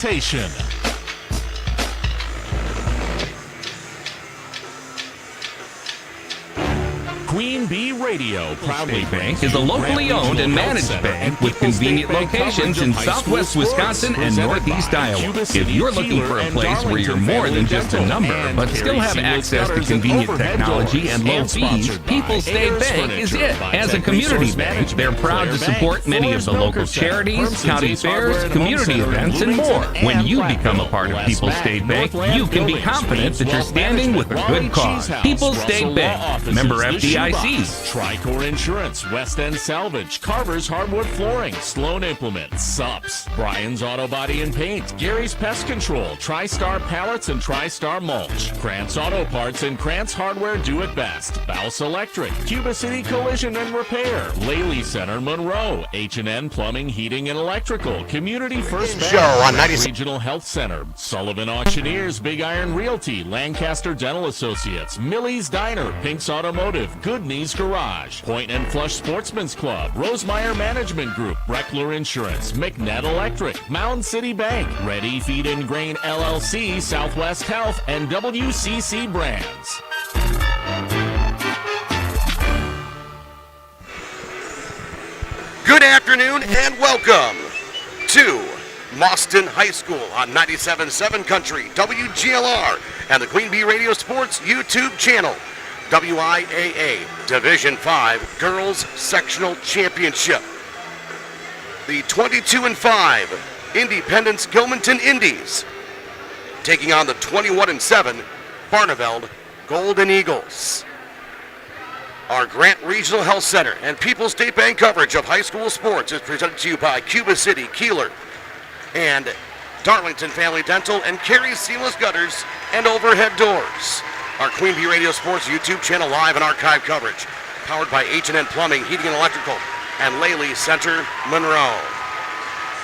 Station. Queen Bee Radio proudly Bank is a locally owned and managed bank with convenient locations in southwest Wisconsin and northeast Iowa. If you're looking for a place where you're more than just a number, but still have access to convenient technology and low fees, People's State Bank is it. As a community bank, they're proud to support many of the local charities, county fairs, community events, and more. When you become a part of People's State Bank, you can be confident that you're standing with a good cause. People's State Bank, member FDIC. Tricor Insurance, West End Salvage, Carver's Hardwood Flooring, Sloan Implements, Sups, Brian's Auto Body and Paint, Gary's Pest Control, TriStar Pallets and TriStar Mulch, Krantz Auto Parts and Krantz Hardware Do It Best, Bouse Electric, Cuba City Collision and Repair, Laley Center Monroe, H&N Plumbing, Heating and Electrical, Community First Bank, Show on 90 Regional Health Center, Sullivan Auctioneers, Big Iron Realty, Lancaster Dental Associates, Millie's Diner, Pink's Automotive, Good Knees Garage, Point and Flush Sportsman's Club, Rosemeyer Management Group, Breckler Insurance, McNett Electric, Mound City Bank, Ready Feed and Grain LLC, Southwest Health, and WCC Brands. Good afternoon and welcome to Mauston High School on 97.7 Country, WGLR, and the Queen Bee Radio Sports YouTube channel. WIAA Division 5 Girls Sectional Championship. The 22-5 Independence-Gilmanton Indies taking on the 21-7 Barneveld Golden Eagles. Our Grant Regional Health Center and People's State Bank coverage of high school sports is presented to you by Cuba City, Kieler, and Darlington Family Dental and Carey Seamless Gutters and Overhead Doors. Our Queen Bee Radio Sports YouTube channel live and archive coverage, powered by H&N Plumbing, Heating and Electrical, and Laley Center, Monroe.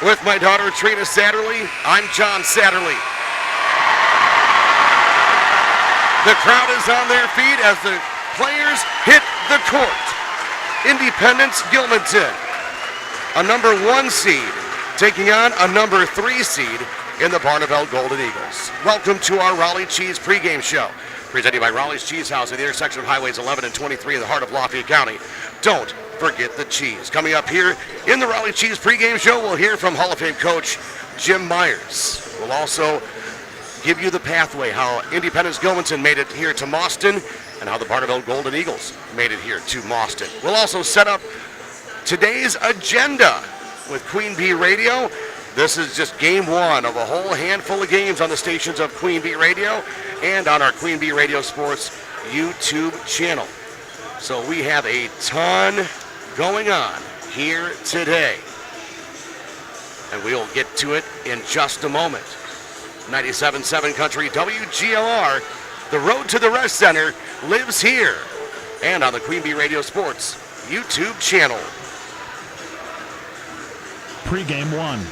With my daughter Trina Satterley, I'm John Satterley. The crowd is on their feet as the players hit the court. Independence-Gilmanton, a number 1 seed, taking on a number 3 seed in the Barneveld Golden Eagles. Welcome to our Raleigh Cheese pregame show, presented by Raleigh Cheese House at the intersection of Highways 11 and 23 in the heart of Lafayette County. Don't forget the cheese. Coming up here in the Raleigh Cheese pregame show, we'll hear from Hall of Fame coach Jim Myers. We'll also give you the pathway, how Independence-Gilmanton made it here to Mauston and how the Barneveld Golden Eagles made it here to Mauston. We'll also set up today's agenda with Queen Bee Radio. This is just game 1 of a whole handful of games on the stations of Queen Bee Radio and on our Queen Bee Radio Sports YouTube channel. So we have a ton going on here today, and we'll get to it in just a moment. 97.7 Country, WGLR, the road to the Rest Center lives here and on the Queen Bee Radio Sports YouTube channel. Pregame 1.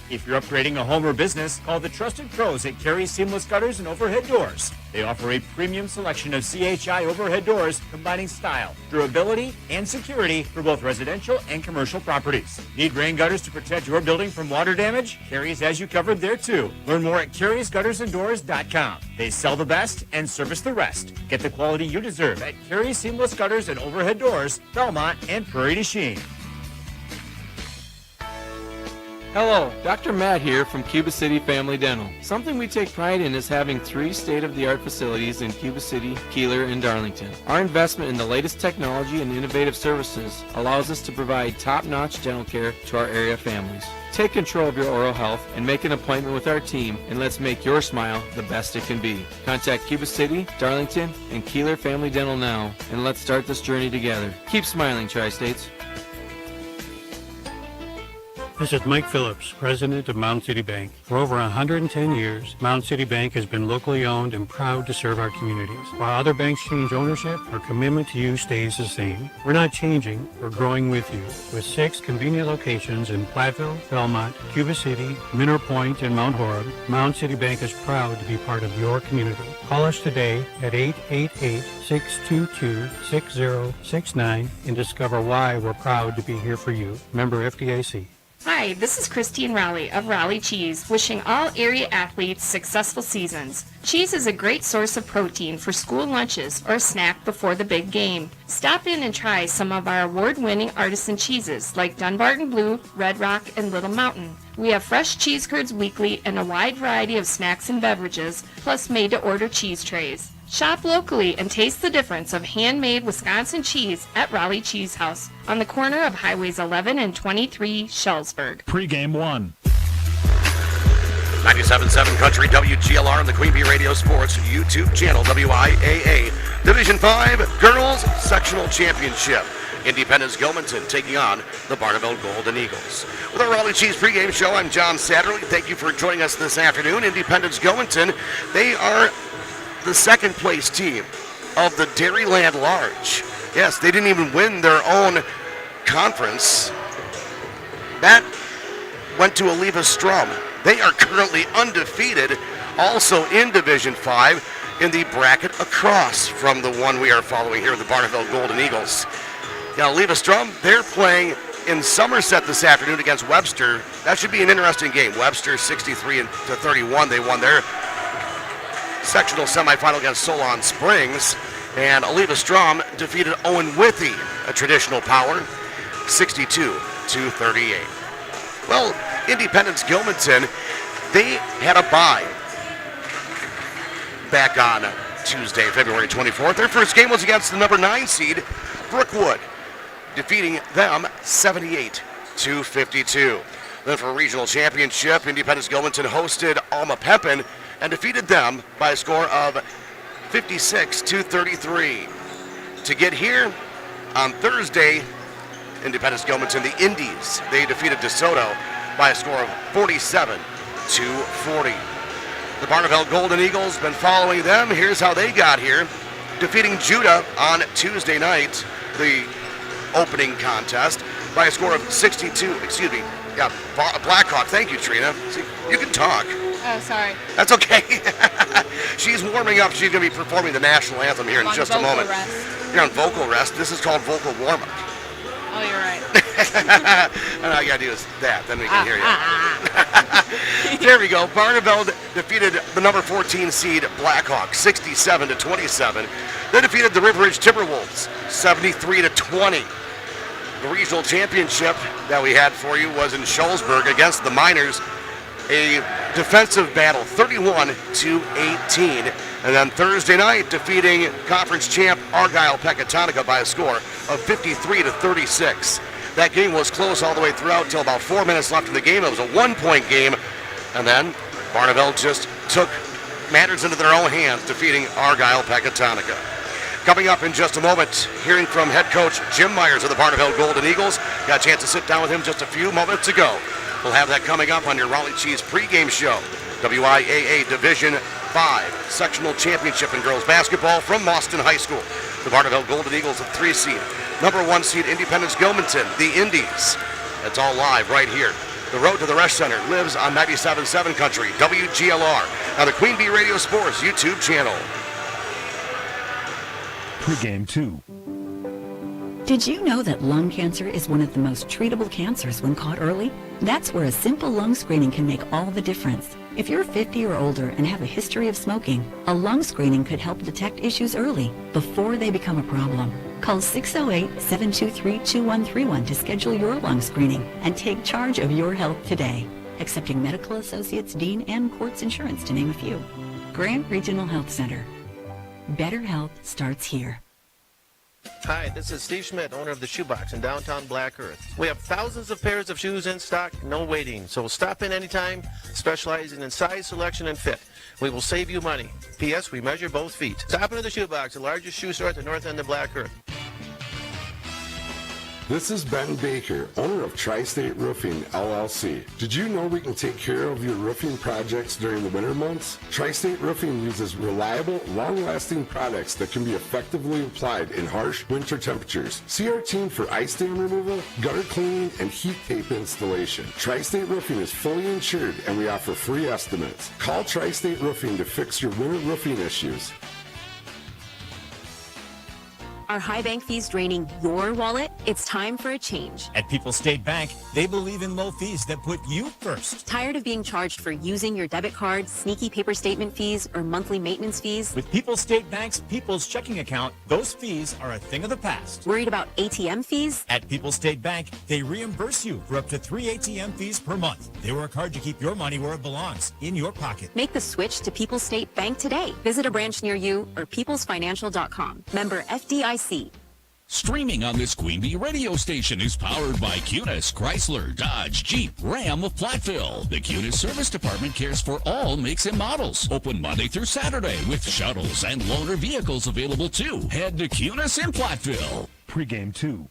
If you're upgrading a home or business, call the trusted pros at Carey Seamless Gutters and Overhead Doors. They offer a premium selection of CHI overhead doors combining style, durability, and security for both residential and commercial properties. Need rain gutters to protect your building from water damage? Carey's has you covered there too. Learn more at Carey'sGuttersandDoors.com. They sell the best and service the rest. Get the quality you deserve at Carey Seamless Gutters and Overhead Doors, Belmont, and Prairie du Chien. Hello, Dr. Matt here from Cuba City Family Dental. Something we take pride in is having 3 state-of-the-art facilities in Cuba City, Kieler, and Darlington. Our investment in the latest technology and innovative services allows us to provide top-notch dental care to our area families. Take control of your oral health and make an appointment with our team, and let's make your smile the best it can be. Contact Cuba City, Darlington, and Kieler Family Dental now, and let's start this journey together. Keep smiling, Tri-States. This is Mike Phillips, president of Mound City Bank. For over 110 years, Mound City Bank has been locally owned and proud to serve our communities. While other banks change ownership, our commitment to you stays the same. We're not changing, we're growing with you. With 6 convenient locations in Platteville, Belmont, Cuba City, Minor Point, and Mount Horeb, Mound City Bank is proud to be part of your community. Call us today at 888-622-6069 and discover why we're proud to be here for you. Member FDIC. Hi, this is Christine Raleigh of Raleigh Cheese, wishing all area athletes successful seasons. Cheese is a great source of protein for school lunches or a snack before the big game. Stop in and try some of our award-winning artisan cheeses like Dunbarton Blue, Red Rock, and Little Mountain. We have fresh cheese curds weekly and a wide variety of snacks and beverages, plus made-to-order cheese trays. Shop locally and taste the difference of handmade Wisconsin cheese at Raleigh Cheese House on the corner of Highways 11 and 23, Shellsburg. Pregame 1. 97.7 Country WGLR and the Queen Bee Radio Sports YouTube channel, WIAA. Division 5 Girls Sectional Championship. Independence-Gilmanton taking on the Barneveld Golden Eagles. With our Raleigh Cheese pregame show, I'm John Satterley. Thank you for joining us this afternoon. Independence-Gilmanton, they are the second place team of the Dairyland Large. Yes, they didn't even win their own conference. That went to Oliva Strum. They are currently undefeated, also in Division 5 in the bracket across from the one we are following here, the Barneveld Golden Eagles. Now, Oliva Strum, they're playing in Somerset this afternoon against Webster. That should be an interesting game. Webster 63-31. They won their sectional semifinal against Solon Springs, and Oliva Strom defeated Owen Withy, a traditional power, 62-38. Well, Independence-Gilmanton, they had a bye back on Tuesday, February 24th. Their first game was against the number 9 seed, Brookwood, defeating them 78-52. Then for a regional championship, Independence-Gilmanton hosted Alma Pepin and defeated them by a score of 56-33. To get here on Thursday, Independence-Gilmanton, the Indies, they defeated DeSoto by a score of 47-40. The Barneveld Golden Eagles been following them. Here's how they got here, defeating Judah on Tuesday night, the opening contest, by a score of Blackhawk. Thank you, Trina. See, you can talk. Oh, sorry. That's okay. She's warming up. She's going to be performing the national anthem here in just a moment. Rest. You're on vocal rest. This is called vocal warm-up. Oh, you're right. And all you got to do is that. Then we can hear you. There we go. Barneveld defeated the number 14 seed Blackhawk 67-27. They defeated the River Ridge Timberwolves 73-20. The regional championship that we had for you was in Shellsburg against the Miners. A defensive battle, 31-18. And then Thursday night, defeating conference champ Argyle Pecatonica by a score of 53-36. That game was close all the way throughout till about 4 minutes left in the game. It was a 1-point game. And then Barneveld just took matters into their own hands, defeating Argyle Pecatonica. Coming up in just a moment, hearing from head coach Jim Myers of the Barneveld Golden Eagles. Got a chance to sit down with him just a few moments ago. We'll have that coming up on your Raleigh Cheese pregame show. WIAA Division 5 Sectional Championship in girls basketball from Mauston High School. The Barneveld Golden Eagles at 3 seed. Number 1 seed Independence-Gilmanton, the Indies. It's all live right here. The road to the Resch Center lives on 97.7 Country, WGLR, on the Queen Bee Radio Sports YouTube channel. Pregame 2. Did you know that lung cancer is one of the most treatable cancers when caught early? That's where a simple lung screening can make all the difference. If you're 50 or older and have a history of smoking, a lung screening could help detect issues early, before they become a problem. Call 608-723-2131 to schedule your lung screening and take charge of your health today. Accepting Medical Associates, Dean, and Quartz Insurance, to name a few. Grant Regional Health Center. Better health starts here. Hi, this is Steve Schmidt, owner of the Shoebox in downtown Black Earth. We have thousands of pairs of shoes in stock, no waiting. So stop in anytime, specializing in size, selection, and fit. We will save you money. P.S. We measure both feet. Stop into the Shoebox, the largest shoe store at the north end of Black Earth. This is Ben Baker, owner of Tri-State Roofing, LLC. Did you know we can take care of your roofing projects during the winter months? Tri-State Roofing uses reliable, long-lasting products that can be effectively applied in harsh winter temperatures. See our team for ice dam removal, gutter cleaning, and heat tape installation. Tri-State Roofing is fully insured, and we offer free estimates. Call Tri-State Roofing to fix your winter roofing issues. Are high bank fees draining your wallet? It's time for a change. At People's State Bank, they believe in low fees that put you first. Tired of being charged for using your debit card, sneaky paper statement fees, or monthly maintenance fees? With People's State Bank's People's Checking Account, those fees are a thing of the past. Worried about ATM fees? At People's State Bank, they reimburse you for up to 3 ATM fees per month. They work hard to keep your money where it belongs, in your pocket. Make the switch to People's State Bank today. Visit a branch near you or peoplesfinancial.com. Member FDIC. Streaming on this Queen Bee radio station is powered by Cunis, Chrysler, Dodge, Jeep, Ram of Platteville. The Cunis Service Department cares for all makes and models. Open Monday through Saturday with shuttles and loaner vehicles available too. Head to Cunis in Platteville. Pregame 2.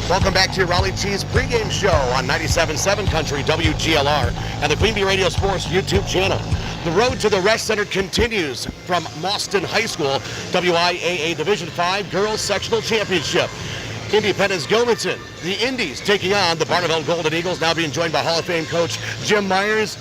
Welcome back to your Raleigh Cheese pregame show on 97.7 Country WGLR and the Queen Bee Radio Sports YouTube channel. The road to the Rest Center continues from Mauston High School, WIAA Division 5 Girls Sectional Championship. Independence-Gilmanton, the Indies taking on the Barneveld Golden Eagles, now being joined by Hall of Fame coach Jim Myers.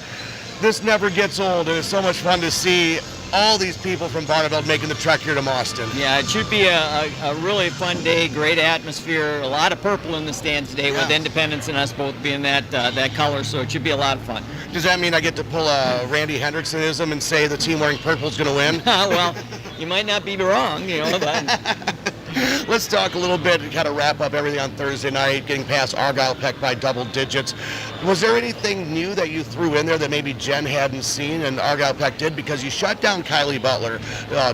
This never gets old. It is so much fun to see all these people from Barneveld making the trek here to Mauston. Yeah, it should be a really fun day, great atmosphere, a lot of purple in the stands today with Independence and us both being that color, so it should be a lot of fun. Does that mean I get to pull a Randy Hendricksonism and say the team wearing purple is going to win? Well, you might not be wrong, but... Let's talk a little bit and kind of wrap up everything on Thursday night, getting past Argyle Peck by double digits. Was there anything new that you threw in there that maybe Jen hadn't seen and Argyle Peck did? Because you shut down Kylie Butler,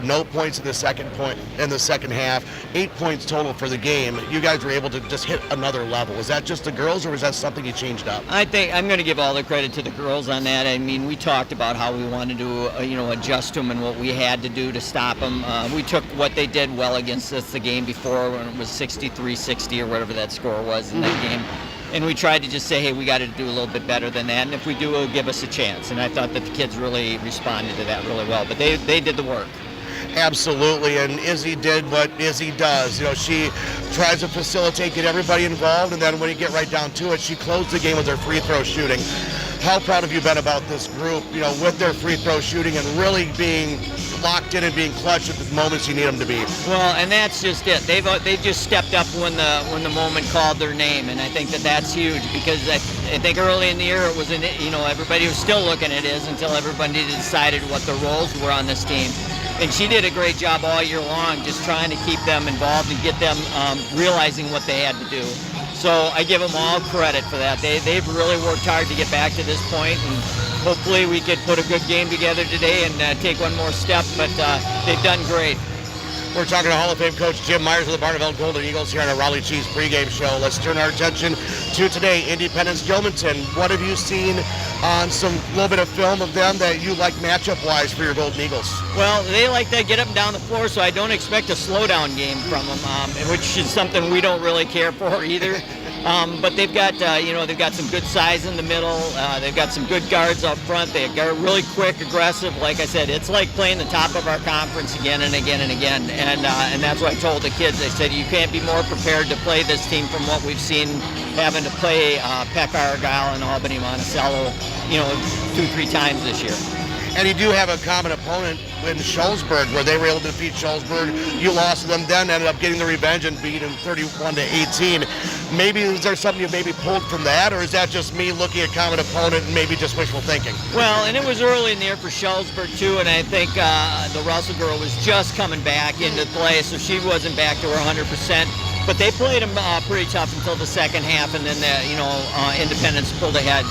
no points in the second half, 8 points total for the game. You guys were able to just hit another level. Was that just the girls, or was that something you changed up? I think I'm going to give all the credit to the girls on that. I mean, we talked about how we wanted to, adjust them and what we had to do to stop them. We took what they did well against us the game before when it was 63-60 or whatever that score was in that game. And we tried to just say, hey, we got to do a little bit better than that. And if we do, it'll give us a chance. And I thought that the kids really responded to that really well. But they did the work. Absolutely, and Izzy did what Izzy does. She tries to facilitate, get everybody involved, and then when you get right down to it, she closed the game with her free throw shooting. How proud have you been about this group, with their free throw shooting and really being locked in and being clutch at the moments you need them to be? Well, and that's just it. They've just stepped up when the moment called their name, and I think that's huge because I think early in the year it was everybody was still looking at it until everybody decided what the roles were on this team. And she did a great job all year long just trying to keep them involved and get them realizing what they had to do. So I give them all credit for that. They've really worked hard to get back to this point, and hopefully we could put a good game together today and take one more step, but they've done great. We're talking to Hall of Fame coach Jim Myers of the Barneveld Golden Eagles here on our Raleigh Cheese pregame show. Let's turn our attention to today, Independence-Gilmanton. What have you seen on some little bit of film of them that you like matchup-wise for your Golden Eagles? Well, they like to get up and down the floor, so I don't expect a slowdown game from them, which is something we don't really care for either. But they've got they've got some good size in the middle. They've got some good guards up front. They're really quick, aggressive. Like I said, it's like playing the top of our conference again and again and again. And that's what I told the kids. I said, you can't be more prepared to play this team from what we've seen having to play Peck, Argyle, and Albany Monticello, 2-3 times this year. And you do have a common opponent in Shullsburg, where they were able to defeat Shullsburg. You lost to them, then ended up getting the revenge and beat them 31-18. Maybe is there something you maybe pulled from that, or is that just me looking at common opponent and maybe just wishful thinking? Well, and it was early in the year for Shullsburg too, and I think the Russell girl was just coming back into play, so she wasn't back to her 100%. But they played them pretty tough until the second half, and then Independence pulled ahead.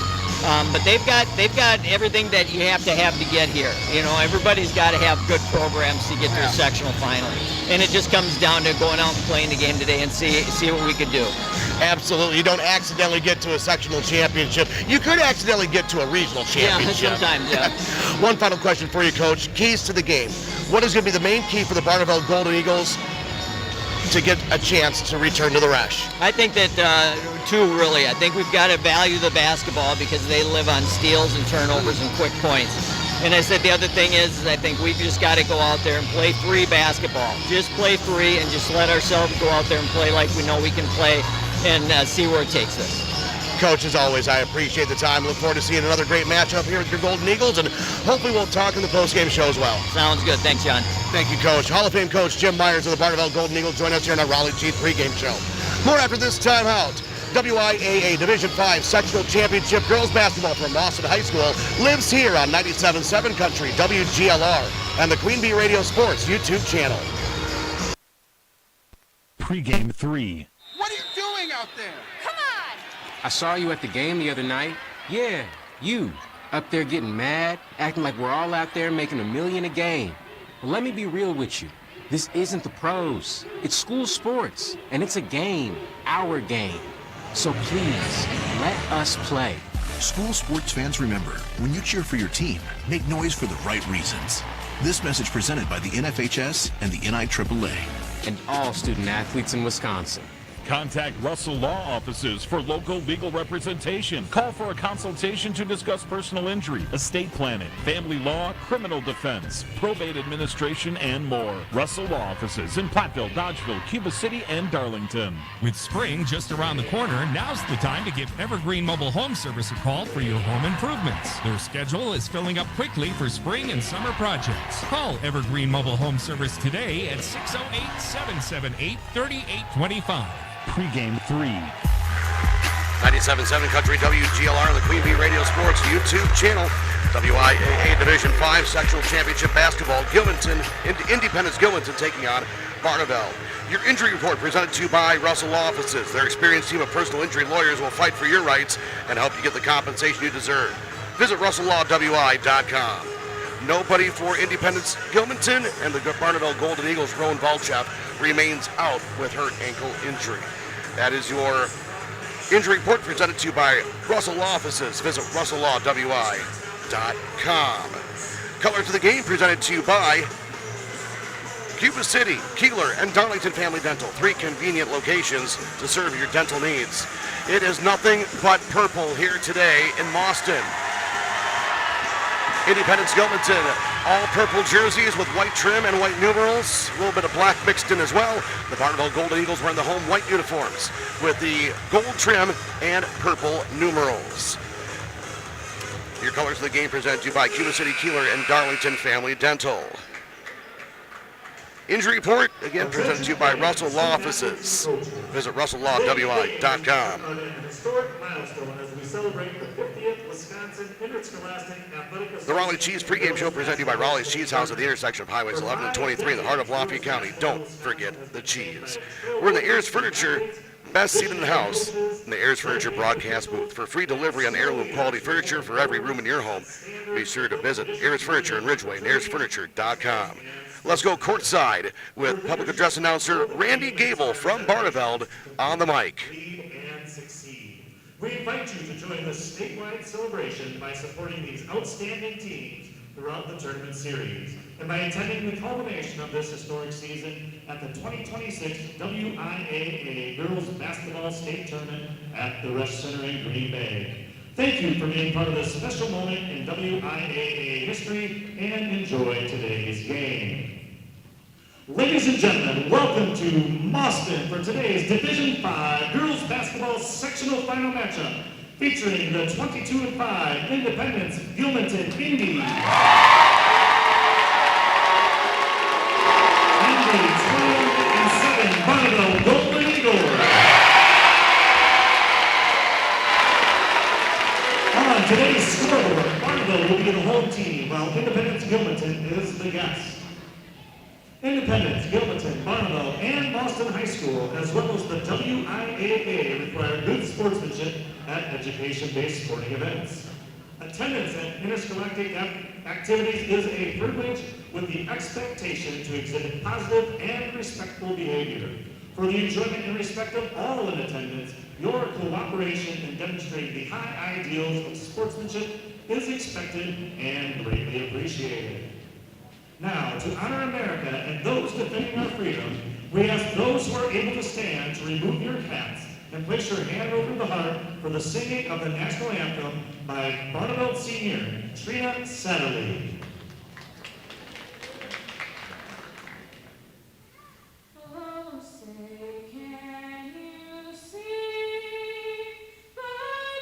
But they've got everything that you have to get here. Everybody's got to have good programs to get to a sectional final, and it just comes down to going out and playing the game today and see what we could do. Absolutely. You don't accidentally get to a sectional championship. You could accidentally get to a regional championship. Yeah, sometimes, yeah. One final question for you, Coach. Keys to the game. What is going to be the main key for the Barneveld Golden Eagles to get a chance to return to the rush? I think that two, really. I think we've got to value the basketball because they live on steals and turnovers and quick points. And I said the other thing is I think we've just got to go out there and play free basketball. Just play free and just let ourselves go out there and play like we know we can play and see where it takes us. Coach, as always, I appreciate the time. Look forward to seeing another great matchup here with your Golden Eagles, and hopefully we'll talk in the postgame show as well. Sounds good. Thanks, John. Thank you, Coach. Hall of Fame Coach Jim Myers of the Barneveld Golden Eagles join us here on our Raleigh Cheese pregame show. More after this timeout. WIAA Division 5 Sectional Championship Girls Basketball from Mauston High School lives here on 97.7 Country, WGLR, and the Queen Bee Radio Sports YouTube channel. Pregame 3. What are you doing out there? Come on! I saw you at the game the other night. Yeah, you. Up there getting mad, acting like we're all out there making $1 million a game. Well, let me be real with you. This isn't the pros. It's school sports, and it's a game, our game. So please, let us play. School sports fans, remember, when you cheer for your team, make noise for the right reasons. This message presented by the NFHS and the NIAAA. And all student athletes in Wisconsin. Contact Russell Law Offices for local legal representation. Call for a consultation to discuss personal injury, estate planning, family law, criminal defense, probate administration, and more. Russell Law Offices in Platteville, Dodgeville, Cuba City, and Darlington. With spring just around the corner, now's the time to give Evergreen Mobile Home Service a call for your home improvements. Their schedule is filling up quickly for spring and summer projects. Call Evergreen Mobile Home Service today at 608-778-3825. Pregame 3. 97.7 Country, WGLR, and the Queen Bee Radio Sports YouTube channel. WIAA Division 5 Sectional Championship Basketball, Independence-Gilmanton taking on Barneveld. Your injury report presented to you by Russell Law Offices. Their experienced team of personal injury lawyers will fight for your rights and help you get the compensation you deserve. Visit RussellLawWI.com. Nobody for Independence-Gilmanton, and the Barneveld Golden Eagles' Rowan Volchef remains out with her ankle injury. That is your injury report presented to you by Russell Law Offices. Visit RussellLawWI.com. Color to the game presented to you by Cuba City, Kieler, and Darlington Family Dental. 3 convenient locations to serve your dental needs. It is nothing but purple here today in Mauston. Independence-Gilmanton, all purple jerseys with white trim and white numerals. A little bit of black mixed in as well. The Barneveld Golden Eagles wearing the home white uniforms with the gold trim and purple numerals. Your colors of the game presented to you by Cuba City, Kieler, and Darlington Family Dental. Injury report, again, presented to you by Russell Law Offices. Visit RussellLawWI.com. The Raleigh Cheese pregame show presented to you by Raleigh's Cheese House at the intersection of Highways 11 and 23 in the heart of Lafayette County. Don't forget the cheese. We're in the Ayers Furniture best seat in the house in the Ayers Furniture broadcast booth. For free delivery on heirloom quality furniture for every room in your home, be sure to visit Ayers Furniture in Ridgeway and AyersFurniture.com. Let's go courtside with public address announcer Randy Gable from Barneveld on the mic. We invite you to join the statewide celebration by supporting these outstanding teams throughout the tournament series and by attending the culmination of this historic season at the 2026 WIAA Girls Basketball State Tournament at the Rush Center in Green Bay. Thank you for being part of this special moment in WIAA history and enjoy today's game. Ladies and gentlemen, welcome to Mauston for today's Division 5 Girls Basketball Sectional Final Matchup featuring the 22-5 Independence-Gilmanton Indies and the 12-7 Barneveld Golden Eagles. On today's scoreboard, Barneveld will be the home team while Independence-Gilmanton is the guest. Independence-Gilmanton, Barneveld, and Mauston High School, as well as the WIAA, require good sportsmanship at education-based sporting events. Attendance at interscholastic activities is a privilege with the expectation to exhibit positive and respectful behavior. For the enjoyment and respect of all in attendance, your cooperation in demonstrating the high ideals of sportsmanship is expected and greatly appreciated. Now, to honor America and those defending our freedom, we ask those who are able to stand to remove your hats and place your hand over the heart for the singing of the national anthem by Barneveld Senior, Trina Satterley. Oh, say, can you see by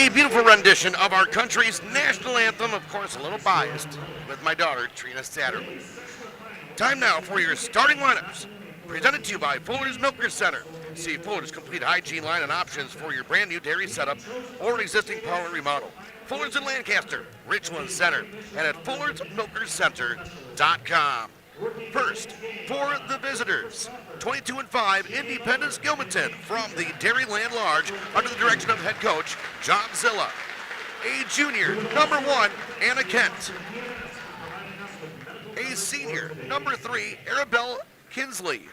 a beautiful rendition of our country's national anthem. Of course, a little biased with my daughter, Trina Satterley. Time now for your starting lineups. Presented to you by Fuller's Milker Center. See Fuller's complete hygiene line and options for your brand new dairy setup or an existing parlor remodel. Fuller's in Lancaster, Richland Center, and at Fuller'sMilkerCenter.com. First, for the visitors, 22-5 Independence-Gilmanton from the Dairyland Large under the direction of head coach John Zilla. A junior, number 1, Anna Kent. A senior, number 3, Arabelle Kinsley.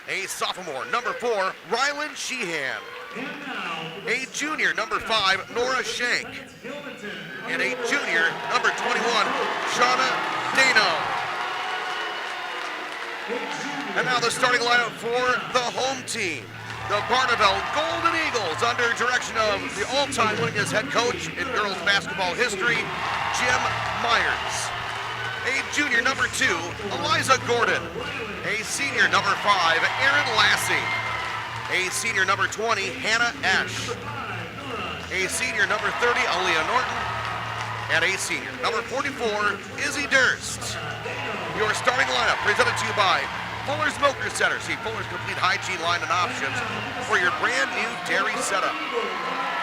A sophomore, number 4, Ryland Sheehan. A junior, number 5, Nora Shank. And a junior, number 21, Shauna Dano. And now the starting lineup for the home team. The Barneveld Golden Eagles under direction of the all-time winningest head coach in girls basketball history, Jim Myers. A junior, number 2, Eliza Gordon. A senior, number 5, Erin Lassie. A senior, number 20, Hannah Esch. A senior, number 30, Aaliyah Norton. And a senior, number 44, Izzy Durst. Your starting lineup presented to you by Fuller's Milker Center. See Fuller's complete hygiene line and options for your brand new dairy setup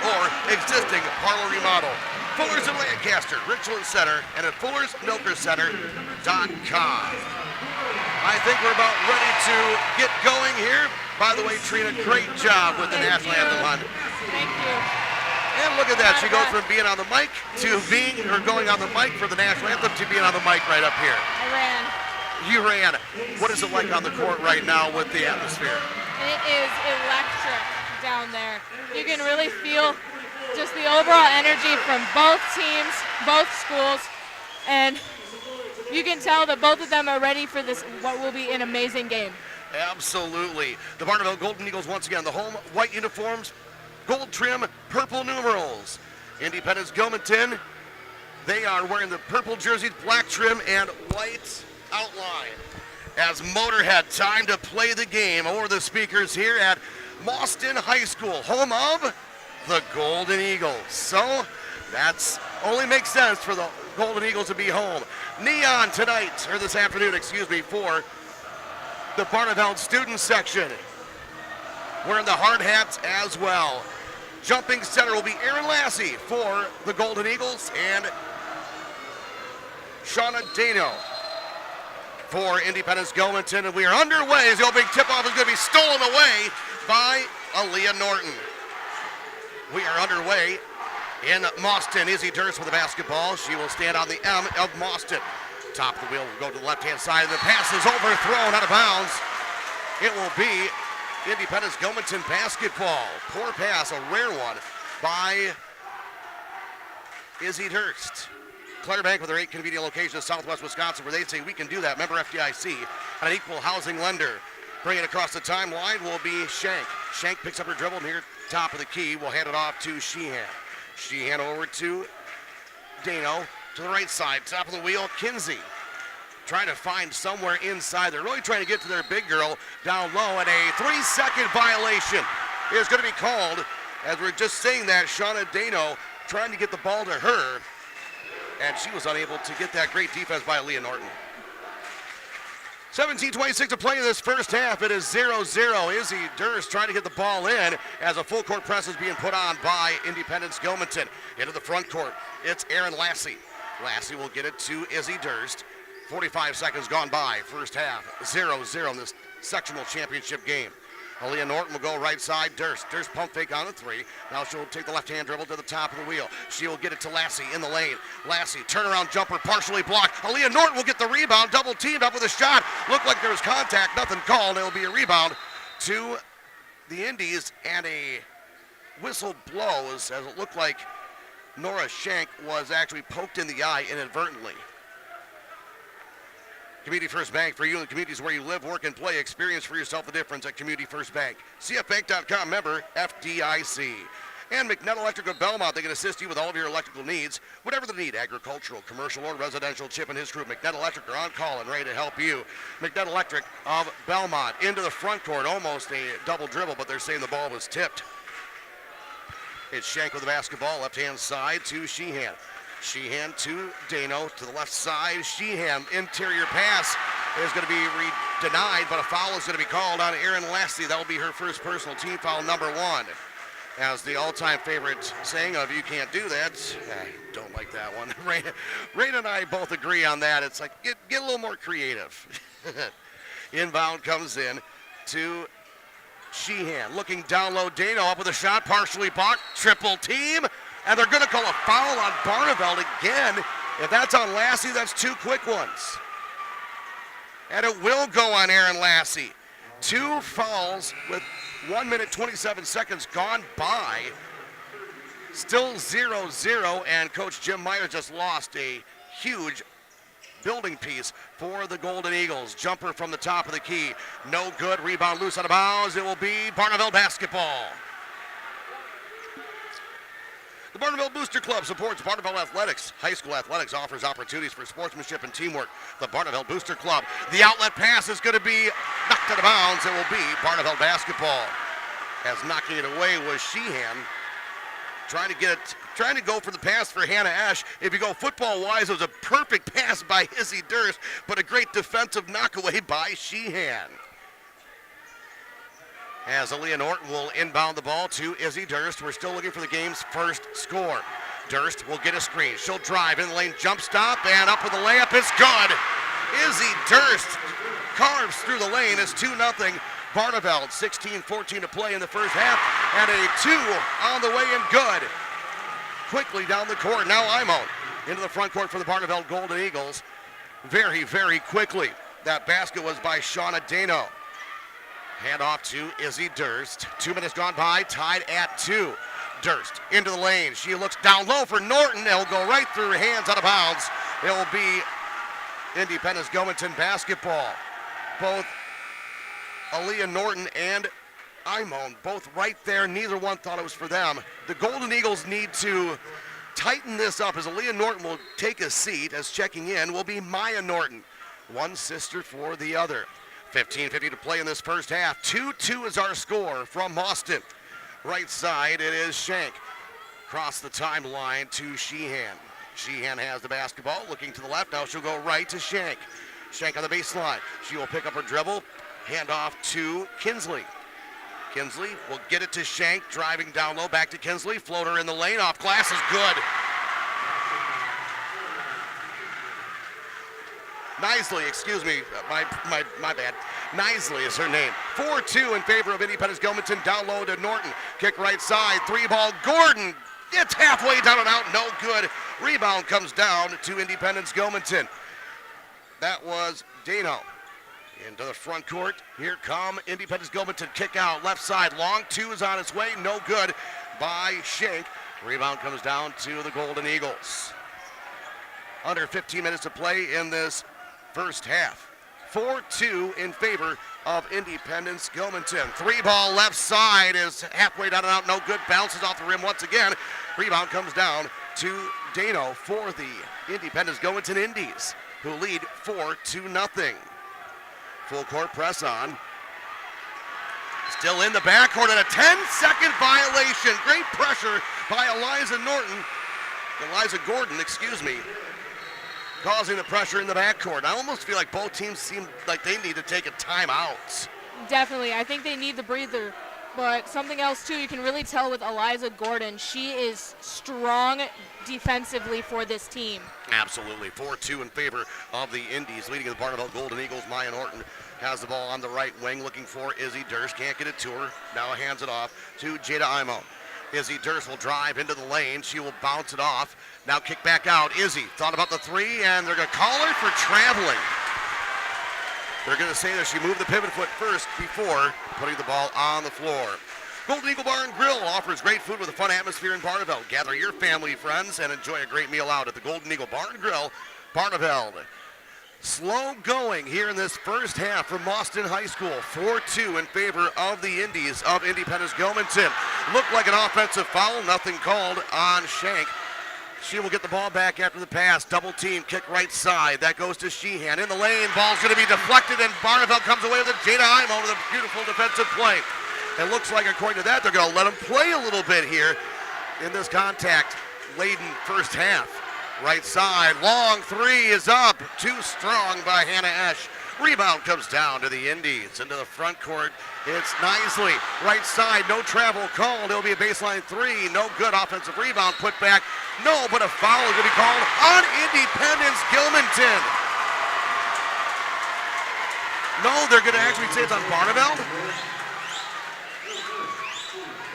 or existing parlor remodel. Fuller's in Lancaster, Richland Center, and at Fuller'sMilkerCenter.com. I think we're about ready to get going here. By the way, Trina, great job with the national anthem, hon. Thank you. And look at that, she goes from being on the mic to going on the mic for the national anthem to being on the mic right up here. I ran. You ran. What is it like on the court right now with the atmosphere? It is electric down there. You can really feel just the overall energy from both teams, both schools, and you can tell that both of them are ready for this, what will be an amazing game. Absolutely. The Barneveld Golden Eagles, once again, the home white uniforms, gold trim, purple numerals. Independence-Gilmanton, they are wearing the purple jerseys, black trim, and white outline. As Motorhead, time to play the game over the speakers here at Mauston High School, home of the Golden Eagles. So that's only makes sense for the Golden Eagles to be home. Neon tonight, or this afternoon, for the Barneveld student section. Wearing the hard hats as well. Jumping center will be Erin Lassie for the Golden Eagles and Shauna Dano for Independence-Gilmanton. And we are underway as the opening tip-off is going to be stolen away by Aaliyah Norton. We are underway in Mauston. Izzy Durst with the basketball. She will stand on the M of Mauston. Top of the wheel will go to the left-hand side, and the pass is overthrown out of bounds. It will be Independence-Gilmanton basketball. Poor pass, a rare one by Izzy Durst. Claire Bank with their 8 convenient locations in southwest Wisconsin where they say we can do that. Member FDIC, an equal housing lender. Bringing it across the timeline will be Shank. Shank picks up her dribble near top of the key. Will hand it off to Sheehan. Sheehan over to Dano to the right side. Top of the wheel, Kinsey. Trying to find somewhere inside. They're really trying to get to their big girl down low, and a 3-second violation is going to be called. As we're just saying that, Shauna Dano trying to get the ball to her, and she was unable to get that. Great defense by Aaliyah Norton. 17:26 to play in this first half. It is 0-0. Izzy Durst trying to get the ball in as a full court press is being put on by Independence-Gilmanton. Into the front court, it's Erin Lassie. Lassie will get it to Izzy Durst. 45 seconds gone by. First half, 0-0 in this sectional championship game. Aaliyah Norton will go right side. Durst pump fake on the 3. Now she'll take the left-hand dribble to the top of the wheel. She will get it to Lassie in the lane. Lassie, turnaround jumper, partially blocked. Aaliyah Norton will get the rebound. Double teamed up with a shot. Looked like there was contact. Nothing called. It'll be a rebound to the Indies, and a whistle blows as it looked like Nora Shank was actually poked in the eye inadvertently. Community First Bank, for you in the communities where you live, work, and play. Experience for yourself the difference at Community First Bank. CFBank.com, member FDIC. And McNett Electric of Belmont, they can assist you with all of your electrical needs, whatever the need, agricultural, commercial, or residential. Chip and his crew, McNett Electric, are on call and ready to help you. McNett Electric of Belmont into the front court, almost a double dribble, but they're saying the ball was tipped. It's Shank with the basketball, left-hand side to Sheehan. Sheehan to Dano, to the left side. Sheehan, interior pass is going to be denied, but a foul is going to be called on Erin Lassie. That will be her first personal team foul, number 1. As the all-time favorite saying of, you can't do that. I don't like that one. Ray and I both agree on that. It's like, get a little more creative. Inbound comes in to Sheehan. Looking down low, Dano up with a shot, partially blocked, triple team. And they're going to call a foul on Barneveld again. If that's on Lassie, that's 2 quick ones. And it will go on Erin Lassie. 2 fouls with 1 minute 27 seconds gone by. Still 0-0, and Coach Jim Meyer just lost a huge building piece for the Golden Eagles. Jumper from the top of the key. No good. Rebound loose out of bounds. It will be Barneveld basketball. The Barneveld Booster Club supports Barneveld Athletics. High school athletics offers opportunities for sportsmanship and teamwork. The Barneveld Booster Club. The outlet pass is going to be knocked out of bounds. It will be Barneveld basketball. As knocking it away was Sheehan. Trying to go for the pass for Hannah Ash. If you go football-wise, it was a perfect pass by Izzy Durst, but a great defensive knockaway by Sheehan. As Aaliyah Norton will inbound the ball to Izzy Durst. We're still looking for the game's first score. Durst will get a screen. She'll drive in the lane, jump stop, and up with the layup. It's good. Izzy Durst carves through the lane. It's 2-0. Barneveld, 16-14 to play in the first half, and a 2 on the way and good. Quickly down the court. Now Imo into the front court for the Barneveld Golden Eagles. Very, very quickly. That basket was by Shauna Dano. Hand off to Izzy Durst. 2 minutes gone by, tied at 2. Durst into the lane. She looks down low for Norton. It'll go right through her hands, out of bounds. It will be Independence-Gilmanton basketball. Both Aaliyah Norton and Imone, both right there. Neither one thought it was for them. The Golden Eagles need to tighten this up as Aaliyah Norton will take a seat. As checking in will be Maya Norton. One sister for the other. 15:50 to play in this first half. 2-2 is our score from Mauston. Right side, it is Shank. Cross the timeline to Sheehan. Sheehan has the basketball, looking to the left. Now she'll go right to Shank. Shank on the baseline. She will pick up her dribble. Hand off to Kinsley. Kinsley will get it to Shank, driving down low, back to Kinsley. Floater in the lane, off glass is good. Knisley, excuse me, my bad. Knisley is her name. 4-2 in favor of Independence-Gilmanton. Down low to Norton. Kick right side, 3-ball. Gordon gets halfway down and out, no good. Rebound comes down to Independence-Gilmanton. That was Dano. Into the front court. Here come Independence-Gilmanton. Kick out, left side. Long 2 is on its way, no good by Shank. Rebound comes down to the Golden Eagles. Under 15 minutes to play in this first half. 4-2 in favor of Independence-Gilmanton. 3-ball left side is halfway down and out, no good. Bounces off the rim once again. Rebound comes down to Dano for the Independence-Gilmanton Indies, who lead 4-0. Full court press on. Still in the backcourt and a 10-second violation. Great pressure by Eliza Gordon, causing the pressure in the backcourt. I almost feel like both teams seem like they need to take a timeout. Definitely. I think they need the breather. But something else, too, you can really tell with Eliza Gordon. She is strong defensively for this team. Absolutely. 4-2 in favor of the Indies, leading the Barneveld Golden Eagles. Maya Norton has the ball on the right wing, looking for Izzy Durst. Can't get it to her. Now hands it off to Jada Imo. Izzy Durst will drive into the lane. She will bounce it off. Now kick back out. Izzy thought about the 3, and they're going to call her for traveling. They're going to say that she moved the pivot foot first before putting the ball on the floor. Golden Eagle Bar and Grill offers great food with a fun atmosphere in Barneveld. Gather your family, friends, and enjoy a great meal out at the Golden Eagle Bar and Grill, Barneveld. Slow going here in this first half from Mauston High School. 4-2 in favor of the Indies of Independence-Gilmanton. Looked like an offensive foul. Nothing called on Shank. She will get the ball back after the pass. Double team, kick right side. That goes to Sheehan. In the lane, ball's going to be deflected, and Barneveld comes away with it. Jada Imo with a beautiful defensive play. It looks like, according to that, they're going to let him play a little bit here. in this contact-laden first half. Right side, long three is up. Too strong by Hannah Esch. Rebound comes down to the Indies. Into the front court, it's Nisley. Right side, no travel called. It'll be a baseline three. No good. Offensive rebound put back. No, but a foul is going to be called on Independence-Gilmanton. No, they're going to actually say it's on Barneveld.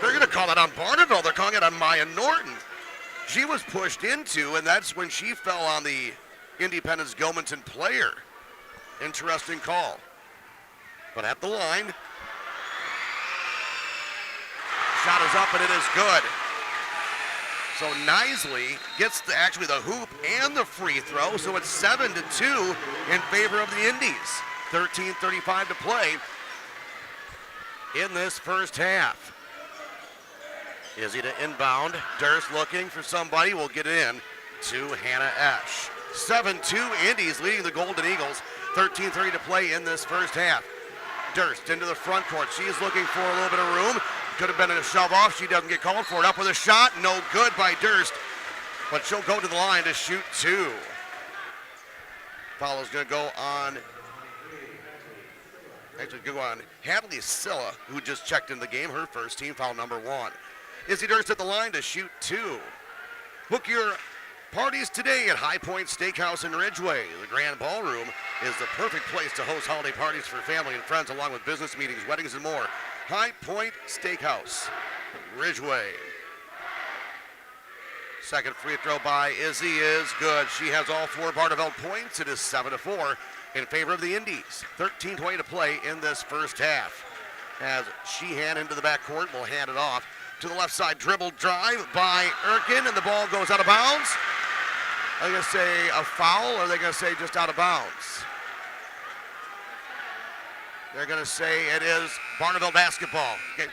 They're going to call it on Barneveld. They're calling it on Maya Norton. She was pushed into, and that's when she fell on the Independence-Gilmanton player. Interesting call. But at the line, shot is up and it is good. So Nisley gets actually the hoop and the free throw, so it's 7-2 in favor of the Indies. 13:35 to play in this first half. Izzy to inbound. Durst looking for somebody. Will get it in to Hannah Esch. 7-2 Indies leading the Golden Eagles. 13:30 to play in this first half. Durst into the front court. She's looking for a little bit of room. Could have been a shove off. She doesn't get called for it. Up with a shot. No good by Durst. But she'll go to the line to shoot two. Foul is going to go on. Actually, go on Hadley Silla, who just checked in the game. Her first team foul number 1. Izzy Durst at the line to shoot two. Book your parties today at High Point Steakhouse in Ridgeway. The Grand Ballroom is the perfect place to host holiday parties for family and friends, along with business meetings, weddings, and more. High Point Steakhouse, Ridgeway. Second free throw by Izzy is good. She has all 4 Barneveld points. It is 7-4 in favor of the Indies. 13:20 to play in this first half. As Sheehan into the backcourt, will hand it off to the left side. Dribble drive by Erkin, and the ball goes out of bounds. Are they going to say a foul, or are they going to say just out of bounds? They're going to say it is Barneveld basketball. Okay.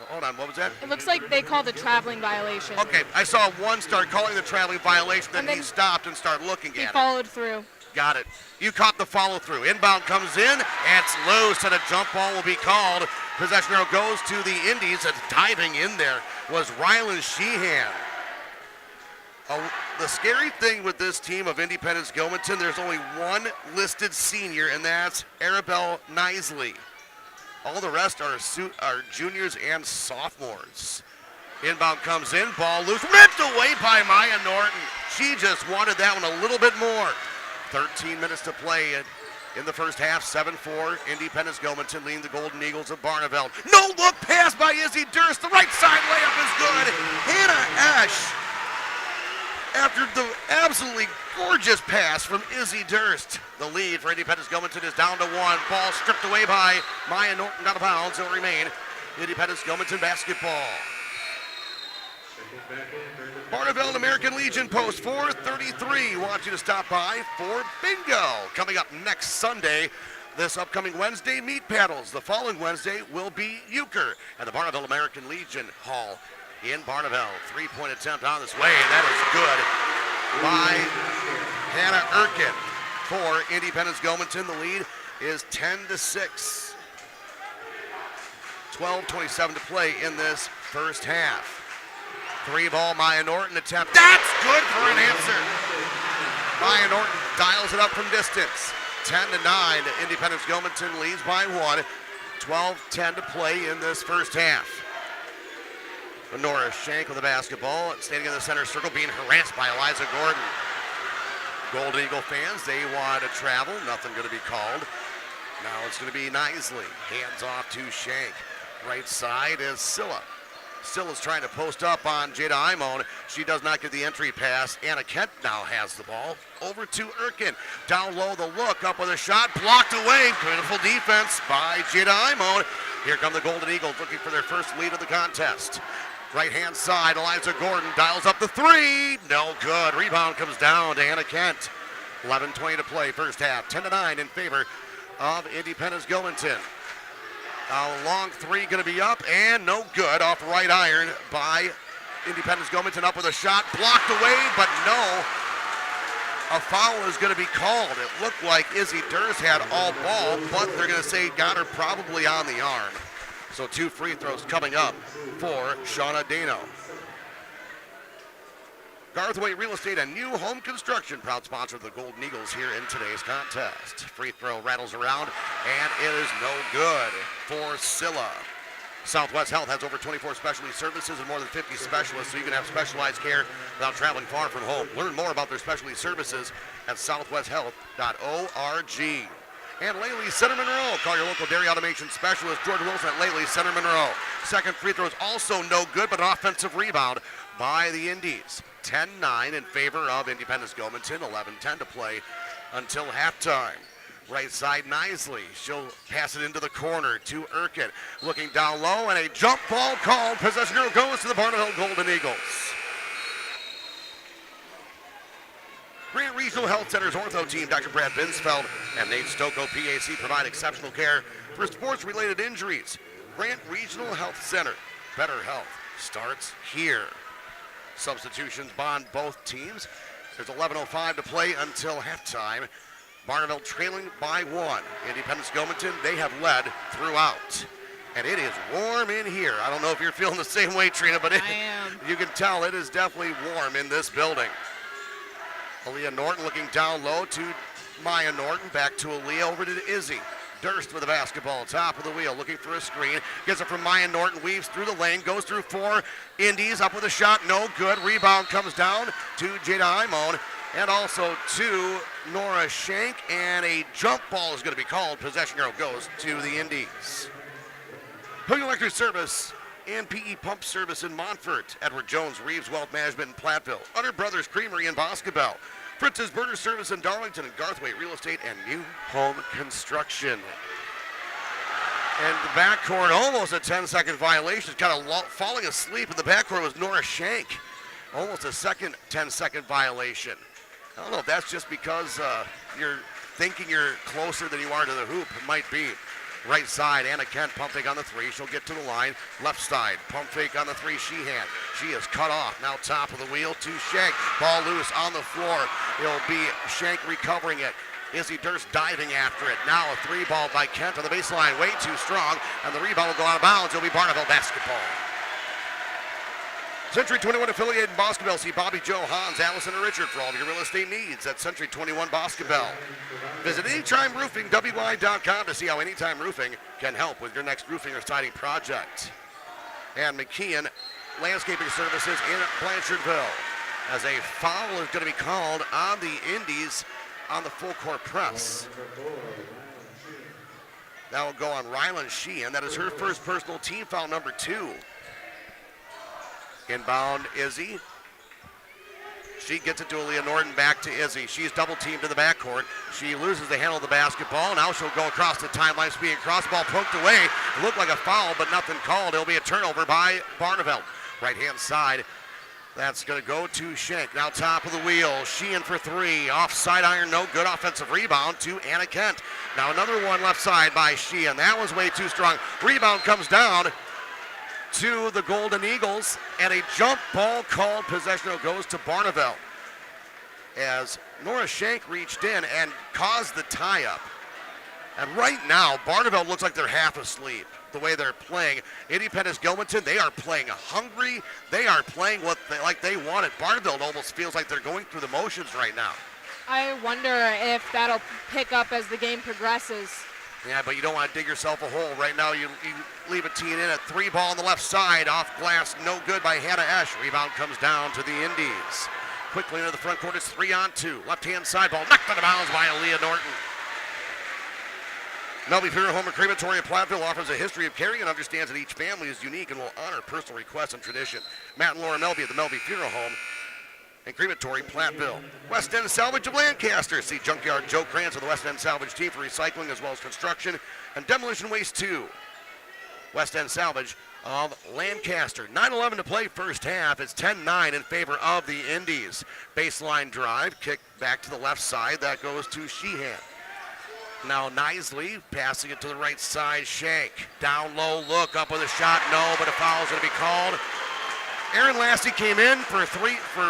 Hold on, what was that? It looks like they called a traveling violation. Okay, I saw one start calling the traveling violation, then he stopped and started looking at it. He followed through. Got it. You caught the follow through. Inbound comes in, and it's loose, and a jump ball will be called. Possession arrow goes to the Indies. That's diving in there was Rylan Sheehan. The scary thing with this team of Independence-Gilmanton, there's only one listed senior, and that's Arabelle Nisley. All the rest are juniors and sophomores. Inbound comes in, ball loose, ripped away by Maya Norton. She just wanted that one a little bit more. 13 minutes to play in the first half, 7-4. Independence-Gilmanton leading the Golden Eagles of Barneveld. No look pass by Izzy Durst. The right side layup is good. Hannah Esch, after the absolutely gorgeous pass from Izzy Durst. The lead for Independence-Gilmanton is down to 1. Ball stripped away by Maya Norton, out of bounds. It'll remain Independence-Gilmanton basketball. Barneveld American Legion Post 433 wants you to stop by for bingo. Coming up next Sunday, this upcoming Wednesday, meat paddles. The following Wednesday will be euchre at the Barneveld American Legion Hall in Barneveld. 3-point attempt on this way. That is good by Hannah Erkin for Independence-Gilmanton. The lead is 10-6. 12:27 to play in this first half. 3-ball Maya Norton attempt. That's good for an answer. Maya Norton dials it up from distance. 10-9. Independence-Gilmanton leads by 1. 12:10 to play in this first half. Nora Shank with the basketball, standing in the center circle, being harassed by Eliza Gordon. Golden Eagle fans, they want to travel. Nothing going to be called. Now it's going to be Nisley. Hands off to Shank. Right side is Silla. Silla's trying to post up on Jada Imon. She does not get the entry pass. Anna Kent now has the ball. Over to Erkin. Down low, the look, up with a shot. Blocked away. Beautiful defense by Jada Imon. Here come the Golden Eagles looking for their first lead of the contest. Right-hand side, Eliza Gordon dials up the 3. No good. Rebound comes down to Anna Kent. 11:20 to play, first half. 10-9 in favor of Independence-Gilmanton. A long 3 going to be up, and no good. Off right iron by Independence-Gilmanton. Up with a shot. Blocked away, but no. A foul is going to be called. It looked like Izzy Durst had all ball, but they're going to say got her probably on the arm. So 2 free throws coming up for Shauna Dano. Garthway Real Estate and New Home Construction, proud sponsor of the Golden Eagles here in today's contest. Free throw rattles around, and it is no good for Scylla. Southwest Health has over 24 specialty services and more than 50 specialists, so you can have specialized care without traveling far from home. Learn more about their specialty services at southwesthealth.org. And Laley Center Monroe. Call your local dairy automation specialist, George Wilson at Laley Center Monroe. Second free throw is also no good, but an offensive rebound by the Indies. 10-9 in favor of Independence-Gilmanton. 11-10 to play until halftime. Right side, Nisley. She'll pass it into the corner to Urquhart. Looking down low, and a jump ball called. Possession arrow goes to the Barneveld Golden Eagles. Grant Regional Health Center's ortho team, Dr. Brad Binsfeld and Nate Stocco, PAC, provide exceptional care for sports-related injuries. Grant Regional Health Center. Better health starts here. Substitutions bond both teams. There's 11:05 to play until halftime. Barneveld trailing by 1. Independence-Gilmanton, they have led throughout. And it is warm in here. I don't know if you're feeling the same way, Trina, but you can tell it is definitely warm in this building. Aaliyah Norton looking down low to Maya Norton. Back to Aaliyah, over to Izzy. Durst with the basketball, top of the wheel, looking for a screen. Gets it from Maya Norton, weaves through the lane, goes through 4 Indies, up with a shot, no good. Rebound comes down to Jada Imone. And also to Nora Shank, and a jump ball is going to be called. Possession arrow goes to the Indies. Hood Electric Service and PE Pump Service in Montfort. Edward Jones, Reeves Wealth Management in Platteville. Utter Brothers Creamery in Boscobel. Fritz's Burger Service in Darlington, and Garthway Real Estate and New Home Construction. And the backcourt, almost a 10-second violation. Kind of falling asleep in the backcourt was Nora Shank. Almost a second 10-second violation. I don't know if that's just because you're thinking you're closer than you are to the hoop. It might be. Right side, Anna Kent pump fake on the 3. She'll get to the line. Left side, pump fake on the 3. Sheehan. She is cut off. Now top of the wheel to Shank. Ball loose on the floor. It'll be Shank recovering it. Izzy Durst diving after it. Now a 3 ball by Kent on the baseline. Way too strong. And the rebound will go out of bounds. It'll be Barneveld basketball. Century 21 affiliated in Boscobel. See Bobby, Joe, Hans, Allison, and Richard for all of your real estate needs at Century 21 Boscobel. Visit AnytimeRoofingWI.com to see how Anytime Roofing can help with your next roofing or siding project. And McKeon Landscaping Services in Blanchardville, as a foul is going to be called on the Indies on the full court press. That will go on Rylan Sheehan. That is her first personal team foul, number 2. Inbound Izzy. She gets it to Aaliyah Norton, back to Izzy. She's double teamed in the backcourt. She loses the handle of the basketball. Now she'll go across the timeline, speeding across, ball poked away. It looked like a foul, but nothing called. It'll be a turnover by Barneveld. Right hand side. That's going to go to Shank. Now top of the wheel. Sheehan for 3. Off side iron, no good. Offensive rebound to Anna Kent. Now another one left side by Sheehan. That was way too strong. Rebound comes down to the Golden Eagles, and a jump ball called. Possession goes to Barneveld as Nora Shank reached in and caused the tie-up. And right now, Barneveld looks like they're half asleep the way they're playing. Independence-Gilmanton, they are playing hungry. They are playing like they want it. Barneveld almost feels like they're going through the motions right now. I wonder if that'll pick up as the game progresses. Yeah, but you don't want to dig yourself a hole. Right now, you leave a tee in. A 3 ball on the left side, off glass, no good by Hannah Esch. Rebound comes down to the Indies. Quickly into the front court, it's 3-on-2. Left-hand side ball, knocked out of bounds by Aaliyah Norton. Melby Funeral Home and Crematory of Platteville offers a history of Carey and understands that each family is unique and will honor personal requests and tradition. Matt and Laura Melby at the Melby Funeral Home and Crematory, Platteville. West End Salvage of Lancaster. See Junkyard Joe Krantz of the West End Salvage team for recycling as well as construction and demolition waste too. West End Salvage of Lancaster. 9:11 to play first half. It's 10-9 in favor of the Indies. Baseline drive, kick back to the left side. That goes to Sheehan. Now Nisley passing it to the right side. Shank down low, look up with a shot. No, but a foul is going to be called. Aaron Lassie came in for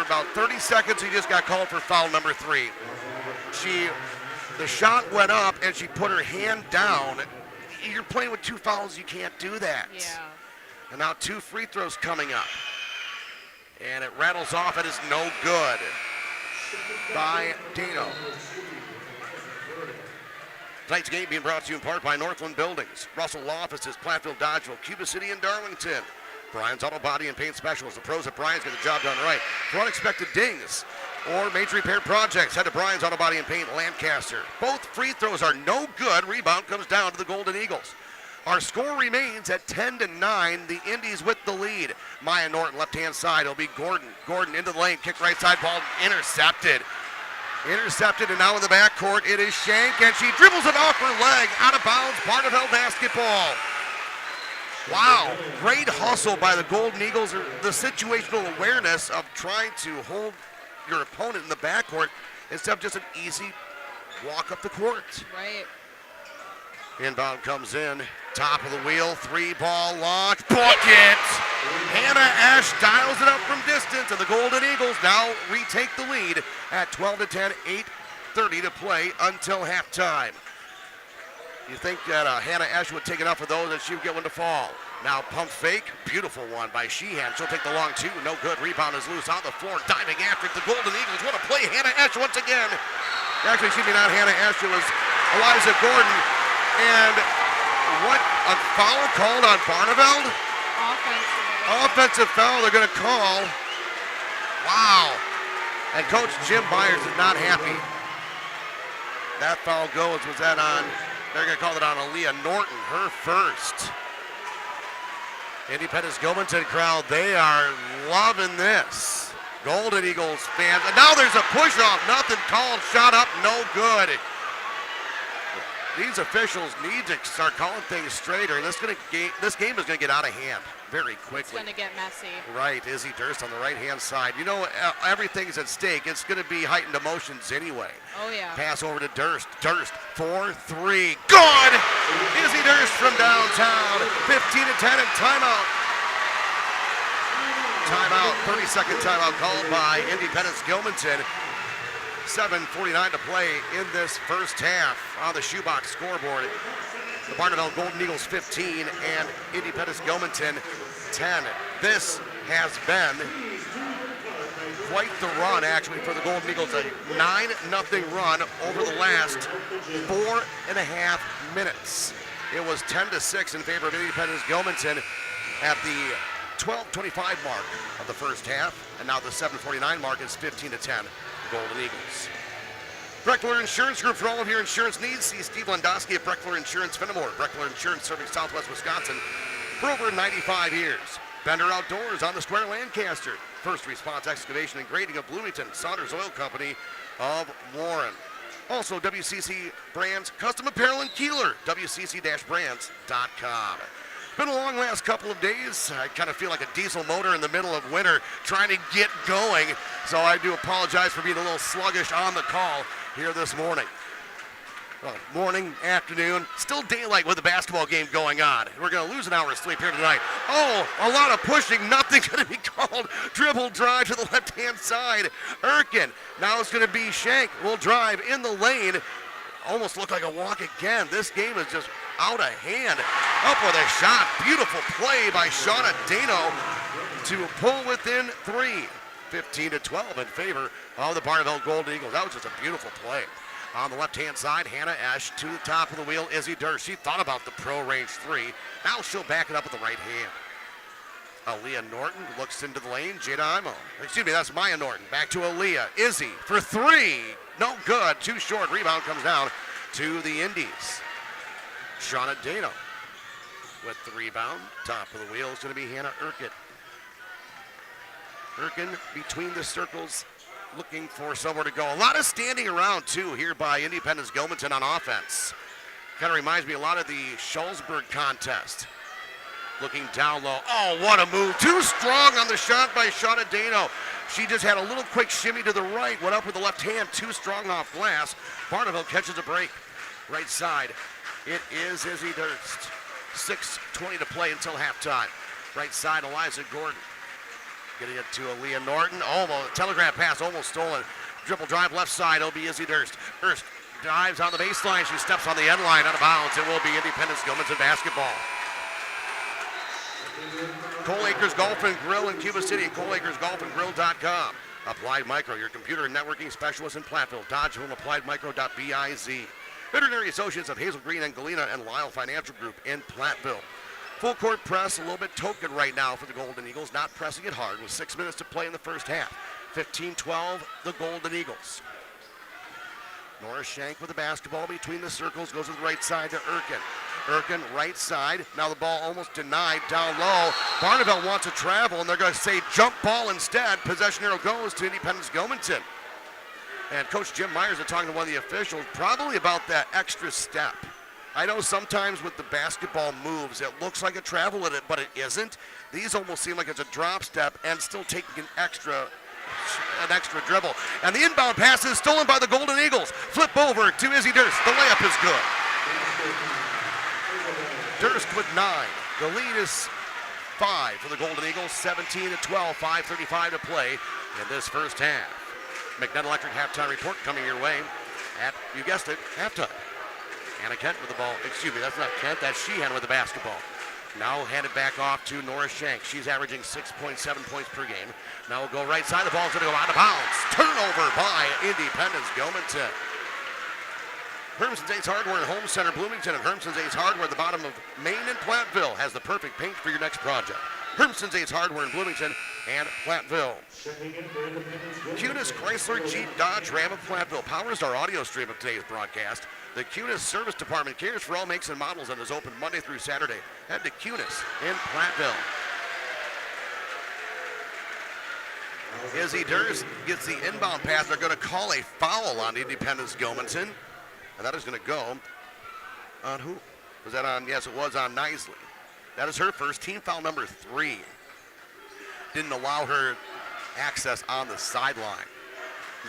about 30 seconds. He just got called for foul number 3. The shot went up and she put her hand down. You're playing with 2 fouls, you can't do that. Yeah. And now 2 free throws coming up. And it rattles off. It is no good by Dano. Tonight's game being brought to you in part by Northland Buildings, Russell Law Offices, Platteville, Dodgeville, Cuba City, and Darlington. Brian's Auto Body and Paint Specials. The pros at Brian's get the job done right. For unexpected dings or major repair projects, head to Brian's Auto Body and Paint, Lancaster. Both free throws are no good. Rebound comes down to the Golden Eagles. Our score remains at 10-9. The Indies with the lead. Maya Norton, left-hand side. It'll be Gordon. Gordon into the lane. Kick right side. Ball intercepted. Intercepted, and now in the backcourt, it is Shank, and she dribbles it off her leg. Out of bounds, Barneveld basketball. Wow, great hustle by the Golden Eagles. The situational awareness of trying to hold your opponent in the backcourt instead of just an easy walk up the court. Right. Inbound comes in, top of the wheel, 3-ball launch, bucket! Hannah Ash dials it up from distance, and the Golden Eagles now retake the lead at 12-10, 8:30 to play until halftime. You think that Hannah Ash would take enough of those and she would get one to fall. Now pump fake, beautiful one by Sheehan. She'll take the long two, no good. Rebound is loose on the floor, diving after it. The Golden Eagles. What a play, Hannah Ash once again. Actually, excuse me, not Hannah Ash, it was Eliza Gordon. And what, a foul called on Barneveld? Offensive foul they're going to call. Wow. And Coach Jim Myers is not happy. That foul goes, was that on, they're going to call it on Aaliyah Norton, her first. Independence-Gilmanton crowd, they are loving this. Golden Eagles fans, and now there's a push-off, nothing called, shot up, no good. These officials need to start calling things straighter. This game is going to get out of hand very quickly. It's going to get messy. Right, Izzy Durst on the right-hand side. You know, everything's at stake. It's going to be heightened emotions anyway. Oh, yeah. Pass over to Durst. Durst, 4-3. Good! Izzy Durst from downtown. 15-10 and timeout. Timeout, 30-second timeout called by Independence-Gilmanton. 7:49 to play in this first half on the shoebox scoreboard. The Barneveld Golden Eagles 15 and Independence-Gilmanton 10. This has been quite the run, actually, for the Golden Eagles. A 9-0 run over the last 4.5 minutes. It was 10-6 in favor of Independence-Gilmanton at the 12:25 mark of the first half, and now the 7:49 mark is 15-10. Golden Eagles. Breckler Insurance Group, for all of your insurance needs. See Steve Landowski at Breckler Insurance Fenimore. Breckler Insurance serving Southwest Wisconsin for over 95 years. Bender Outdoors on the Square, Lancaster. First Response Excavation and Grading of Bloomington. Saunders Oil Company of Warren. Also WCC Brands Custom Apparel in Kieler. WCC-brands.com. Been a long last couple of days. I kind of feel like a diesel motor in the middle of winter trying to get going. So I do apologize for being a little sluggish on the call here this morning. Well, morning, afternoon, still daylight with the basketball game going on. We're going to lose an hour's sleep here tonight. Oh, a lot of pushing. Nothing going to be called. Dribble drive to the left-hand side. Erkin. Now it's going to be Shank. Will drive in the lane. Almost looked like a walk again. This game is just out of hand. Up with a shot. Beautiful play by Shauna Dano to pull within 3. 15-12 in favor of the Barneveld Golden Eagles. That was just a beautiful play. On the left-hand side, Hannah Ash to the top of the wheel. Izzy Durst. She thought about the pro-range 3. Now she'll back it up with the right hand. Aaliyah Norton looks into the lane. Jada Imo. Excuse me, that's Maya Norton. Back to Aaliyah. Izzy for 3. No good. Too short. Rebound comes down to the Indies. Shauna Dano with the rebound. Top of the wheel is going to be Hannah Erkin. Erkin between the circles, looking for somewhere to go. A lot of standing around, too, here by Independence-Gilmanton on offense. Kind of reminds me a lot of the Schulzberg contest. Looking down low. Oh, what a move. Too strong on the shot by Shauna Dano. She just had a little quick shimmy to the right, went up with the left hand, too strong off glass. Barneveld catches a break. Right side, it is Izzy Durst. 6:20 to play until halftime. Right side, Eliza Gordon. Getting it to Aaliyah Norton. Almost, telegraph pass almost stolen. Dribble drive left side, it'll be Izzy Durst. Durst dives on the baseline. She steps on the end line out of bounds. It will be Independence-Gilmanton basketball. Cole Acres Golf and Grill in Cuba City at coleacresgolfandgrill.com. Applied Micro, your computer and networking specialist in Platteville. Dodgeville and appliedmicro.biz. Veterinary Associates of Hazel Green and Galena and Lyle Financial Group in Platteville. Full court press, a little bit token right now for the Golden Eagles, not pressing it hard with 6 minutes to play in the first half. 15-12, the Golden Eagles. Norris Shank with the basketball between the circles, goes to the right side to Erkin. Erkin, right side. Now the ball almost denied down low. Barneveld wants to travel, and they're going to say jump ball instead. Possession arrow goes to Independence-Gilmanton. And Coach Jim Myers is talking to one of the officials probably about that extra step. I know sometimes with the basketball moves, it looks like a travel at it, but it isn't. These almost seem like it's a drop step and still taking an extra dribble. And the inbound pass is stolen by the Golden Eagles. Flip over to Izzy Durst. The layup is good. Durst with 9. The lead is 5 for the Golden Eagles. 17-12, 5:35 to play in this first half. McNutt Electric halftime report coming your way at, you guessed it, halftime. Anna Kent with the ball. Excuse me, that's not Kent. That's Sheehan with the basketball. Now handed back off to Norris Shank. She's averaging 6.7 points per game. Now we'll go right side. The ball's going to go out of bounds. Turnover by Independence-Gilmanton. Hermson's Ace Hardware and Home Center Bloomington and Hermson's Ace Hardware at the bottom of Main and Platteville has the perfect paint for your next project. Hermson's Ace Hardware in Bloomington and Platteville. Cunis Chrysler Jeep Dodge Ram of Platteville powers our audio stream of today's broadcast. The Cunis Service Department cares for all makes and models and is open Monday through Saturday. Head to Cunis in Platteville. Izzy Durst gets the inbound pass. They're going to call a foul on Independence-Gilmanton. And that is going to go on who? Was that on? Yes, it was on Nisley. That is her first, team foul number 3. Didn't allow her access on the sideline.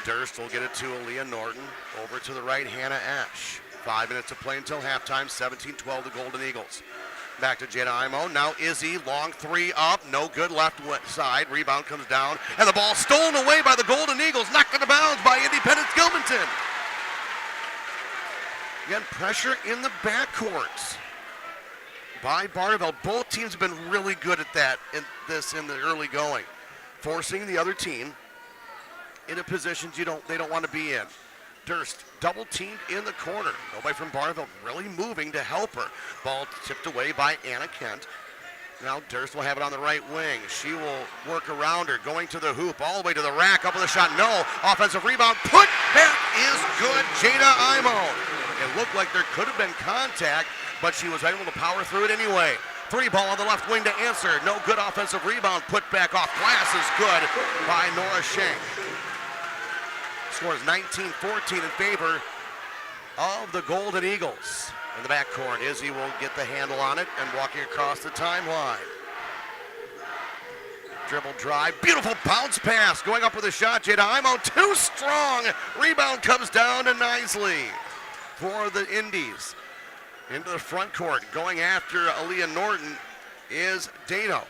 Durst will get it to Aaliyah Norton. Over to the right, Hannah Ash. 5 minutes to play until halftime, 17-12 the Golden Eagles. Back to Jada Imo. Now Izzy, long 3 up, no good left side. Rebound comes down, and the ball stolen away by the Golden Eagles, knocked out of bounds by Independence-Gilmanton. Again, pressure in the backcourt by Barneveld. Both teams have been really good at that in the early going, forcing the other team into positions they don't want to be in. Durst double teamed in the corner. Nobody from Barneveld really moving to help her. Ball tipped away by Anna Kent. Now Durst will have it on the right wing. She will work around her, going to the hoop, all the way to the rack, up with a shot. No, offensive rebound, put back is good. Jada Imo. It looked like there could have been contact, but she was able to power through it anyway. 3 ball on the left wing to answer. No good offensive rebound, put back off glass is good by Nora Shank. Scores 19-14 in favor of the Golden Eagles. In the backcourt, Izzy will get the handle on it and walking across the timeline. Dribble drive, beautiful bounce pass, going up with a shot. Jada Imo, too strong. Rebound comes down to Nisley for the Indies. Into the front court, going after Aaliyah Norton is Dano.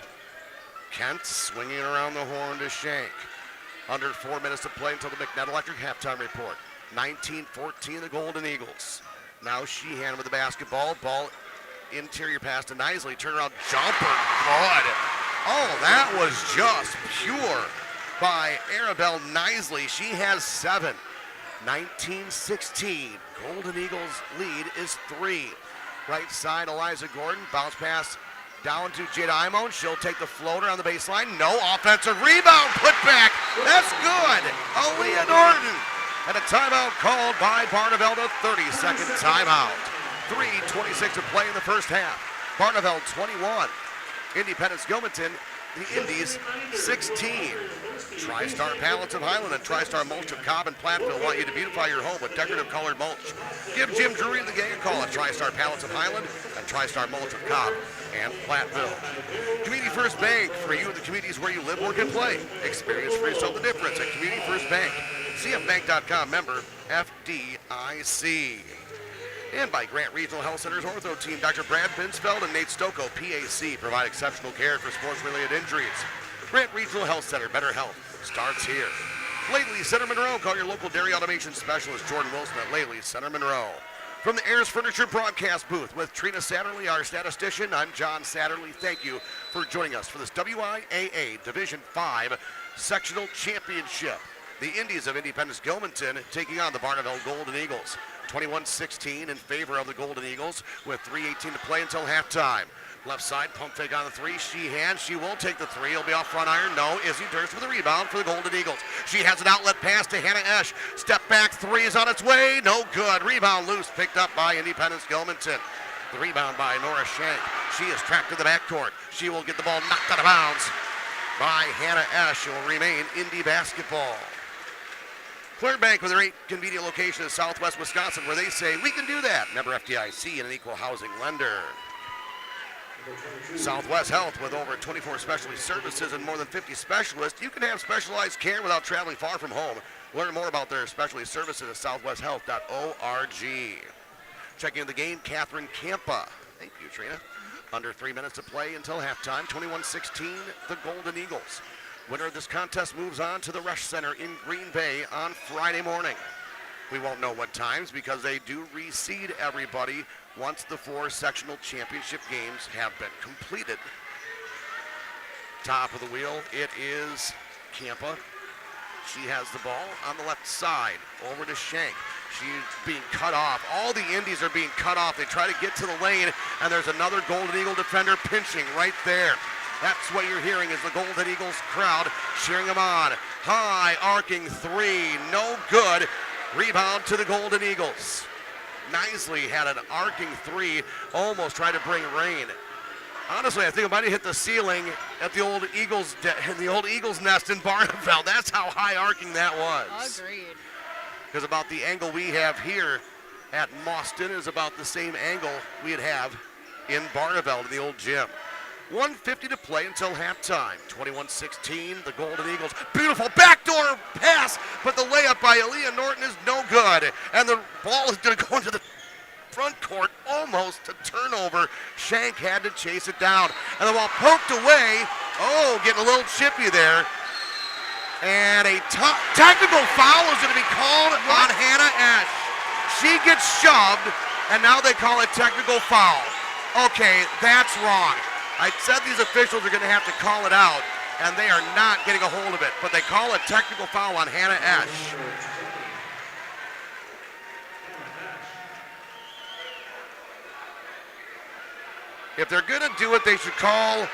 Kent swinging around the horn to Shank. Under 4 minutes to play until the McNutt Electric halftime report. 19-14 the Golden Eagles. Now Sheehan with the basketball. Ball interior pass to Nisley. Turnaround jumper. Good. Oh, that was just pure by Arabelle Nisley. She has 7. 19-16. Golden Eagles lead is 3. Right side, Eliza Gordon. Bounce pass down to Jada Imo. She'll take the floater on the baseline. No offensive rebound. Put back. That's good. Aaliyah Norton. And a timeout called by Barneveld, a 30-second timeout. 3:26 to play in the first half. Barneveld 21. Independence-Gilmanton, the Indies 16. TriStar Pallets of Highland and TriStar Mulch of Cobb and Platteville want you to beautify your home with decorative colored mulch. Give Jim Drury and the gang a call at TriStar Pallets of Highland and TriStar Mulch of Cobb and Platteville. Community First Bank, for you in the communities where you live, work, and play. Experience for yourself the difference at Community First Bank. CFBank.com, member FDIC. And by Grant Regional Health Center's ortho team, Dr. Brad Binsfeld and Nate Stocco, PAC, provide exceptional care for sports-related injuries. Grant Regional Health Center, better health starts here. Lately Center Monroe, call your local dairy automation specialist, Jordan Wilson at Lately Center Monroe. From the Ayers Furniture broadcast booth with Trina Satterley, our statistician, I'm John Satterley. Thank you for joining us for this WIAA Division 5 Sectional Championship. The Indies of Independence-Gilmanton taking on the Barneveld Golden Eagles. 21-16 in favor of the Golden Eagles with 3:18 to play until halftime. Left side, pump fake on the three. She won't take the three. It'll be off front iron. No. Izzy Durst with the rebound for the Golden Eagles. She has an outlet pass to Hannah Esch. Step back three is on its way. No good. Rebound loose. Picked up by Independence-Gilmanton. The rebound by Nora Shank. She is tracked to the backcourt. She will get the ball knocked out of bounds by Hannah Esch. It will remain Indy basketball. Clearbank with a great convenient location in southwest Wisconsin where they say, we can do that. Member FDIC and an equal housing lender. Southwest Health with over 24 specialty services and more than 50 specialists. You can have specialized care without traveling far from home. Learn more about their specialty services at southwesthealth.org. Checking in the game, Catherine Campa. Thank you, Trina. Under 3 minutes to play until halftime. 21-16, the Golden Eagles. Winner of this contest moves on to the Rush Center in Green Bay on Friday morning. We won't know what times because they do reseed everybody once the 4 sectional championship games have been completed. Top of the wheel, it is Campa. She has the ball on the left side, over to Shank. She's being cut off. All the Indies are being cut off. They try to get to the lane, and there's another Golden Eagle defender pinching right there. That's what you're hearing is the Golden Eagles crowd cheering them on. High arcing three, no good. Rebound to the Golden Eagles. Knisley had an arcing three, almost tried to bring rain. Honestly, I think it might have hit the ceiling at the old Eagles nest in Barneveld. That's how high arcing that was. Agreed. Because about the angle we have here at Mauston is about the same angle we'd have in Barneveld in the old gym. 1:50 to play until halftime. 21-16, the Golden Eagles. Beautiful backdoor pass, but the layup by Aaliyah Norton is no good. And the ball is going to go into the front court, almost a turnover. Shank had to chase it down. And the ball poked away. Oh, getting a little chippy there. And a technical foul is going to be called on Hannah Esch. She gets shoved, and now they call it technical foul. Okay, that's wrong. I said these officials are going to have to call it out, and they are not getting a hold of it. But they call a technical foul on Hannah Esch. If they're going to do it, they should call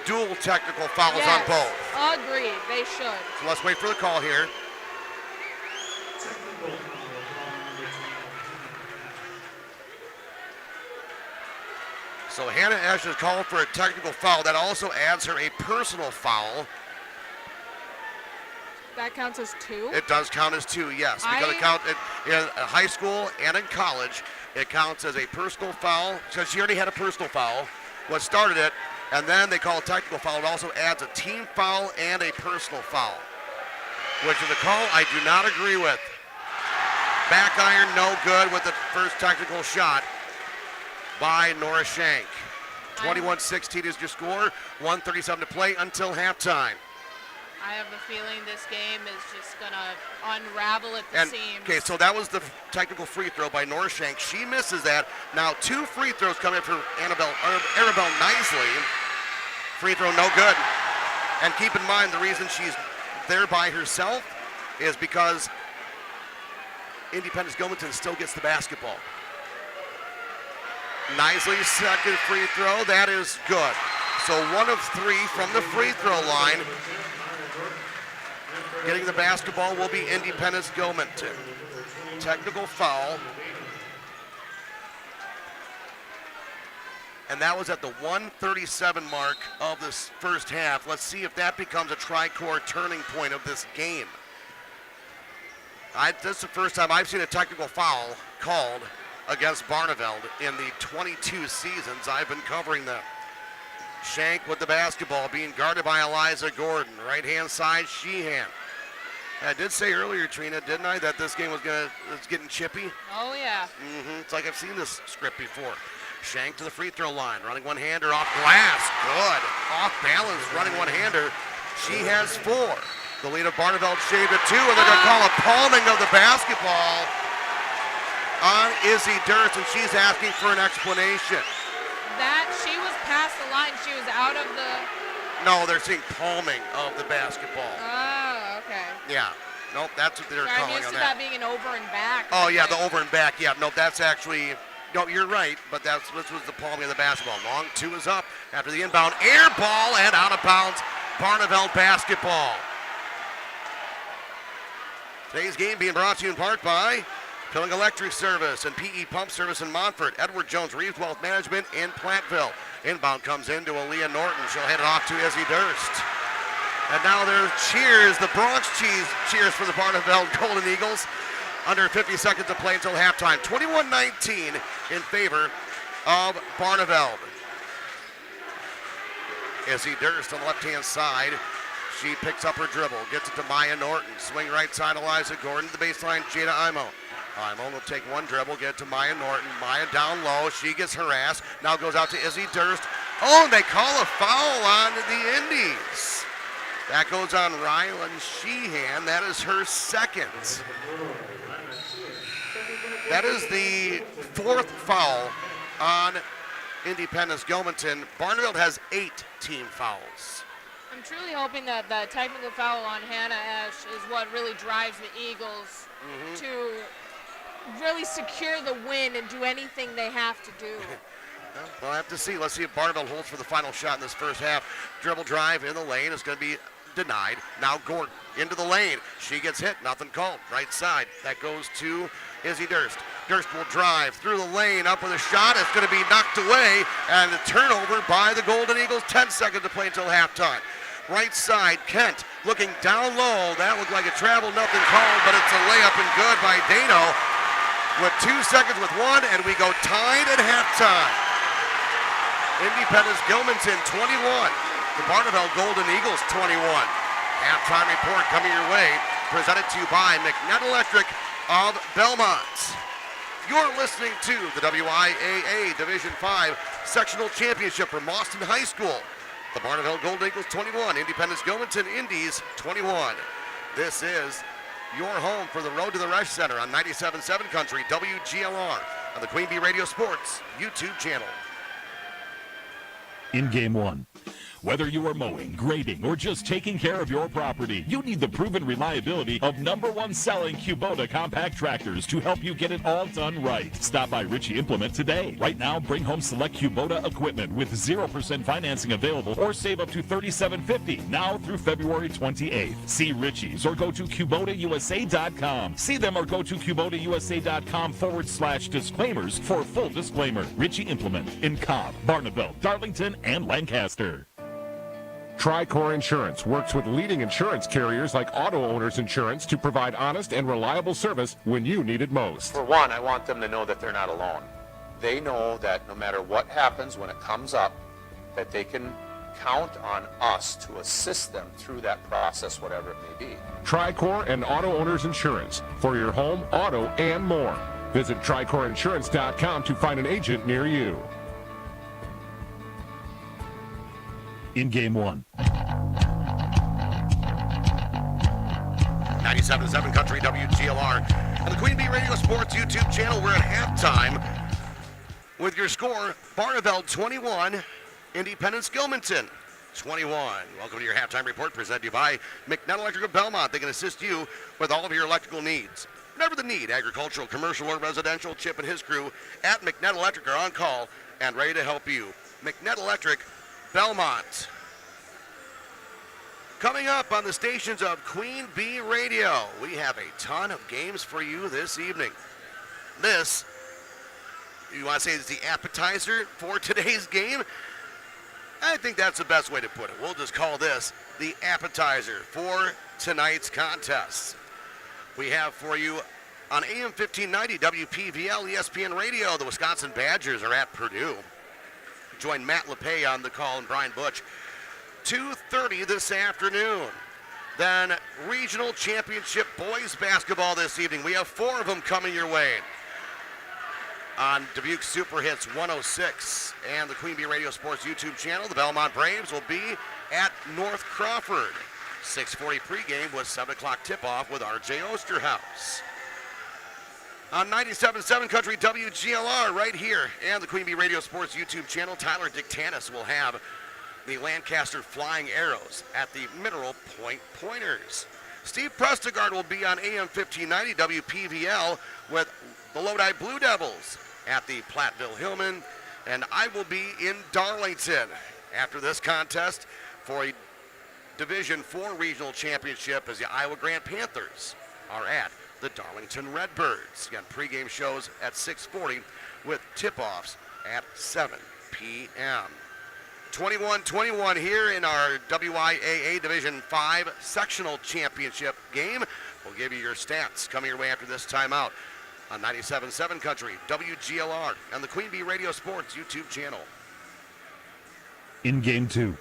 dual technical fouls on both. Agreed, they should. So let's wait for the call here. So Hannah Esch is called for a technical foul. That also adds her a personal foul. That counts as 2? It does count as 2, yes. Because it counts in high school and in college. It counts as a personal foul. So she already had a personal foul, what started it, and then they call a technical foul. It also adds a team foul and a personal foul, which is a call I do not agree with. Back iron, no good with the first technical shot by Nora Shank. 21-16 is your score. 1:37 to play until halftime. I have the feeling this game is just going to unravel at the seams. Okay, so that was the technical free throw by Nora Shank. She misses that. Now 2 free throws coming for Arabelle Knisley. Free throw no good. And keep in mind the reason she's there by herself is because Independence-Gilmanton still gets the basketball. Knisley's second free throw, that is good. So 1 of 3 from the free throw line. Getting the basketball will be Independence-Gilmanton. Technical foul. And that was at the 1:37 mark of this first half. Let's see if that becomes a tri-core turning point of this game. This is the first time I've seen a technical foul called against Barneveld in the 22 seasons I've been covering them. Shank with the basketball being guarded by Eliza Gordon. Right-hand side, Sheehan. I did say earlier, Trina, didn't I, that this game was getting chippy? Oh, yeah. It's like I've seen this script before. Shank to the free throw line, running one-hander off glass. Good. Off balance, running one-hander. She has 4. The lead of Barneveld shaved at 2, and they're going to call a palming of the basketball on Izzy Durst, and she's asking for an explanation. That she was past the line. She was out of the... No, they're saying palming of the basketball. Oh, okay. Yeah. Nope, that's what they're Sorry, calling I'm used on to that being an over and back. Oh, yeah, the over and back. Yeah, no, that's actually... No, you're right, but this was the palming of the basketball. Long two is up after the inbound air ball and out of bounds. Barneveld basketball. Today's game being brought to you in part by Pilling Electric Service and PE Pump Service in Montfort. Edward Jones Reeves Wealth Management in Platteville. Inbound comes into Aaliyah Norton. She'll head it off to Izzy Durst. And now there's cheers. The Bronx Cheese cheers for the Barneveld Golden Eagles. Under 50 seconds to play until halftime. 21-19 in favor of Barneveld. Izzy Durst on the left-hand side. She picks up her dribble, gets it to Maya Norton. Swing right side, Eliza Gordon to the baseline, Jada Imo. Imo will take one dribble, get it to Maya Norton. Maya down low, she gets harassed. Now goes out to Izzy Durst. Oh, and they call a foul on the Indies. That goes on Rylan Sheehan. That is her second. That is the fourth foul on Independence-Gilmanton. Barneveld has 8 team fouls. I'm truly hoping that the technical foul on Hannah Ash is what really drives the Eagles to really secure the win and do anything they have to do. We'll have to see. Let's see if Barneveld holds for the final shot in this first half. Dribble drive in the lane is going to be denied. Now Gordon into the lane. She gets hit. Nothing called. Right side. That goes to Izzy Durst. Durst will drive through the lane, up with a shot. It's going to be knocked away, and a turnover by the Golden Eagles. 10 seconds to play until halftime. Right side, Kent looking down low. That looked like a travel, nothing called, but it's a layup and good by Dano. With 2 seconds with one, and we go tied at halftime. Independence-Gilmanton 21. The Barneveld Golden Eagles 21. Halftime report coming your way, presented to you by McNett Electric of Belmont. You're listening to the WIAA Division 5 Sectional Championship for Mauston High School. The Barneveld Golden Eagles 21, Independence-Gilmanton Indies 21. This is your home for the Road to the Rush Center on 97.7 Country, WGLR, on the Queen Bee Radio Sports YouTube channel. In Game 1. Whether you are mowing, grading, or just taking care of your property, you need the proven reliability of #1 selling Kubota compact tractors to help you get it all done right. Stop by Ritchie Implement today. Right now, bring home select Kubota equipment with 0% financing available or save up to $37.50 now through February 28th. See Ritchie's or go to KubotaUSA.com. See them or go to KubotaUSA.com/disclaimers for a full disclaimer. Ritchie Implement in Cobb, Barneveld, Darlington, and Lancaster. Tricor Insurance works with leading insurance carriers like Auto Owners Insurance to provide honest and reliable service when you need it most. For one, I want them to know that they're not alone. They know that no matter what happens when it comes up, that they can count on us to assist them through that process, whatever it may be. Tricor and Auto Owners Insurance for your home, auto, and more. Visit TricorInsurance.com to find an agent near you. In Game 1. 97.7 Country, WGLR, and the Queen Bee Radio Sports YouTube channel. We're at halftime with your score, Barneveld 21, Independence-Gilmanton 21. Welcome to your halftime report presented to you by McNett Electric of Belmont. They can assist you with all of your electrical needs. Whatever the need, agricultural, commercial, or residential, Chip and his crew at McNett Electric are on call and ready to help you. McNett Electric, Belmont. Coming up on the stations of Queen Bee Radio, we have a ton of games for you this evening. This, you want to say, is the appetizer for today's game? I think that's the best way to put it. We'll just call this the appetizer for tonight's contest. We have for you on AM 1590 WPVL ESPN Radio, the Wisconsin Badgers are at Purdue. Join Matt LePay on the call and Brian Butch. 2:30 this afternoon. Then regional championship boys basketball this evening. We have 4 of them coming your way. On Dubuque Super Hits 106 and the Queen Bee Radio Sports YouTube channel, the Belmont Braves will be at North Crawford. 6:40 pregame with 7 o'clock tip-off with R.J. Osterhaus. On 97.7 Country WGLR right here and the Queen Bee Radio Sports YouTube channel. Tyler Dictanis will have the Lancaster Flying Arrows at the Mineral Point Pointers. Steve Prestegard will be on AM 1590 WPVL with the Lodi Blue Devils at the Platteville Hillman, and I will be in Darlington after this contest for a Division IV Regional Championship as the Iowa Grand Panthers are at the Darlington Redbirds. Again, pregame shows at 6:40 with tip-offs at 7 p.m. 21-21 here in our WIAA Division V Sectional Championship game. We'll give you your stats coming your way after this timeout on 97.7 Country, WGLR, and the Queen Bee Radio Sports YouTube channel. In Game 2.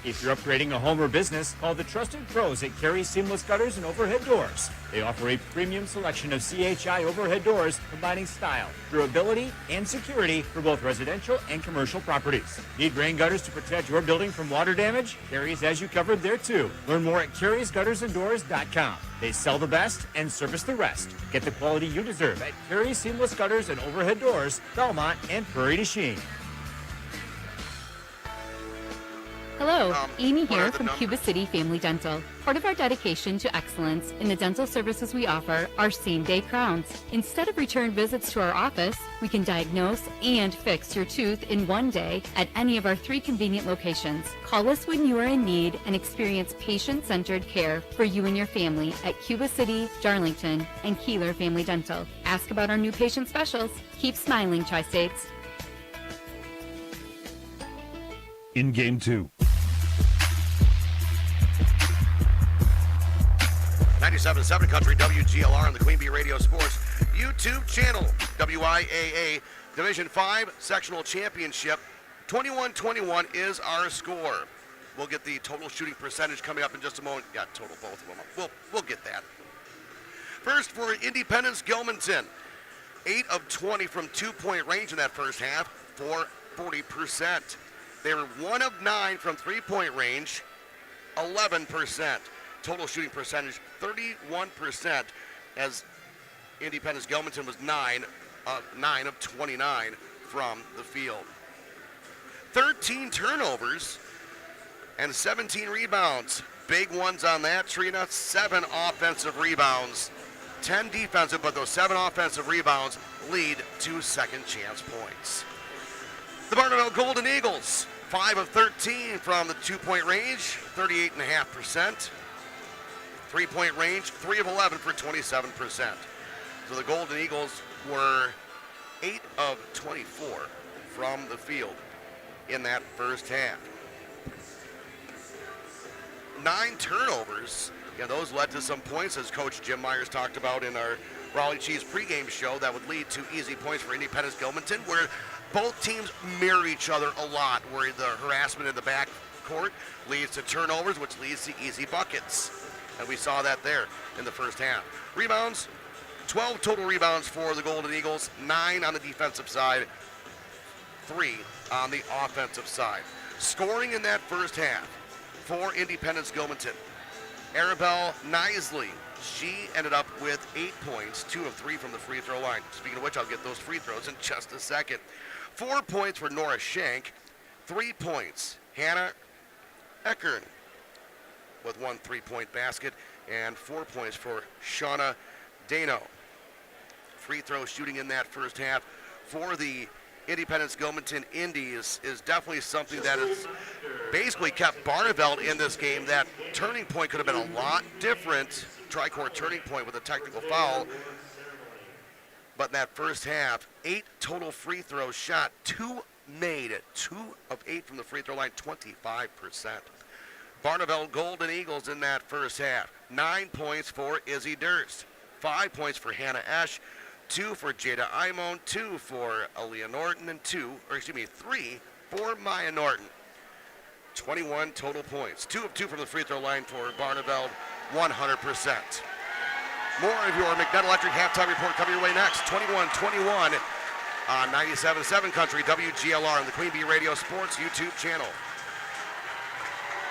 If you're upgrading a home or business, call the trusted pros at Carey Seamless Gutters and Overhead Doors. They offer a premium selection of CHI overhead doors combining style, durability, and security for both residential and commercial properties. Need rain gutters to protect your building from water damage? Carey's has you covered there too. Learn more at Carey'sGuttersandDoors.com. They sell the best and service the rest. Get the quality you deserve at Carey Seamless Gutters and Overhead Doors, Belmont, and Prairie du Chien. Hello, Amy here from Cuba City Family Dental. Part of our dedication to excellence in the dental services we offer are same-day crowns. Instead of return visits to our office, we can diagnose and fix your tooth in one day at any of our 3 convenient locations. Call us when you are in need and experience patient-centered care for you and your family at Cuba City, Darlington, and Kieler Family Dental. Ask about our new patient specials. Keep smiling, Tri-States. In Game 2. 97.7 Country WGLR and the Queen Bee Radio Sports YouTube channel. WIAA Division V Sectional Championship. 21-21 is our score. We'll get the total shooting percentage coming up in just a moment. Got total both of them. We'll get that. First for Independence-Gilmanton. 8 of 20 from 2-point range in that first half for 40%. They were 1 of 9 from 3-point range, 11%. Total shooting percentage, 31%, as Independence-Gilmanton was 9 of 29 from the field. 13 turnovers and 17 rebounds. Big ones on that, Trina. 7 offensive rebounds, 10 defensive, but those 7 offensive rebounds lead to second chance points. The Barneveld Golden Eagles, 5 of 13 from the 2-point range, 38.5%. 3-point range, 3 of 11 for 27%. So the Golden Eagles were 8 of 24 from the field in that first half. 9 turnovers, and those led to some points, as Coach Jim Myers talked about in our Raleigh Cheese pregame show. That would lead to easy points for Independence-Gilmanton, where both teams mirror each other a lot, where the harassment in the back court leads to turnovers, which leads to easy buckets. And we saw that there in the first half. Rebounds, 12 total rebounds for the Golden Eagles, 9 on the defensive side, 3 on the offensive side. Scoring in that first half for Independence-Gilmanton. Arabelle Nisley, she ended up with 8 points, 2 of 3 from the free throw line. Speaking of which, I'll get those free throws in just a second. 4 points for Nora Shank, 3 points, Hannah Eckern, with 1 3-point basket, and 4 points for Shauna Dano. Free throw shooting in that first half for the Independence-Gilmanton Indies is definitely something that has basically kept Barneveld in this game. That turning point could have been a lot different, tri-court turning point with a technical foul. But in that first half, 8 total free throws shot, 2 made, 2 of 8 from the free throw line, 25%. Barneveld Golden Eagles in that first half. 9 points for Izzy Durst. 5 points for Hannah Esch. 2 for Jada Imon. 2 for Aaliyah Norton. And 3 for Maya Norton. 21 total points. 2 of 2 from the free throw line for Barneveld. 100%. More of your McNutt Electric halftime report coming your way next. 21-21 on 97.7 Country WGLR and the Queen Bee Radio Sports YouTube channel.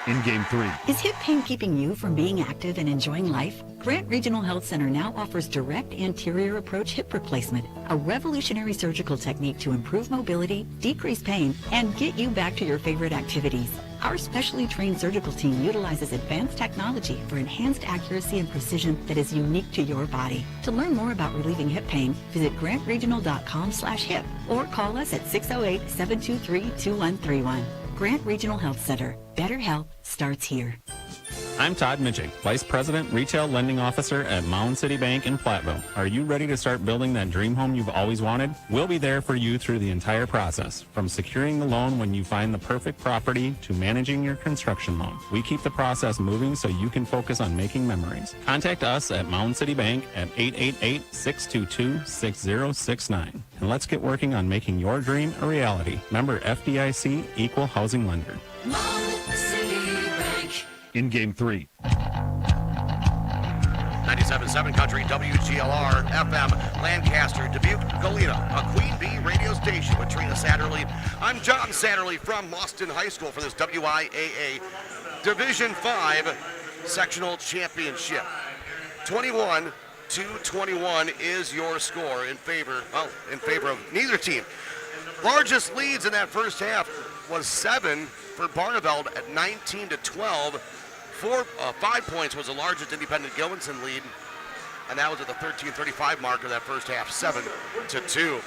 in Game 3. Is hip pain keeping you from being active and enjoying life? Grant Regional Health Center now offers direct anterior approach hip replacement, a revolutionary surgical technique to improve mobility, decrease pain, and get you back to your favorite activities. Our specially trained surgical team utilizes advanced technology for enhanced accuracy and precision that is unique to your body. To learn more about relieving hip pain, visit grantregional.com/hip or call us at 608-723-2131. Grant Regional Health Center. Better health starts here. I'm Todd Mitchell, Vice President, Retail Lending Officer at Mound City Bank in Platteville. Are you ready to start building that dream home you've always wanted? We'll be there for you through the entire process, from securing the loan when you find the perfect property to managing your construction loan. We keep the process moving so you can focus on making memories. Contact us at Mound City Bank at 888-622-6069. And let's get working on making your dream a reality. Member FDIC, Equal Housing Lender. Mound City Bank. In Game 3. 97.7 Country, WGLR, FM, Lancaster, Dubuque, Galena, a Queen Bee radio station with Trina Satterley. I'm John Satterley from Mauston High School for this WIAA Division 5 Sectional Championship. 21-21 is your score in favor of neither team. Largest leads in that first half was 7 for Barneveld at 19-12. 5 points was the largest Independent-Gilmanton lead, and that was at the 13:35 mark of that first half, 7-2.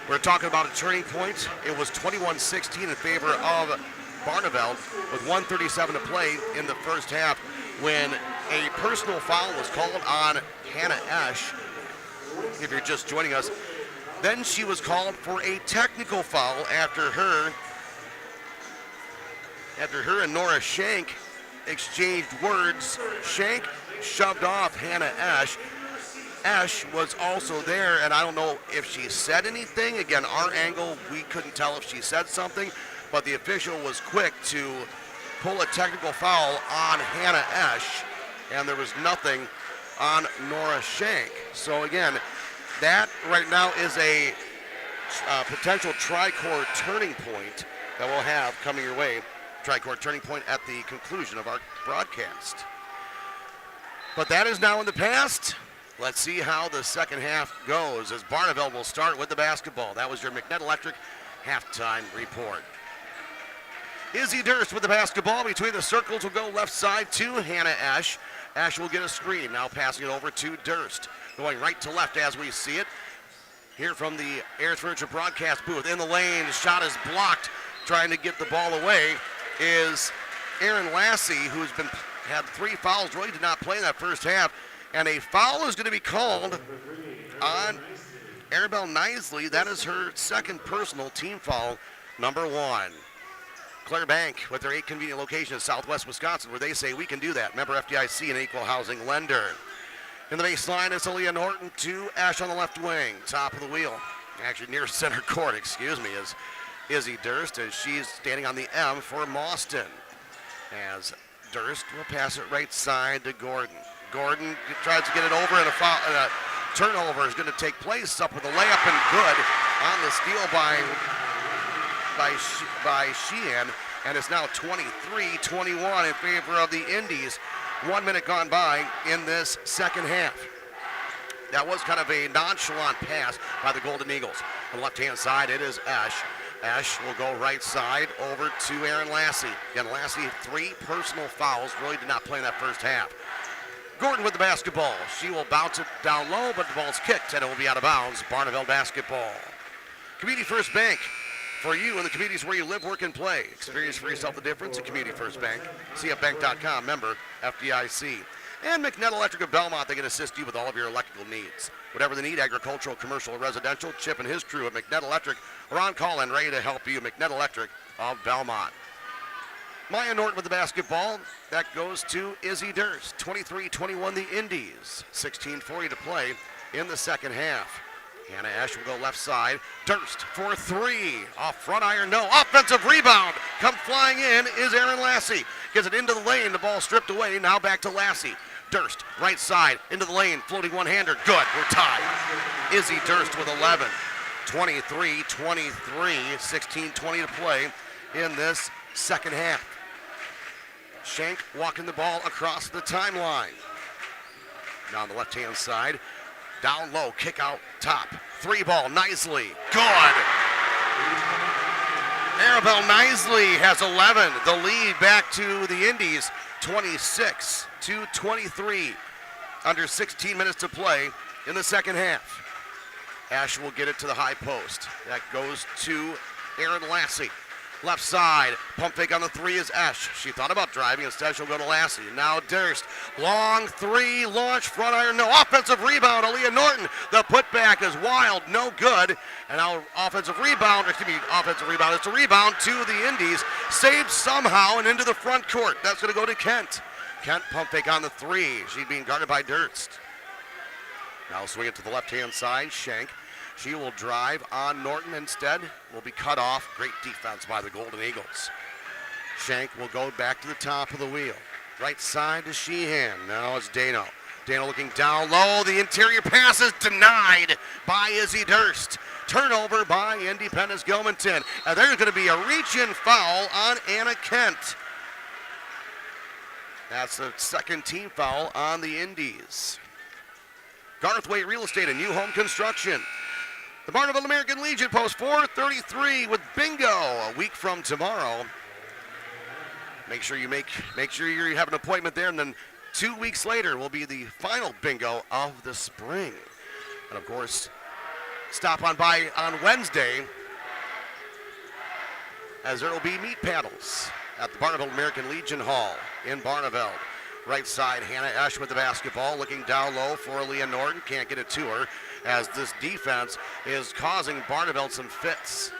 We're talking about a turning point. It was 21-16 in favor of Barneveld with 1:37 to play in the first half when a personal foul was called on Hannah Esch. If you're just joining us, then she was called for a technical foul after her and Nora Shank exchanged words. Shank shoved off Hannah Esch. Esch was also there, and I don't know if she said anything. Again, our angle, we couldn't tell if she said something, but the official was quick to pull a technical foul on Hannah Esch, and there was nothing on Nora Shank. So again, that right now is a potential tri-court turning point that we'll have coming your way. Tri-court turning point at the conclusion of our broadcast. But that is now in the past. Let's see how the second half goes as Barneveld will start with the basketball. That was your McNett Electric halftime report. Izzy Durst with the basketball between the circles will go left side to Hannah Esch. Esch will get a screen, now passing it over to Durst. Going right to left as we see it. Here from the Ayers Furniture broadcast booth. In the lane, the shot is blocked. Trying to get the ball away is Aaron Lassie, who's had 3 fouls, really did not play in that first half. And a foul is going to be called on Arabelle Nisley. That is her second personal team foul, number 1. Claire Bank with their 8 convenient locations in southwest Wisconsin where they say we can do that. Member FDIC and equal housing lender. In the baseline is Aaliyah Norton to Ash on the left wing. Top of the wheel, actually near center court, is Izzy Durst as she's standing on the M for Mauston. As Durst will pass it right side to Gordon. Gordon tries to get it over and a turnover is going to take place. Up with a layup and good on the steal by Sheehan. And it's now 23-21 in favor of the Indies. 1 minute gone by in this second half. That was kind of a nonchalant pass by the Golden Eagles. On the left-hand side, it is Esch. Esch will go right side over to Aaron Lassie. Again, Lassie, 3 personal fouls, really did not play in that first half. Gordon with the basketball. She will bounce it down low, but the ball's kicked, and it will be out of bounds. Barneveld basketball. Community First Bank. For you in the communities where you live, work, and play. Experience for yourself the difference at Community First Bank. CFBank.com, member FDIC. And McNett Electric of Belmont, they can assist you with all of your electrical needs. Whatever the need, agricultural, commercial, or residential, Chip and his crew at McNett Electric are on call and ready to help you. McNett Electric of Belmont. Maya Norton with the basketball. That goes to Izzy Durst. 23-21 the Indies. 16:40 to play in the second half. Hannah Esch will go left side. Durst for 3. Off front iron, no. Offensive rebound. Come flying in is Aaron Lassie. Gets it into the lane. The ball stripped away. Now back to Lassie. Durst, right side, into the lane. Floating one-hander. Good. We're tied. Izzy Durst with 11. 23-23. 16:20 to play in this second half. Shank walking the ball across the timeline. Down the left-hand side. Down low, kick out top. 3-ball, Nisley. Good. Arabelle Nisley has 11. The lead back to the Indies, 26-23. Under 16 minutes to play in the second half. Ash will get it to the high post. That goes to Aaron Lassie. Left side, pump fake on the 3 is Esch. She thought about driving, instead she'll go to Lassie. Now Durst, long 3, launch, front iron, no. Offensive rebound, Aaliyah Norton. The putback is wild, no good. And now offensive rebound, it's a rebound to the Indies. Saved somehow and into the front court. That's going to go to Kent. Kent pump fake on the 3. She's being guarded by Durst. Now swing it to the left-hand side, Shank. She will drive on Norton instead. Will be cut off. Great defense by the Golden Eagles. Shank will go back to the top of the wheel. Right side to Sheehan. Now it's Dano. Dano looking down low. The interior pass is denied by Izzy Durst. Turnover by Independence-Gilmanton. And there's going to be a reach-in foul on Anna Kent. That's the second team foul on the Indies. Garthwaite Real Estate and New Home Construction. The Barneveld American Legion post 4:33 with bingo a week from tomorrow. Make sure you have an appointment there, and then 2 weeks later will be the final bingo of the spring. And of course, stop on by on Wednesday, as there will be meat paddles at the Barneveld American Legion Hall in Barneveld. Right side, Hannah Esch with the basketball, looking down low for Leah Norton. Can't get it to her, as this defense is causing Barneveld some fits.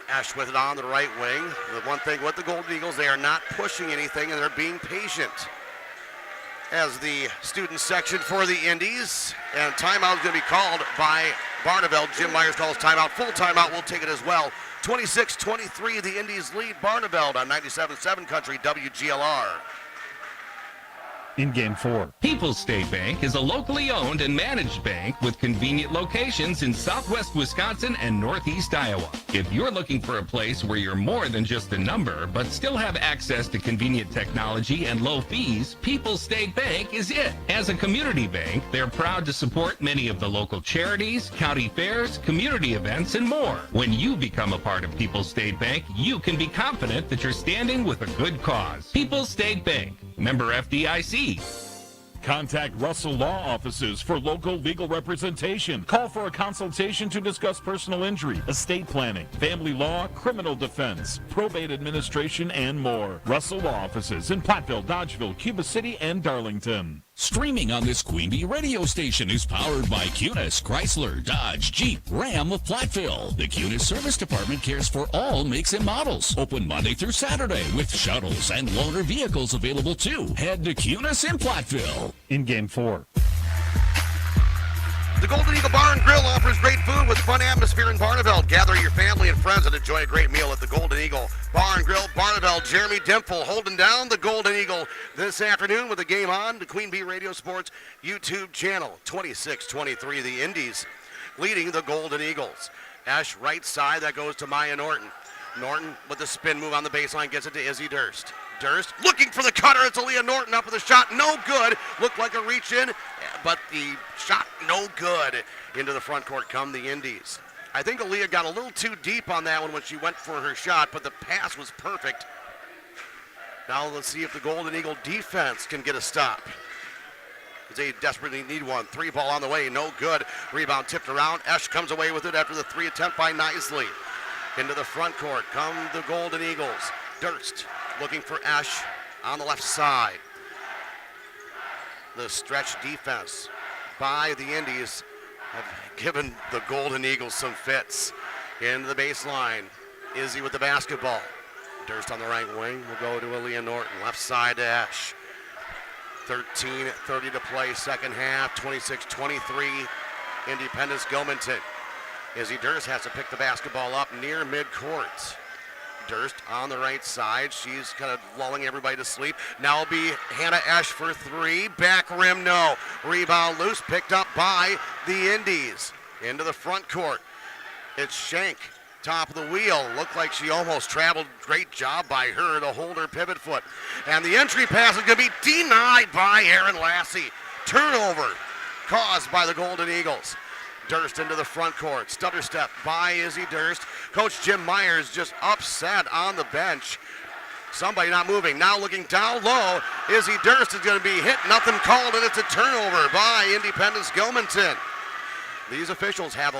Esch with it on the right wing. The one thing with the Golden Eagles, they are not pushing anything, and they're being patient. As the student section for the Indies, and timeout is going to be called by Barneveld. Jim Myers calls timeout. Full timeout, we'll take it as well. 26-23, the Indies lead Barneveld on 97.7 Country WGLR. In Game 4. People's State Bank is a locally owned and managed bank with convenient locations in southwest Wisconsin and northeast Iowa. If you're looking for a place where you're more than just a number, but still have access to convenient technology and low fees, People's State Bank is it. As a community bank, they're proud to support many of the local charities, county fairs, community events, and more. When you become a part of People's State Bank, you can be confident that you're standing with a good cause. People's State Bank, member FDIC. Contact Russell Law Offices for local legal representation. Call for a consultation to discuss personal injury, estate planning, family law, criminal defense, probate administration, and more. Russell Law Offices in Platteville, Dodgeville, Cuba City, and Darlington. Streaming on this Queen Bee radio station is powered by Cunis, Chrysler, Dodge, Jeep, Ram of Platteville. The Cunis Service Department cares for all makes and models. Open Monday through Saturday with shuttles and loaner vehicles available too. Head to Cunis in Platteville. In Game 4. The Golden Eagle Bar and Grill offers great food with fun atmosphere in Barneveld. Gather your family and friends and enjoy a great meal at the Golden Eagle Bar and Grill, Barneveld. Jeremy Dimpfel holding down the Golden Eagle this afternoon with the game on the Queen Bee Radio Sports YouTube channel. 26-23, the Indies leading the Golden Eagles. Ash right side, that goes to Maya Norton. Norton with the spin move on the baseline, gets it to Izzy Durst. Durst looking for the cutter. It's Aaliyah Norton up with a shot. No good. Looked like a reach in, but the shot no good. Into the front court come the Indies. I think Aaliyah got a little too deep on that one when she went for her shot, but the pass was perfect. Now let's see if the Golden Eagle defense can get a stop. They desperately need one. 3-ball on the way. No good. Rebound tipped around. Esch comes away with it after the 3 attempt by Nisley. Into the front court come the Golden Eagles. Durst looking for Esch on the left side. The stretch defense by the Indies have given the Golden Eagles some fits. Into the baseline. Izzy with the basketball. Durst on the right wing will go to Aaliyah Norton. Left side to Esch. 13:30 to play, second half. 26-23, Independence-Gilmanton. Izzy Durst has to pick the basketball up near midcourt. Durst on the right side. She's kind of lulling everybody to sleep. Now will be Hannah Esch for 3. Back rim, no. Rebound loose, picked up by the Indies. Into the front court. It's Shank top of the wheel. Looked like she almost traveled. Great job by her to hold her pivot foot. And the entry pass is going to be denied by Aaron Lassie. Turnover caused by the Golden Eagles. Durst into the front court. Stutter step by Izzy Durst. Coach Jim Myers just upset on the bench. Somebody not moving. Now looking down low. Izzy Durst is going to be hit. Nothing called, and it's a turnover by Independence-Gilmanton. These officials have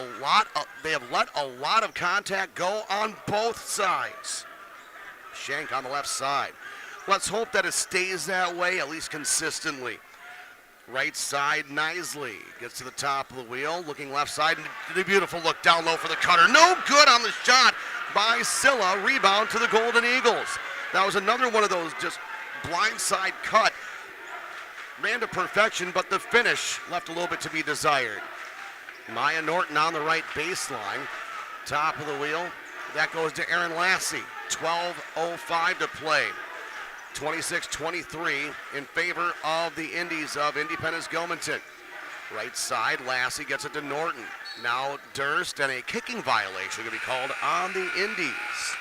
they have let a lot of contact go on both sides. Shank on the left side. Let's hope that it stays that way, at least consistently. Right side, Nisley gets to the top of the wheel, looking left side. The beautiful look down low for the cutter. No good on the shot by Silla. Rebound to the Golden Eagles. That was another one of those just blindside cut. Ran to perfection, but the finish left a little bit to be desired. Maya Norton on the right baseline. Top of the wheel. That goes to Aaron Lassie. 12:05 to play. 26-23 in favor of the Indies of Independence-Gilmanton. Right side, Lassie gets it to Norton. Now Durst, and a kicking violation going to be called on the Indies.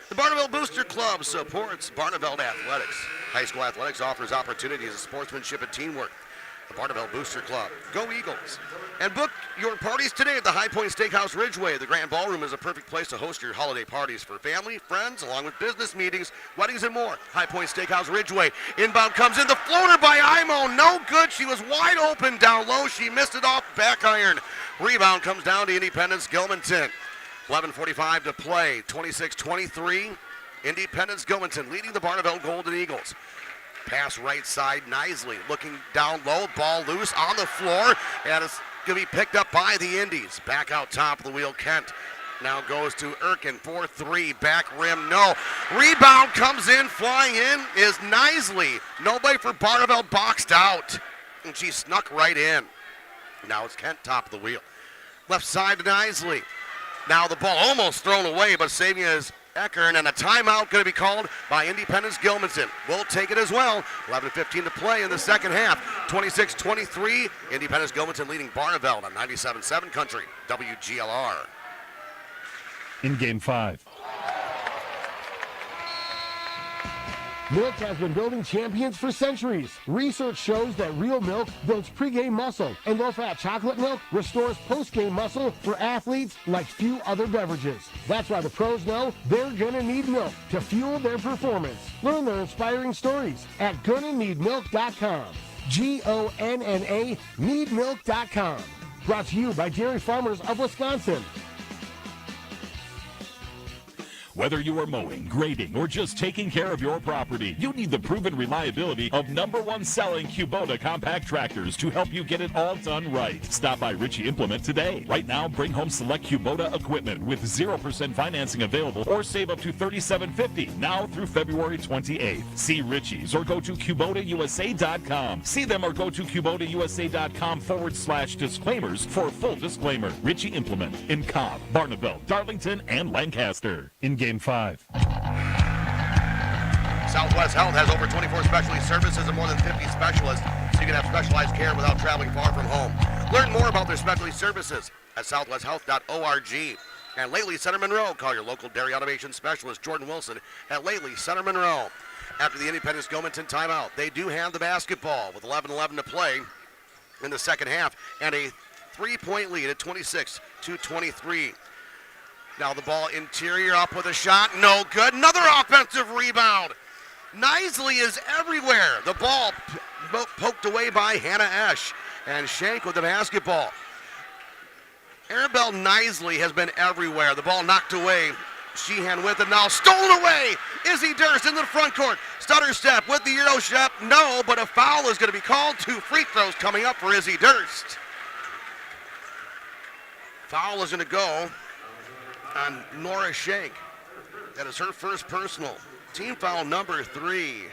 The Barneveld Booster Club supports Barneveld Athletics. High school athletics offers opportunities of sportsmanship and teamwork. The Barneveld Booster Club. Go Eagles. And book your parties today at the High Point Steakhouse Ridgeway. The Grand Ballroom is a perfect place to host your holiday parties for family, friends, along with business meetings, weddings, and more. High Point Steakhouse Ridgeway. Inbound comes in. The floater by Imo. No good. She was wide open down low. She missed it off back iron. Rebound comes down to Independence-Gilmanton. 11:45 to play. 26-23. Independence-Gilmanton leading the Barneveld Golden Eagles. Pass right side, Nisley looking down low, ball loose on the floor, and it's going to be picked up by the Indies. Back out top of the wheel, Kent now goes to Erkin, 4-3, back rim, no. Rebound comes in, flying in is Nisley. Nobody for Barneveld boxed out, and she snuck right in. Now it's Kent top of the wheel. Left side to Nisley. Now the ball almost thrown away, but saving is Eckern, and a timeout going to be called by Independence-Gilmanton. We'll take it as well. 11:15 to play in the second half. 26-23, Independence-Gilmanton leading Barneveld on 97.7 Country, WGLR. In Game 5. Milk has been building champions for centuries. Research shows that real milk builds pregame muscle, and low-fat chocolate milk restores postgame muscle for athletes like few other beverages. That's why the pros know they're gonna need milk to fuel their performance. Learn their inspiring stories at GonnaNeedMilk.com. GONNA needmilk.com. Brought to you by Dairy Farmers of Wisconsin. Whether you are mowing, grading, or just taking care of your property, you need the proven reliability of #1 selling Kubota compact tractors to help you get it all done right. Stop by Ritchie Implement today. Right now, bring home select Kubota equipment with 0% financing available or save up to $37.50 now through February 28th. See Ritchie's or go to KubotaUSA.com. See them or go to KubotaUSA.com/disclaimers for a full disclaimer. Ritchie Implement in Cobb, Barneveld, Darlington, and Lancaster. In Game 5. Southwest Health has over 24 specialty services and more than 50 specialists, so you can have specialized care without traveling far from home. Learn more about their specialty services at southwesthealth.org. And Lately Center Monroe. Call your local dairy automation specialist, Jordan Wilson, at Lately Center Monroe. After the Independence-Gilmanton timeout, they do have the basketball with 11:11 to play in the second half and a 3-point lead at 26-23. Now the ball interior up with a shot. No good. Another offensive rebound. Nisley is everywhere. The ball poked away by Hannah Esch. And Shank with the basketball. Arabelle Nisley has been everywhere. The ball knocked away. Sheehan with it now. Stolen away. Izzy Durst into the front court. Stutter step with the Euro step. No, but a foul is going to be called. 2 free throws coming up for Izzy Durst. Foul is going to go on Nora Shank. That is her first personal. Team foul number 3.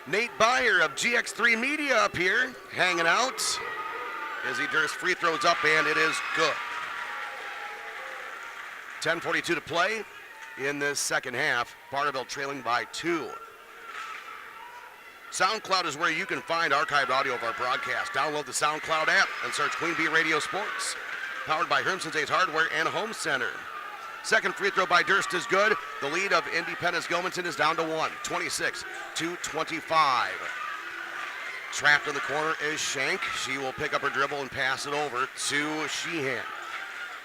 Nate Byer of GX3 Media up here, hanging out. Izzy Durst free throws up, and it is good. 10:42 to play in this second half. Barneveld trailing by 2. SoundCloud is where you can find archived audio of our broadcast. Download the SoundCloud app and search Queen Bee Radio Sports. powered by Hermson's Ace Hardware and Home Center. Second free throw by Durst is good. The lead of Independence-Gilmanton is down to 1, 26-25. Trapped in the corner is Shank. She will pick up her dribble and pass it over to Sheehan.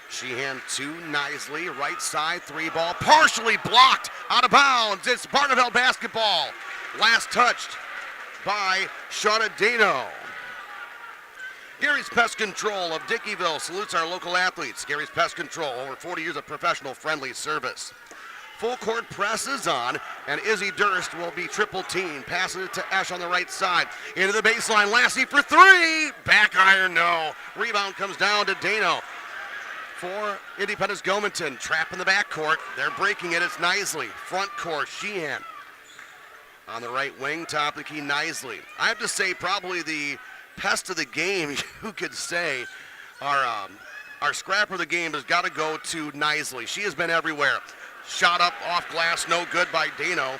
Sheehan to Nisley, right side, 3 ball, partially blocked, out of bounds. It's Barneveld basketball. Last touched by Shauna Dano. Gary's Pest Control of Dickeyville salutes our local athletes. Gary's Pest Control, over 40 years of professional friendly service. Full court press is on, and Izzy Durst will be triple teamed. Passing it to Esch on the right side. Into the baseline, Lassie for 3. Back iron, no. Rebound comes down to Dano. For Independence-Gilmanton, trap in the backcourt. They're breaking it, it's Nisley. Front court, Sheehan. On the right wing, top of the key, Nisley. I have to say, probably the pest of the game, you could say. Our scrapper of the game has got to go to Nisley. She has been everywhere. Shot up off glass, no good by Dano.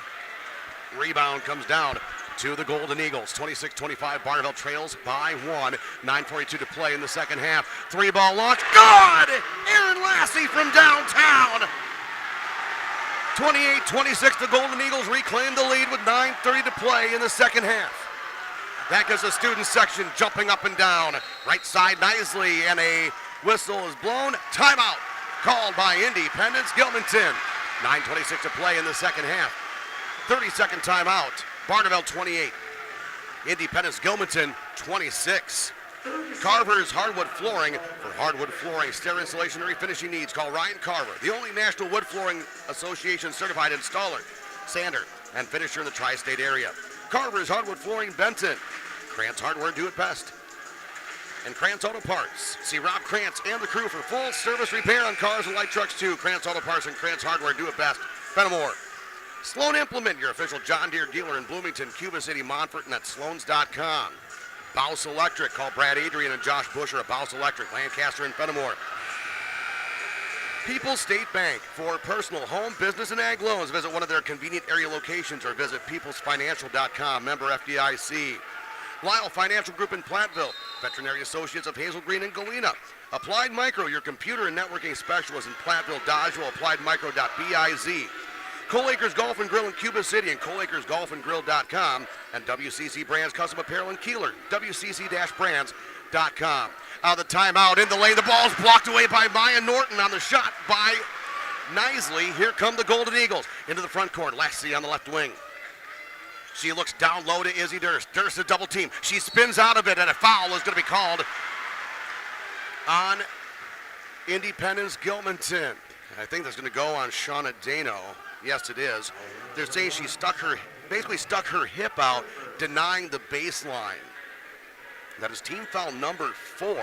Rebound comes down to the Golden Eagles. 26-25, Barneveld trails by 1. 9:42 to play in the second half. 3-ball launch, good! Aaron Lassie from downtown. 28-26, the Golden Eagles reclaim the lead with 9:30 to play in the second half. That gets the student section jumping up and down. Right side, Nisley, and a whistle is blown. Timeout called by Independence-Gilmanton. 9:26 to play in the second half. 30-second timeout. Barneveld 28. Independence-Gilmanton 26. Carver's Hardwood Flooring. For hardwood flooring, stair installation, and refinishing needs, call Ryan Carver, the only National Wood Flooring Association certified installer, sander, and finisher in the tri-state area. Carver's Hardwood Flooring, Benton. Krantz Hardware, do it best. And Krantz Auto Parts. See Rob Krantz and the crew for full service repair on cars and light trucks too. Krantz Auto Parts and Krantz Hardware, do it best. Fenimore. Sloan Implement, your official John Deere dealer in Bloomington, Cuba City, Montfort, and at sloans.com. Bouse Electric, call Brad Adrian and Josh Busher at Bouse Electric, Lancaster and Fenimore. People's State Bank, for personal, home, business, and ag loans. Visit one of their convenient area locations or visit peoplesfinancial.com, member FDIC. Lyle Financial Group in Platteville, Veterinary Associates of Hazel Green and Galena. Applied Micro, your computer and networking specialist in Platteville, Dodgeville, appliedmicro.biz. Cole Acres Golf and Grill in Cuba City and coleacresgolfandgrill.com, and WCC Brands Custom Apparel in Kieler, wcc-brands.com. Out of the timeout, in the lane, the ball's blocked away by Maya Norton on the shot by Nisley. Here come the Golden Eagles into the front court. Lassie on the left wing. She looks down low to Izzy Durst. Durst a double team. She spins out of it, and a foul is going to be called on Independence-Gilmanton. I think that's going to go on Shauna Dano. Yes, it is. They're saying she basically stuck her hip out, denying the baseline. That is team foul number 4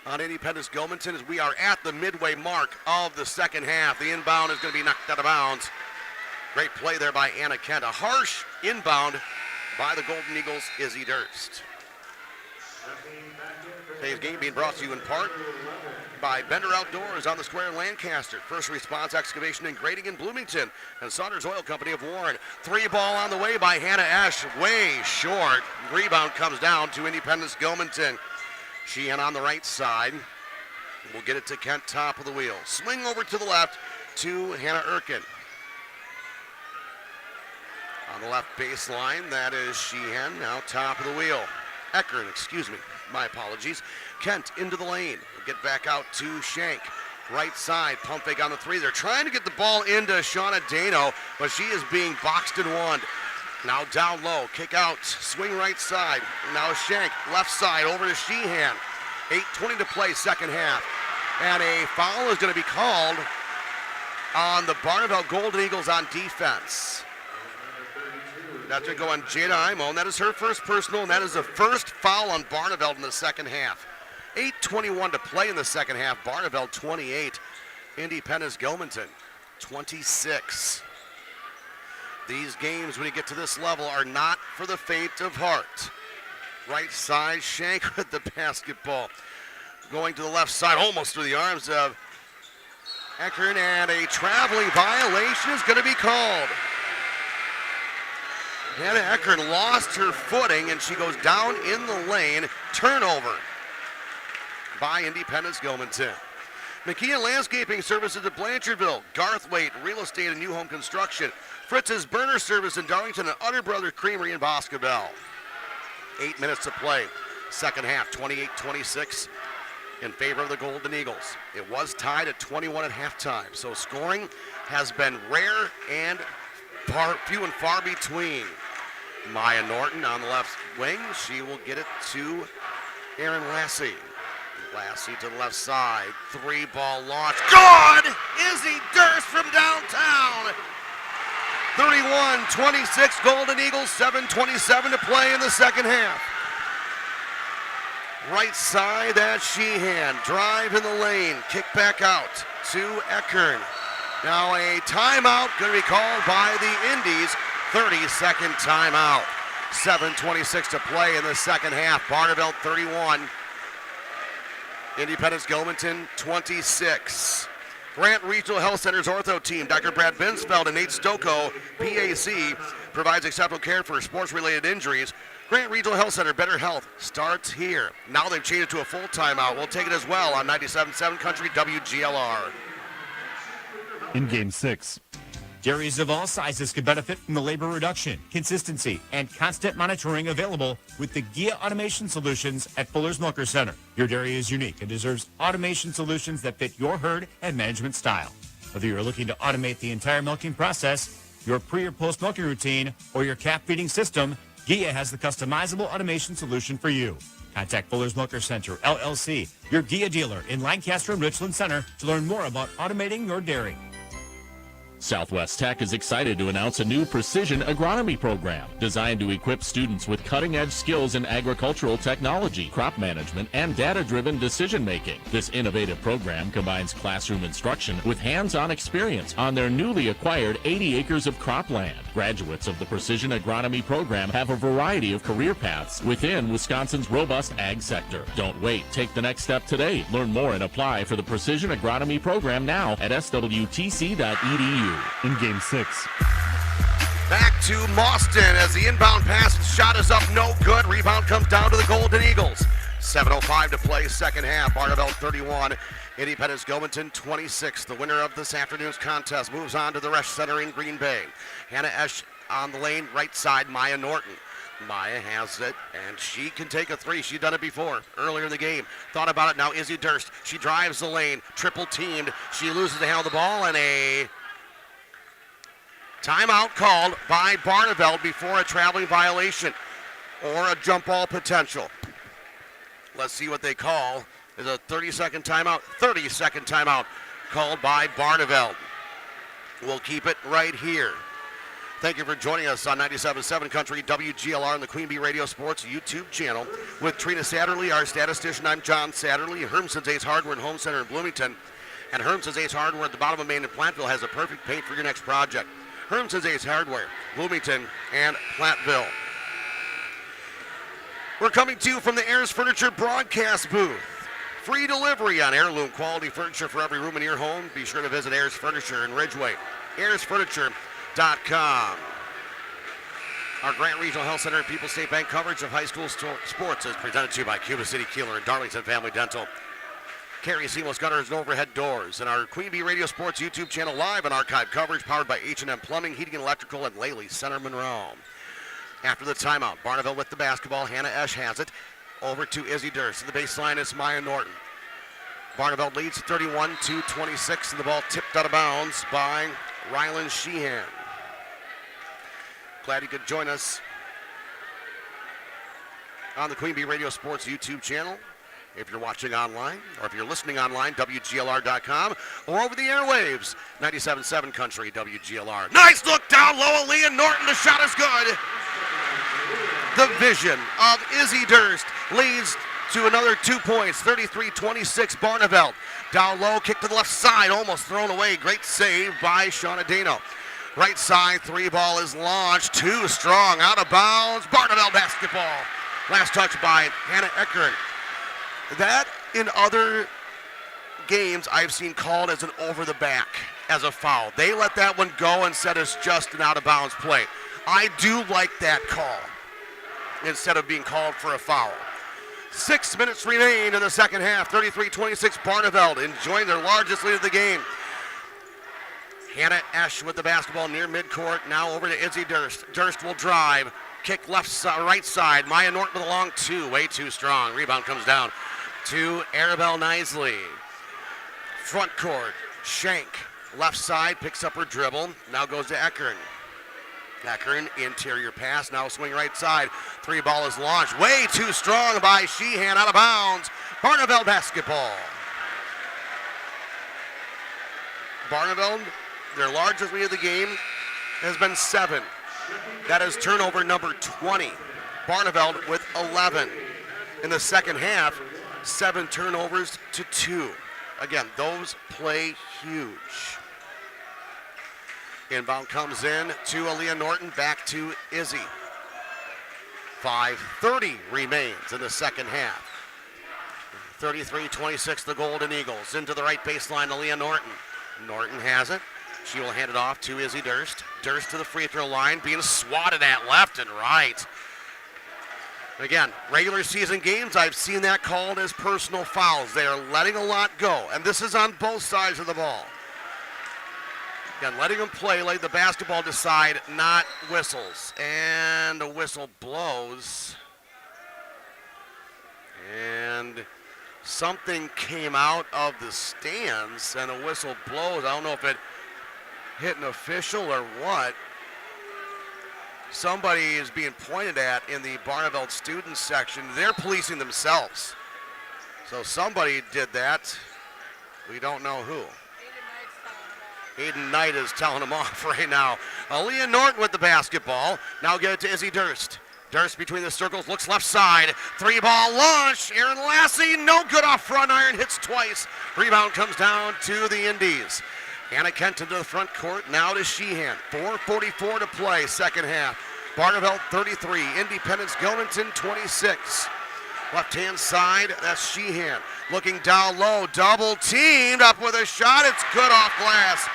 on Independence-Gilmanton as we are at the midway mark of the second half. The inbound is going to be knocked out of bounds. Great play there by Anna Kent. A harsh inbound by the Golden Eagles, Izzy Durst. Today's game being brought to you in part by Bender Outdoors on the Square in Lancaster, First Response Excavation and Grading in Bloomington, and Saunders Oil Company of Warren. 3-ball on the way by Hannah Esch, way short. Rebound comes down to Independence-Gilmanton. Sheehan on the right side. We'll get it to Kent, top of the wheel. Swing over to the left to Hannah Erkin. On the left baseline, that is Sheehan, now top of the wheel. Eckern, excuse me, my apologies. Kent into the lane. We'll get back out to Shank. Right side, pump fake on the 3. They're trying to get the ball into Shauna Dano, but she is being boxed and won. Now down low, kick out, swing right side. Now Shank, left side, over to Sheehan. 8:20 to play, second half. And a foul is going to be called on the Barneveld Golden Eagles on defense. That's going to go on Jada Imo, and that is her first personal, and that is the first foul on Barneveld in the second half. 8:21 to play in the second half. Barneveld 28, Independence-Gilmanton 26. These games, when you get to this level, are not for the faint of heart. Right side, Shank with the basketball. Going to the left side, almost through the arms of Eckern, and a traveling violation is going to be called. Hannah Eckern lost her footing, and she goes down in the lane. Turnover. by Independence-Gilmanton. McKeon Landscaping Services at Blanchardville, Garthwaite Real Estate and New Home Construction, Fritz's Burner Service in Darlington, and Utter Brothers Creamery in Boscobel. 8 minutes to play. Second half, 28-26 in favor of the Golden Eagles. It was tied at 21 at halftime, so scoring has been rare and few and far between. Maya Norton on the left wing. She will get it to Aaron Lassie. Lassie to the left side. 3-ball launch. Good! Izzy Durst from downtown. 31-26 Golden Eagles. 7:27 to play in the second half. Right side, that's Sheehan. Drive in the lane. Kick back out to Eckern. Now a timeout going to be called by the Indies. 30-second timeout. 7:26 to play in the second half. Barneveld 31. Independence-Gilmanton 26. Grant Regional Health Center's ortho team, Dr. Brad Binsfeld and Nate Stocco, PAC, provides exceptional care for sports-related injuries. Grant Regional Health Center, better health starts here. Now they've changed it to a full timeout. We'll take it as well on 97.7 Country WGLR. In Game 6. Dairies of all sizes could benefit from the labor reduction, consistency, and constant monitoring available with the GIA Automation Solutions at Fuller's Milker Center. Your dairy is unique and deserves automation solutions that fit your herd and management style. Whether you're looking to automate the entire milking process, your pre- or post-milking routine, or your calf feeding system, GIA has the customizable automation solution for you. Contact Fuller's Milker Center, LLC, your GIA dealer in Lancaster and Richland Center to learn more about automating your dairy. Southwest Tech is excited to announce a new precision agronomy program designed to equip students with cutting-edge skills in agricultural technology, crop management, and data-driven decision-making. This innovative program combines classroom instruction with hands-on experience on their newly acquired 80 acres of cropland. Graduates of the precision agronomy program have a variety of career paths within Wisconsin's robust ag sector. Don't wait. Take the next step today. Learn more and apply for the precision agronomy program now at swtc.edu. In Game 6. Back to Mauston as the inbound pass shot is up, no good. Rebound comes down to the Golden Eagles. 7:05 to play, second half. Barneveld 31, Independence-Gilmanton 26. The winner of this afternoon's contest moves on to the Resch Center in Green Bay. Hannah Esch on the lane, right side, Maya Norton. Maya has it, and she can take a three. She's done it before, earlier in the game. Thought about it now, Izzy Durst. She drives the lane, triple teamed. She loses the handle of the ball, and a timeout called by Barneveld before a traveling violation or a jump ball potential. Let's see what they call. Is a 30-second timeout. 30-second timeout called by Barneveld. We'll keep it right here. Thank you for joining us on 97.7 Country WGLR and the Queen Bee Radio Sports YouTube channel. With Trina Satterley, our statistician, I'm John Satterley. Hermson's Ace Hardware and Home Center in Bloomington. And Hermson's Ace Hardware at the bottom of Main in Platteville has a perfect paint for your next project. Hermson's Ace Hardware, Bloomington, and Platteville. We're coming to you from the Ayers Furniture broadcast booth. Free delivery on heirloom quality furniture for every room in your home. Be sure to visit Ayers Furniture in Ridgeway. AyersFurniture.com. Our Grant Regional Health Center and People's State Bank coverage of high school sports is presented to you by Cuba City, Kieler, and Darlington Family Dental. Carey Seamless Gutters and Overhead Doors, and our Queen Bee Radio Sports YouTube channel live and archive coverage powered by H&M Plumbing, Heating and Electrical, and Laley Center Monroe. After the timeout, Barneveld with the basketball. Hannah Esch has it over to Izzy Durst. To the baseline is Maya Norton. Barneveld leads 31-26, and the ball tipped out of bounds by Rylan Sheehan. Glad you could join us on the Queen Bee Radio Sports YouTube channel. If you're watching online, or if you're listening online, WGLR.com, or over the airwaves, 97.7 Country, WGLR. Nice look down low, Aaliyah Norton, the shot is good. The vision of Izzy Durst leads to another 2 points, 33-26 Barneveld. Down low, kick to the left side, almost thrown away. Great save by Shauna Dano. Right side, three ball is launched, too strong, out of bounds. Barneveld basketball. Last touch by Hannah Eckern. That, in other games, I've seen called as an over the back, as a foul. They let that one go and said it's just an out-of-bounds play. I do like that call, instead of being called for a foul. 6 minutes remain in the second half. 33-26 Barneveld enjoying their largest lead of the game. Hannah Esch with the basketball near midcourt. Now over to Izzy Durst. Durst will drive. Kick left side, right side. Maya Norton with a long two. Way too strong. Rebound comes down to Arabelle Nisley. Front court. Shank. Left side. Picks up her dribble. Now goes to Eckern. Eckern, interior pass. Now swing right side. Three ball is launched. Way too strong by Sheehan. Out of bounds. Barneveld basketball. Barneveld, their largest lead of the game has been 7. That is turnover number 20. Barneveld with 11. In the second half, 7 turnovers to 2. Again, those play huge. Inbound comes in to Aaliyah Norton, back to Izzy. 5:30 remains in the second half. 33-26 the Golden Eagles. Into the right baseline, Aaliyah Norton. Norton has it. She will hand it off to Izzy Durst. Durst to the free throw line, being swatted at left and right. Again, regular season games, I've seen that called as personal fouls. They are letting a lot go, and this is on both sides of the ball. Again, letting them play, let the basketball decide, not whistles. And a whistle blows. And something came out of the stands, and a whistle blows. I don't know if it hit an official or what. Somebody is being pointed at in the Barneveld student section. They're policing themselves. So somebody did that. We don't know who. Aiden Knight is telling them off right now. Aaliyah Norton with the basketball. Now get it to Izzy Durst. Durst between the circles, looks left side. 3-ball launch. Aaron Lassie, no good off front iron, hits twice. Rebound comes down to the Indies. Anna Kenton to the front court, now to Sheehan. 4:44 to play, second half. Barneveld 33, Independence-Gilmanton 26. Left-hand side, that's Sheehan. Looking down low, double teamed, up with a shot, it's good off glass.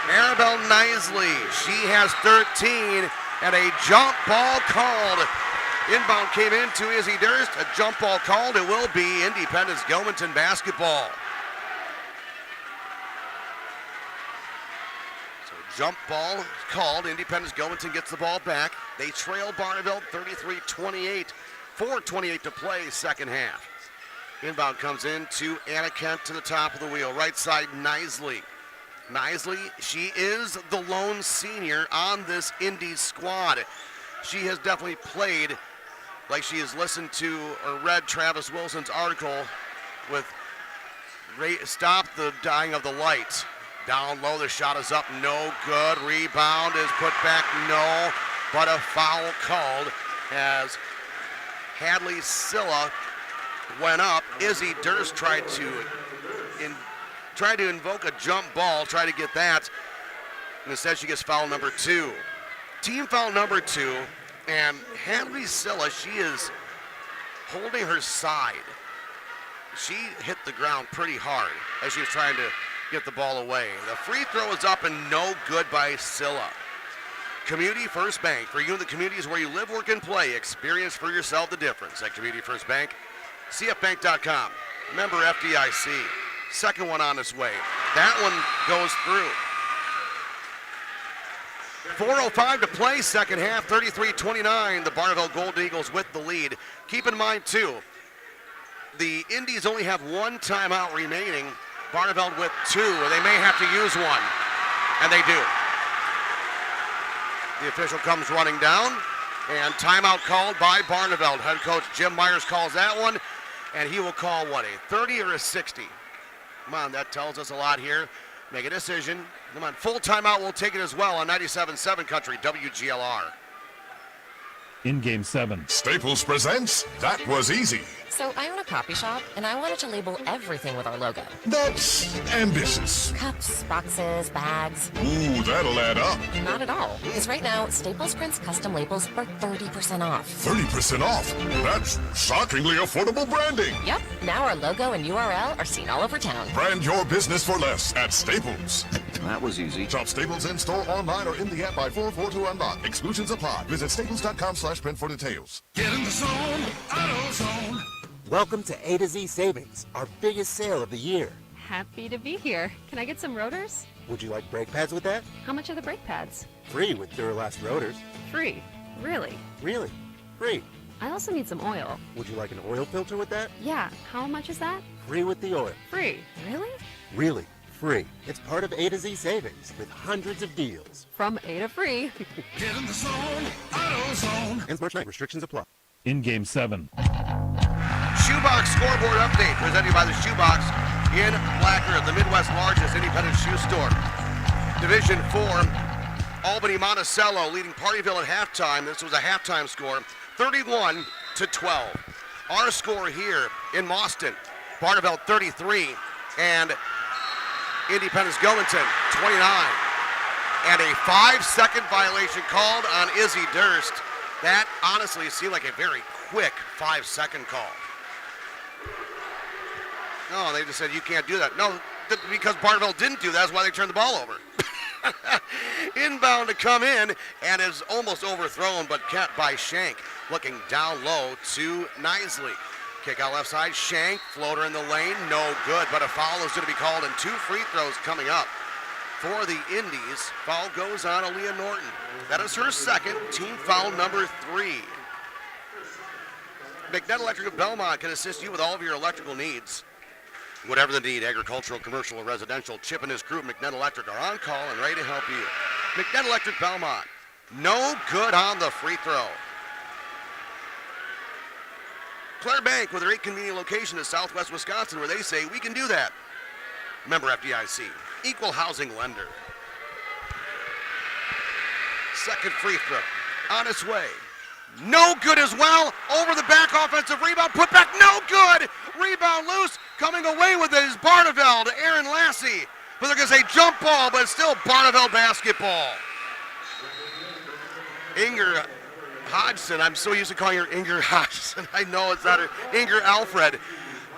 Arabelle Nisley, she has 13, and a jump ball called. Inbound came into Izzy Durst, a jump ball called. It will be Independence-Gilmanton basketball. So jump ball called. Independence-Gilmanton gets the ball back. They trail Barneveld 33-28. 4:28 to play, second half. Inbound comes in to Anna Kent to the top of the wheel. Right side, Nisley. Nisley, she is the lone senior on this Indies squad. She has definitely played like she has listened to or read Travis Wilson's article with Stop the Dying of the Light. Down low, the shot is up, no good. Rebound is put back, no. But a foul called as Hadley Silla went up. Izzy Durst tried to invoke a jump ball, try to get that. And instead she gets foul number 2. Team foul number 2. And Hadley Silla, she is holding her side. She hit the ground pretty hard as she was trying to get the ball away. The free throw is up and no good by Silla. Community First Bank. For you in the communities where you live, work, and play, experience for yourself the difference at Community First Bank. CFbank.com. Member FDIC. Second one on its way. That one goes through. 4:05 to play, second half, 33-29. The Barneveld Golden Eagles with the lead. Keep in mind, too, the Indies only have one timeout remaining. Barneveld with 2, or they may have to use one, and they do. The official comes running down, and timeout called by Barneveld. Head coach Jim Myers calls that one, and he will call what, a 30 or a 60? Come on, that tells us a lot here. Make a decision. Come on, full timeout, we'll take it as well on 97.7 Country, WGLR. In Game 7. Staples presents That Was Easy. So I own a coffee shop, and I wanted to label everything with our logo. That's ambitious. Cups, boxes, bags. Ooh, that'll add up. Not at all. Because right now, Staples prints custom labels for 30% off. 30% off? That's shockingly affordable branding. Yep. Now our logo and URL are seen all over town. Brand your business for less at Staples. That was easy. Shop Staples in store, online, or in the app by 4/4 to unlock. Exclusions apply. Visit staples.com/print for details. Get in the zone, AutoZone. Welcome to A to Z Savings, our biggest sale of the year. Happy to be here. Can I get some rotors? Would you like brake pads with that? How much are the brake pads? Free with Duralast rotors. Free. Really? Really? Free. I also need some oil. Would you like an oil filter with that? Yeah. How much is that? Free with the oil. Free. Really? Really? Free. It's part of A to Z Savings with hundreds of deals. From A to free. Get in the zone, AutoZone. Ends March 9th. Restrictions apply. In Game 7. Shoebox scoreboard update presented by the Shoebox in Blacker, the Midwest's largest independent shoe store. Division 4, Albany Monticello leading Partyville at halftime. This was a halftime score, 31-12. Our score here in Mauston, Barneveld 33 and Independence-Gilmanton 29. And a 5-second violation called on Izzy Durst. That honestly seemed like a very quick 5-second call. No, they just said you can't do that. No, because Barneveld didn't do that. That's why they turned the ball over. Inbound to come in and is almost overthrown, but kept by Shank. Looking down low to Nisley. Kick out left side, Shank, floater in the lane, no good, but a foul is going to be called and 2 free throws coming up for the Indies. Foul goes on Aaliyah Norton. That is her second, team foul number 3. McNett Electric of Belmont can assist you with all of your electrical needs. Whatever the need, agricultural, commercial, or residential, Chip and his crew at McNett Electric are on call and ready to help you. McNett Electric Belmont, no good on the free throw. Claire Bank with their 8 convenient location in southwest Wisconsin where they say we can do that. Member FDIC, equal housing lender. Second free throw, on its way. No good as well. Over the back offensive rebound. Put back, no good. Rebound loose. Coming away with it is Barneveld, Aaron Lassie. But they're going to say jump ball, but it's still Barneveld basketball. Inger Hodgson. I'm so used to calling her Inger Hodgson. I know it's not her. Inger Alfred.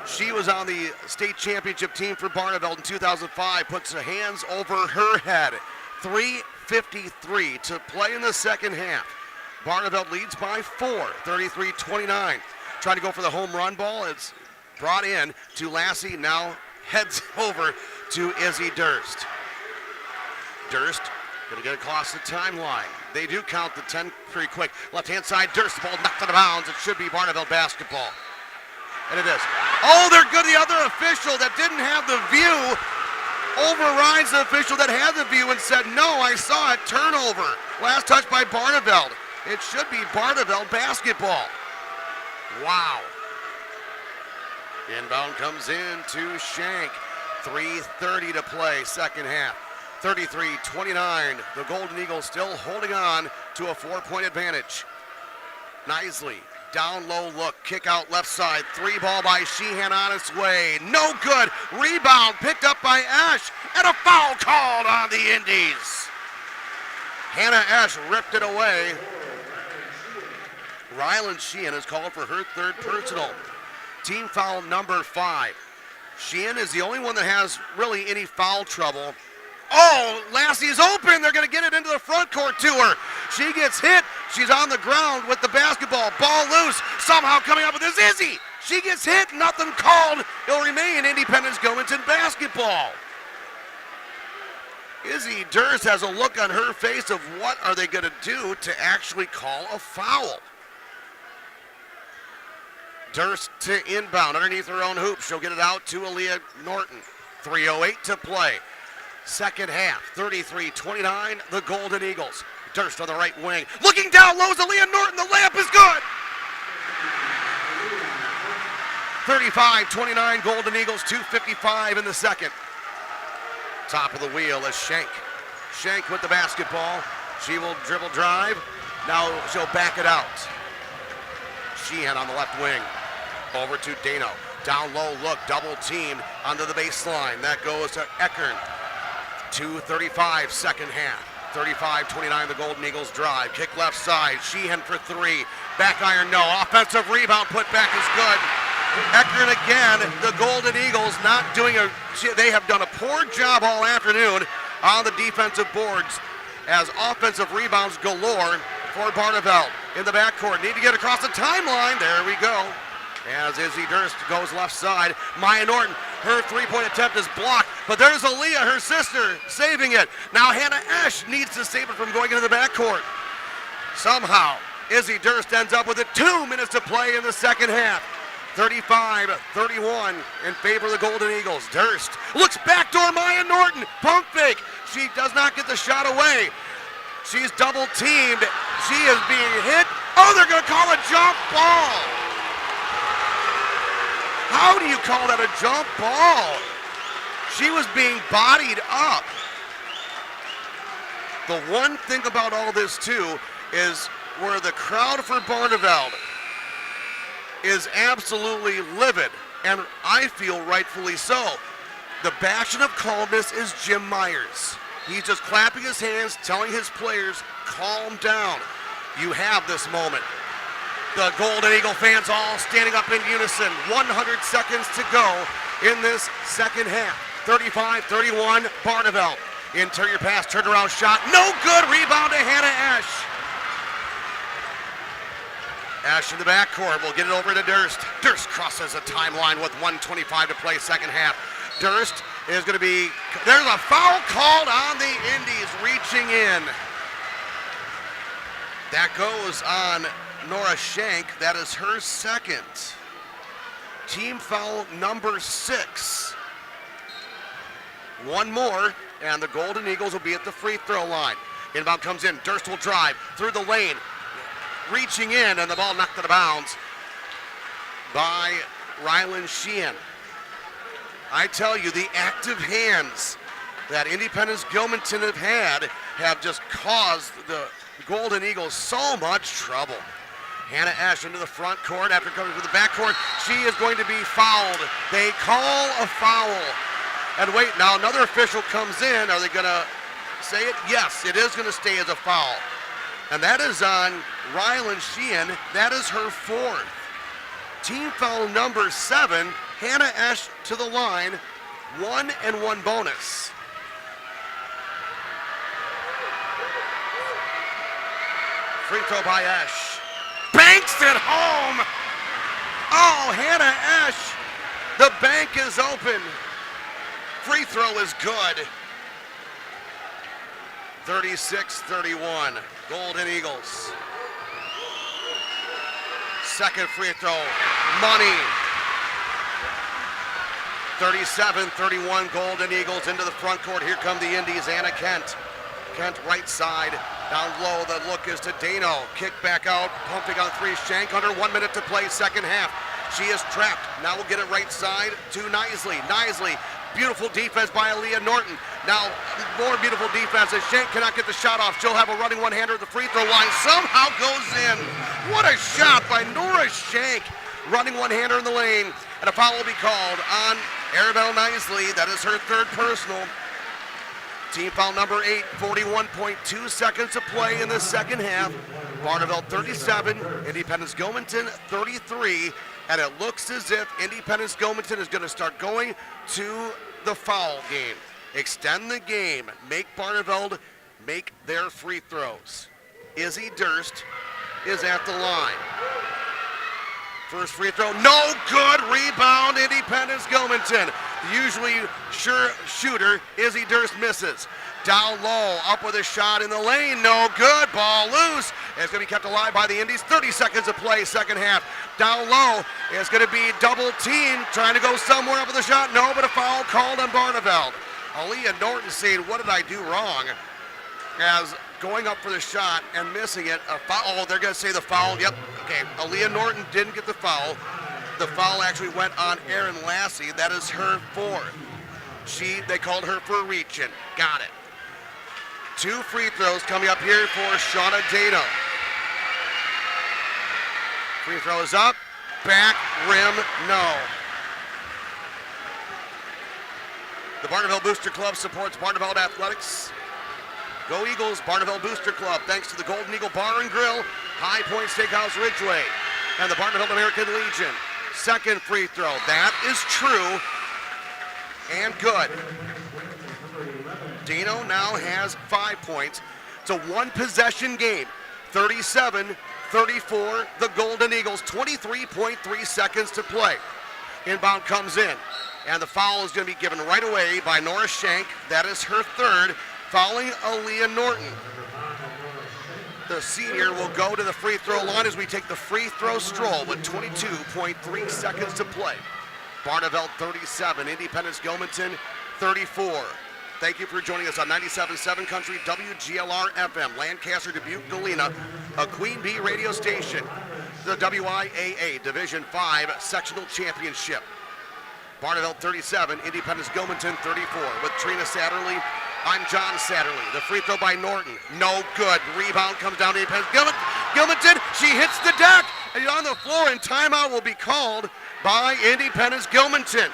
She was on the state championship team for Barneveld in 2005. Puts her hands over her head. 3:53 to play in the second half. Barneveld leads by 4, 33-29. Trying to go for the home run ball. It's brought in to Lassie. Now heads over to Izzy Durst. Durst going to get across the timeline. They do count the 10 pretty quick. Left-hand side, Durst, the ball knocked out of bounds. It should be Barneveld basketball. And it is. Oh, they're good. The other official that didn't have the view overrides the official that had the view and said, no, I saw it. Turnover. Last touch by Barneveld. It should be Barneveld basketball. Wow. Inbound comes in to Shank. 3:30 to play, second half. 33-29. The Golden Eagles still holding on to a 4-point advantage. Nisley, down low look, kick out left side. 3 ball by Sheehan on its way. No good. Rebound picked up by Ash. And a foul called on the Indies. Hannah Ash ripped it away. Ryland Sheehan is called for her 3rd personal. Team foul number 5. Sheehan is the only one that has really any foul trouble. Oh, Lassie's open. They're going to get it into the front court to her. She gets hit. She's on the ground with the basketball. Ball loose. Somehow coming up with this Izzy. She gets hit. Nothing called. It'll remain Independence-Gilmanton basketball. Izzy Durst has a look on her face of what are they going to do to actually call a foul. Durst to inbound underneath her own hoop. She'll get it out to Aaliyah Norton. 3:08 to play. Second half, 33-29, the Golden Eagles. Durst on the right wing. Looking down low is Aaliyah Norton. The layup is good. 35-29, Golden Eagles, 2:55 in the second. Top of the wheel is Shank. Shank with the basketball. She will dribble drive. Now she'll back it out. Sheehan on the left wing. Over to Dano. Down low look, double teamed onto the baseline. That goes to Eckern. 2:35 second half. 35-29 the Golden Eagles drive. Kick left side. Sheehan for 3. Back iron no. Offensive rebound put back is good. Eckern again. The Golden Eagles not doing they have done a poor job all afternoon on the defensive boards as offensive rebounds galore for Barneveld. In the backcourt, need to get across the timeline. There we go. as Izzy Durst goes left side. Maya Norton, her three-point attempt is blocked, but there's Aaliyah, her sister, saving it. Now Hannah Esch needs to save it from going into the backcourt. Somehow, Izzy Durst ends up with it. 2 minutes to play in the second half. 35-31 in favor of the Golden Eagles. Durst looks backdoor Maya Norton. Pump fake. She does not get the shot away. She's double teamed. She is being hit. Oh, they're going to call a jump ball. How do you call that a jump ball? She was being bodied up. The one thing about all this, too, is where the crowd for Barneveld is absolutely livid, and I feel rightfully so. The bastion of calmness is Jim Myers. He's just clapping his hands, telling his players, calm down. You have this moment. The Golden Eagle fans all standing up in unison. 100 seconds to go in this second half. 35-31, Barneveld. Interior pass, turnaround shot, no good. Rebound to Hannah Esch. Esch in the backcourt will get it over to Durst. Durst crosses the timeline with 1:25 to play second half. Durst is going to be, there's a foul called on the Indies reaching in. That goes on Nora Shank. That is her second. Team foul number 6. One more, and the Golden Eagles will be at the free throw line. Inbound comes in. Durst will drive through the lane. Reaching in, and the ball knocked out of bounds by Rylan Sheehan. I tell you, the active hands that Independence-Gilmanton have just caused the Golden Eagles so much trouble. Hannah Esch into the front court after coming to the back court. She is going to be fouled. They call a foul. And wait, now another official comes in. Are they going to say it? Yes, it is going to stay as a foul. And that is on Rylan Sheehan. That is her 4th. Team foul number 7. Hannah Esch to the line. 1 and 1 bonus. Free throw by Esch. Banks it home. Oh, Hannah Esch. The bank is open. Free throw is good. 36-31. Golden Eagles. Second free throw. Money. 37-31. Golden Eagles into the front court. Here come the Indies. Anna Kent. Kent right side. Down low. The look is to Dano. Kick back out. Pumping on 3. Shank under 1 minute to play second half. She is trapped. Now we'll get it right side to Knisley. Knisley. Beautiful defense by Aaliyah Norton. Now, more beautiful defense as Shank cannot get the shot off. She'll have a running one-hander at the free throw line. Somehow goes in. What a shot by Nora Shank. Running one-hander in the lane. And a foul will be called on Arabelle Knisley. That is her 3rd personal. Team foul number 8. 41.2 seconds to play in the second half. Barneveld 37. Independence-Gilmanton 33. And it looks as if Independence-Gilmanton is going to start going to the foul game. Extend the game. Make Barneveld make their free throws. Izzy Durst is at the line. First free throw, no good. Rebound, Independence-Gilmanton. Usually sure shooter, Izzy Durst misses. Down low, up with a shot in the lane, no good. Ball loose. It's going to be kept alive by the Indies. 30 seconds of play, second half. Down low, it's going to be double team, trying to go somewhere up with a shot. No, but a foul called on Barneveld. Aaliyah Norton saying, what did I do wrong? As going up for the shot and missing it. A foul. Oh, they're going to say the foul. Yep. Okay. Aaliyah Norton didn't get the foul. The foul actually went on Erin Lassie. That is her 4th. They called her for a reach-in. Got it. 2 free throws coming up here for Shauna Dano. Free throw is up. Back rim, no. The Barneveld Booster Club supports Barneveld Athletics. Go Eagles, Barneveld Booster Club, thanks to the Golden Eagle Bar and Grill, High Point Steakhouse Ridgeway, and the Barneveld American Legion. Second free throw, that is true and good. Dino now has 5 points. It's a 1-possession game, 37-31. 34, the Golden Eagles, 23.3 seconds to play. Inbound comes in, and the foul is going to be given right away by Nora Shank. That is her third, fouling Aaliyah Norton. The senior will go to the free throw line as we take the free throw stroll with 22.3 seconds to play. Barneveld 37, Independence-Gilmanton 34. Thank you for joining us on 97.7 Country WGLR FM, Lancaster, Dubuque, Galena, a Queen Bee radio station. The WIAA Division 5 Sectional Championship. Barneveld 37, Independence-Gilmanton 34. With Trina Satterley, I'm John Satterley. The free throw by Norton, no good. Rebound comes down to Independence-Gilmanton. She hits the deck and on the floor, and timeout will be called by Independence-Gilmanton,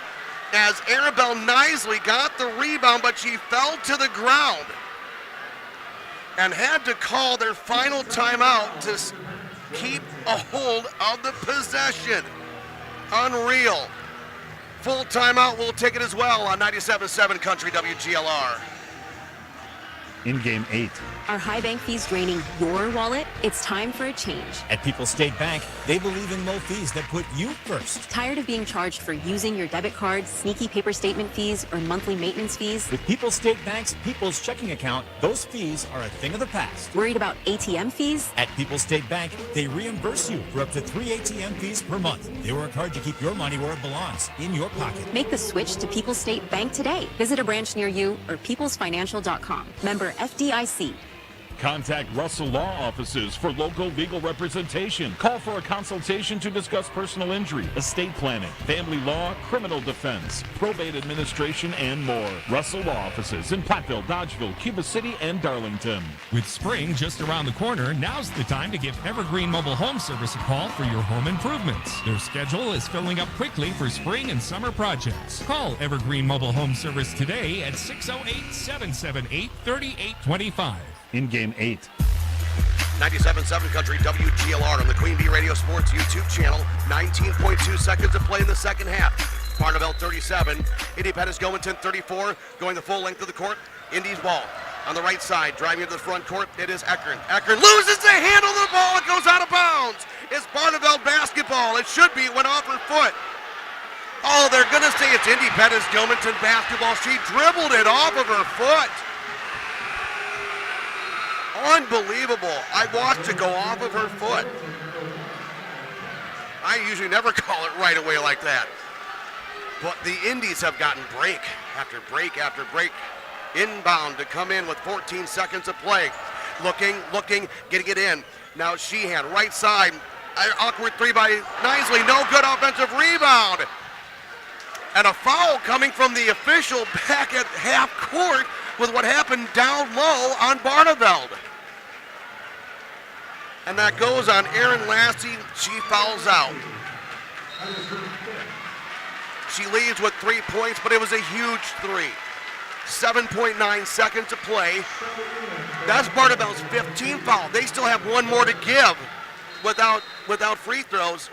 as Arabelle Nisley got the rebound, but she fell to the ground and had to call their final timeout to keep a hold of the possession. Unreal. Full timeout, we'll take it as well on 97.7 Country WGLR. In game 8. Are high bank fees draining your wallet? It's time for a change. At People's State Bank, they believe in low fees that put you first. Tired of being charged for using your debit card, sneaky paper statement fees, or monthly maintenance fees? With People's State Bank's People's Checking Account, those fees are a thing of the past. Worried about ATM fees? At People's State Bank, they reimburse you for up to 3 ATM fees per month. They work hard to keep your money where it belongs, in your pocket. Make the switch to People's State Bank today. Visit a branch near you or peoplesfinancial.com. Member FDIC. Contact Russell Law Offices for local legal representation. Call for a consultation to discuss personal injury, estate planning, family law, criminal defense, probate administration, and more. Russell Law Offices in Platteville, Dodgeville, Cuba City, and Darlington. With spring just around the corner, now's the time to give Evergreen Mobile Home Service a call for your home improvements. Their schedule is filling up quickly for spring and summer projects. Call Evergreen Mobile Home Service today at 608-778-3825. In game 8. 97.7 Country WGLR on the Queen Bee Radio Sports YouTube channel. 19.2 seconds to play in the second half. Barneveld 37, Independence-Gilmanton 34, going the full length of the court. Indy's ball on the right side, driving to the front court. It is Eckern. Eckern loses the handle of the ball. It goes out of bounds. It's Barneveld basketball. It should be. It went off her foot. Oh, they're going to say it's Independence-Gilmanton basketball. She dribbled it off of her foot. Unbelievable. I watched it go off of her foot. I usually never call it right away like that. But the Indies have gotten break after break after break. Inbound to come in with 14 seconds of play. Looking, getting it in. Now Sheehan, right side. Awkward three by Nisley. No good offensive rebound. And a foul coming from the official back at half court with what happened down low on Barneveld. And that goes on Erin Lassie. She fouls out. She leads with 3 points, but it was a huge three. 7.9 seconds to play. That's Barneveld's 15th foul. They still have one more to give without free throws.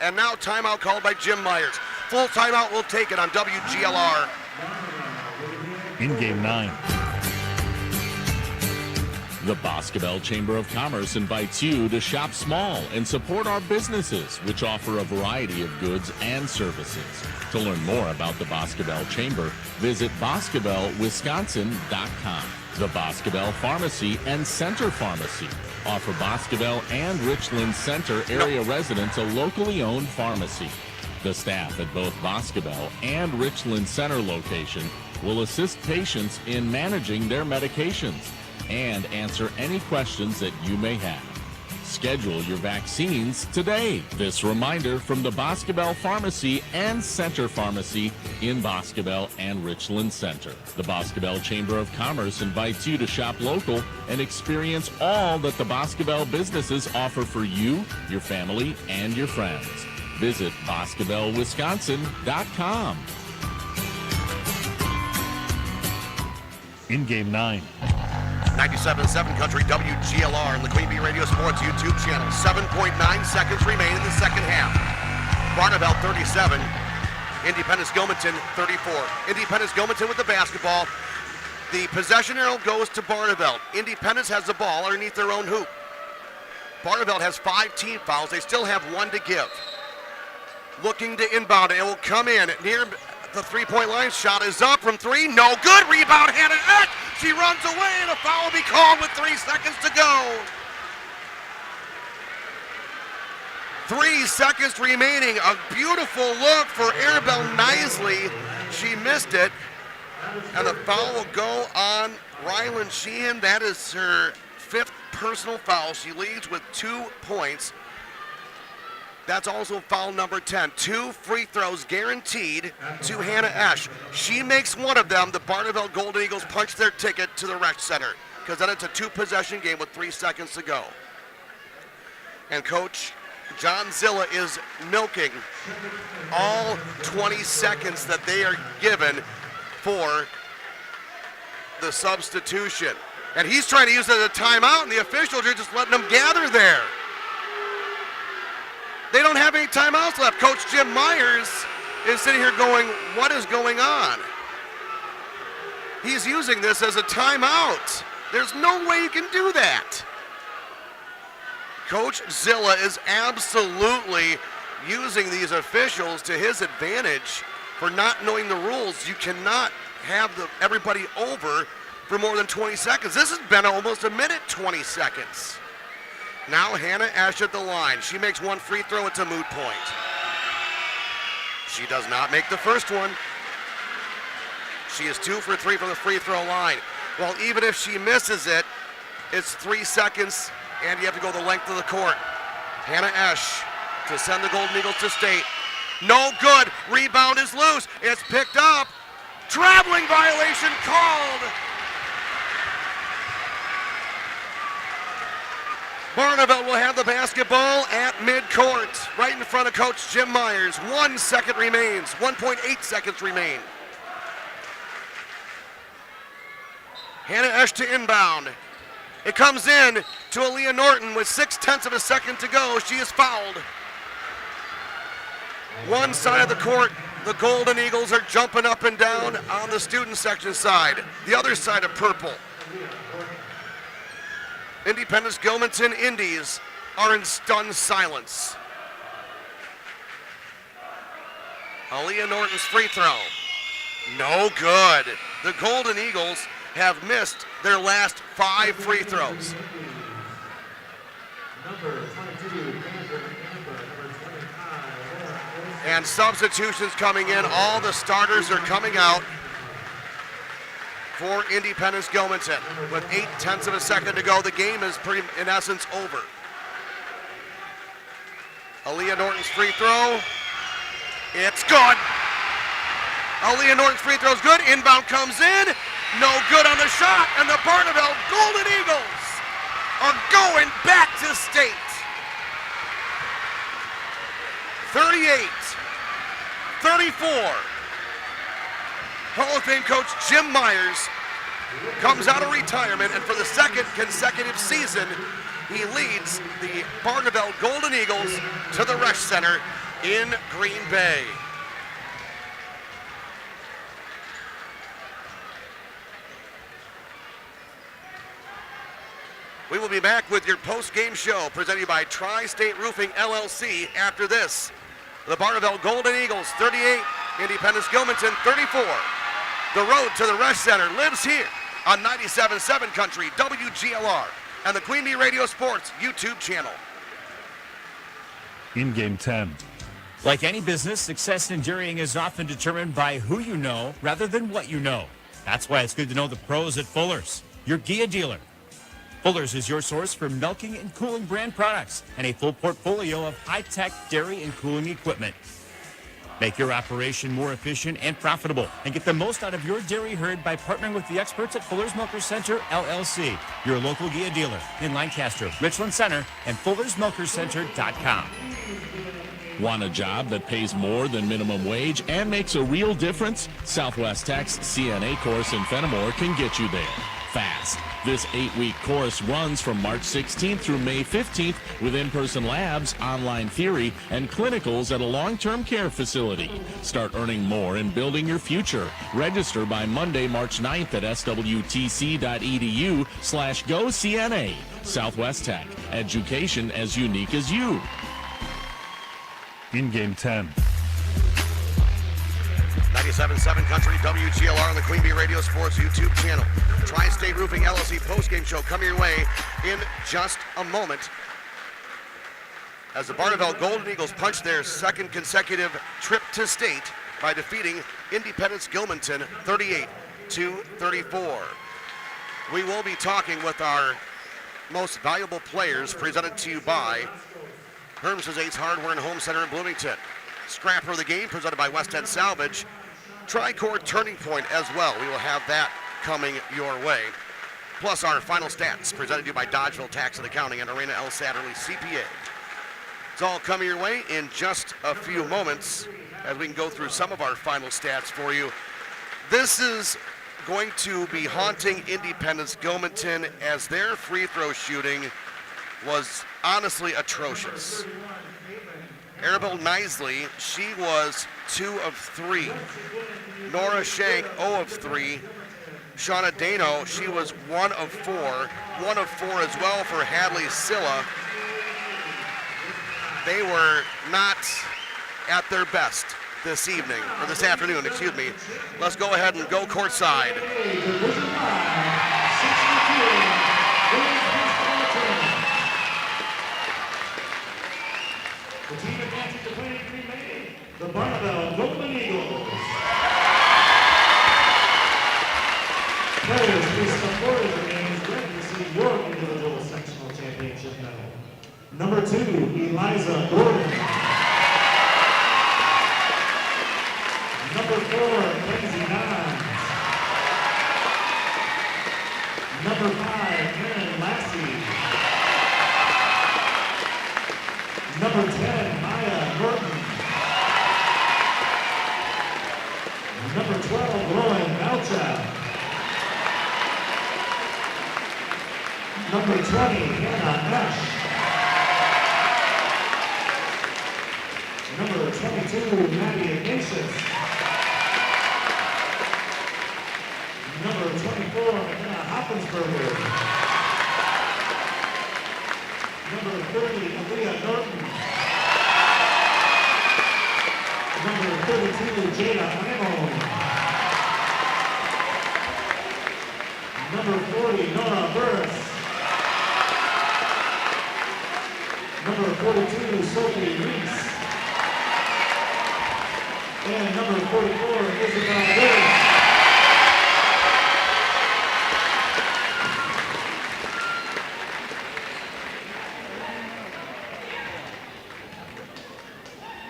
And now timeout called by Jim Myers. Full timeout, we'll take it on WGLR. In game 9. The Boscobel Chamber of Commerce invites you to shop small and support our businesses, which offer a variety of goods and services. To learn more about the Boscobel Chamber, visit boscobelwisconsin.com. The Boscobel Pharmacy and Center Pharmacy offer Boscobel and Richland Center area residents a locally owned pharmacy. The staff at both Boscobel and Richland Center location will assist patients in managing their medications and answer any questions that you may have. Schedule your vaccines today. This reminder from the Boscobel Pharmacy and Center Pharmacy in Boscobel and Richland Center. The Boscobel Chamber of Commerce invites you to shop local and experience all that the Boscobel businesses offer for you, your family, and your friends. Visit boscobelwisconsin.com. In game 9. 97.7 Country WGLR on the Queen Bee Radio Sports YouTube channel. 7.9 seconds remain in the second half. Barneveld 37, Independence-Gilmanton 34. Independence-Gilmanton with the basketball. The possession arrow goes to Barneveld. Independence has the ball underneath their own hoop. Barneveld has 5 team fouls. They still have 1 to give. Looking to inbound. It will come in near the three-point line. Shot is up from 3. No good. Rebound, Hannah Esch. She runs away, and a foul will be called with 3 seconds to go. 3 seconds remaining. A beautiful look for Arabelle Nisley. She missed it. And the foul will go on Ryland Sheehan. That is her 5th personal foul. She leads with 2 points. That's also foul number 10. 2 free throws guaranteed to Hannah Esch. She makes one of them. The Barneveld Golden Eagles punch their ticket to the rec center, because then it's a 2-possession game with 3 seconds to go. And Coach John Zilla is milking all 20 seconds that they are given for the substitution. And he's trying to use it as a timeout, and the officials are just letting them gather there. They don't have any timeouts left. Coach Jim Myers is sitting here going, what is going on? He's using this as a timeout. There's no way you can do that. Coach Zilla is absolutely using these officials to his advantage for not knowing the rules. You cannot have everybody over for more than 20 seconds. This has been almost a minute, 20 seconds. Now Hannah Esch at the line. She makes 1 free throw. It's a moot point. She does not make the first one. She is 2 for 3 from the free throw line. Well, even if she misses it, it's 3 seconds, and you have to go the length of the court. Hannah Esch to send the Golden Eagles to state. No good. Rebound is loose. It's picked up. Traveling violation called. Barneveld will have the basketball at midcourt, right in front of Coach Jim Myers. 1 second remains. 1.8 seconds remain. Hannah Esch to inbound. It comes in to Aaliyah Norton with 0.6 of a second to go. She is fouled. One side of the court, the Golden Eagles are jumping up and down on the student section side. The other side of purple. Independence-Gilmanton Indies are in stunned silence. Aaliyah Norton's free throw. No good. The Golden Eagles have missed their last 5 free throws. And substitutions coming in. All the starters are coming out for Independence-Gilmanton. With 0.8 of a second to go, the game is in essence over. Aaliyah Norton's free throw. It's good. Aaliyah Norton's free throw is good. Inbound comes in. No good on the shot. And the Barneveld Golden Eagles are going back to state. 38-34. Hall of Fame coach Jim Myers comes out of retirement, and for the 2nd consecutive season, he leads the Barneveld Golden Eagles to the Resch Center in Green Bay. We will be back with your post-game show presented by Tri-State Roofing LLC after this. The Barneveld Golden Eagles 38, Independence-Gilmanton 34. The road to the Resch Center lives here on 97.7 Country, WGLR, and the Queen Bee Radio Sports YouTube channel. In game 10. Like any business, success in dairying is often determined by who you know rather than what you know. That's why it's good to know the pros at Fuller's, your Gia dealer. Fuller's is your source for milking and cooling brand products and a full portfolio of high-tech dairy and cooling equipment. Make your operation more efficient and profitable and get the most out of your dairy herd by partnering with the experts at Fuller's Milker Center, LLC, your local Gia dealer in Lancaster, Richland Center, and FullersMilkerCenter.com. Want a job that pays more than minimum wage and makes a real difference? Southwest Tech's CNA course in Fenimore can get you there fast. This 8-week course runs from March 16th through May 15th with in-person labs, online theory, and clinicals at a long-term care facility. Start earning more and building your future. Register by Monday, March 9th at swtc.edu/GoCNA. Southwest Tech. Education as unique as you. In game 10. 97.7 Country, WGLR on the Queen Bee Radio Sports YouTube channel. Tri-State Roofing LLC postgame show coming your way in just a moment. As the Barneveld Golden Eagles punch their second consecutive trip to state by defeating Independence-Gilmanton 38-34. We will be talking with our most valuable players, presented to you by Herms's Ace Hardware and Home Center in Bloomington. Scrapper of the game presented by West End Salvage. Tri-Cord Turning Point as well. We will have that coming your way. Plus our final stats presented to you by Dodgeville Tax and Accounting and Arena El Satterley CPA. It's all coming your way in just a few moments as we can go through some of our final stats for you. This is going to be haunting Independence-Gilmanton as their free throw shooting was honestly atrocious. Arabelle Nisley, she was 2 of 3. Nora Shank, 0 of 3. Shauna Dano, she was 1 of 4. 1 of 4 as well for Hadley Silla. They were not at their best this evening, or this afternoon, excuse me. Let's go ahead and go courtside. The team advancing to play Pregame, the Barneveld Golden Eagles. Players, please support the game is ready to receive your individual sectional championship medal. Number 2, Eliza Gordon. Number 4, Lindsay Nines. Number 5, Aaron Lassie. Number 10, Maya Norton. Number 12, Lauren Malcha. Number 20, Hannah Esch. Number 22, Maddie Ignatius. Number 24, McKenna Hoppensberger. Number 30, Aaliyah Norton. Number 32, Jada Imon. Number 40, Nora Burris. Number 42, Sophie Reese. And number 44, Isabel Williams.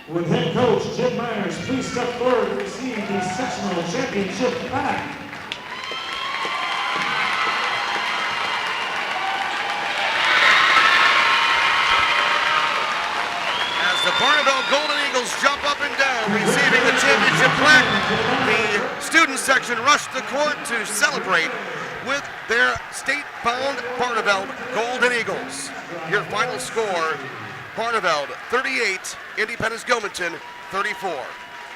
Would head coach Jim Myers please step forward to receive the sectional championship plaque. As the Barneveld Golden Eagles jump up and down, receiving the championship plaque, the student section rushed the court to celebrate with their state-bound Barneveld Golden Eagles. Your final score, Barneveld 38, Independence-Gilmanton 34.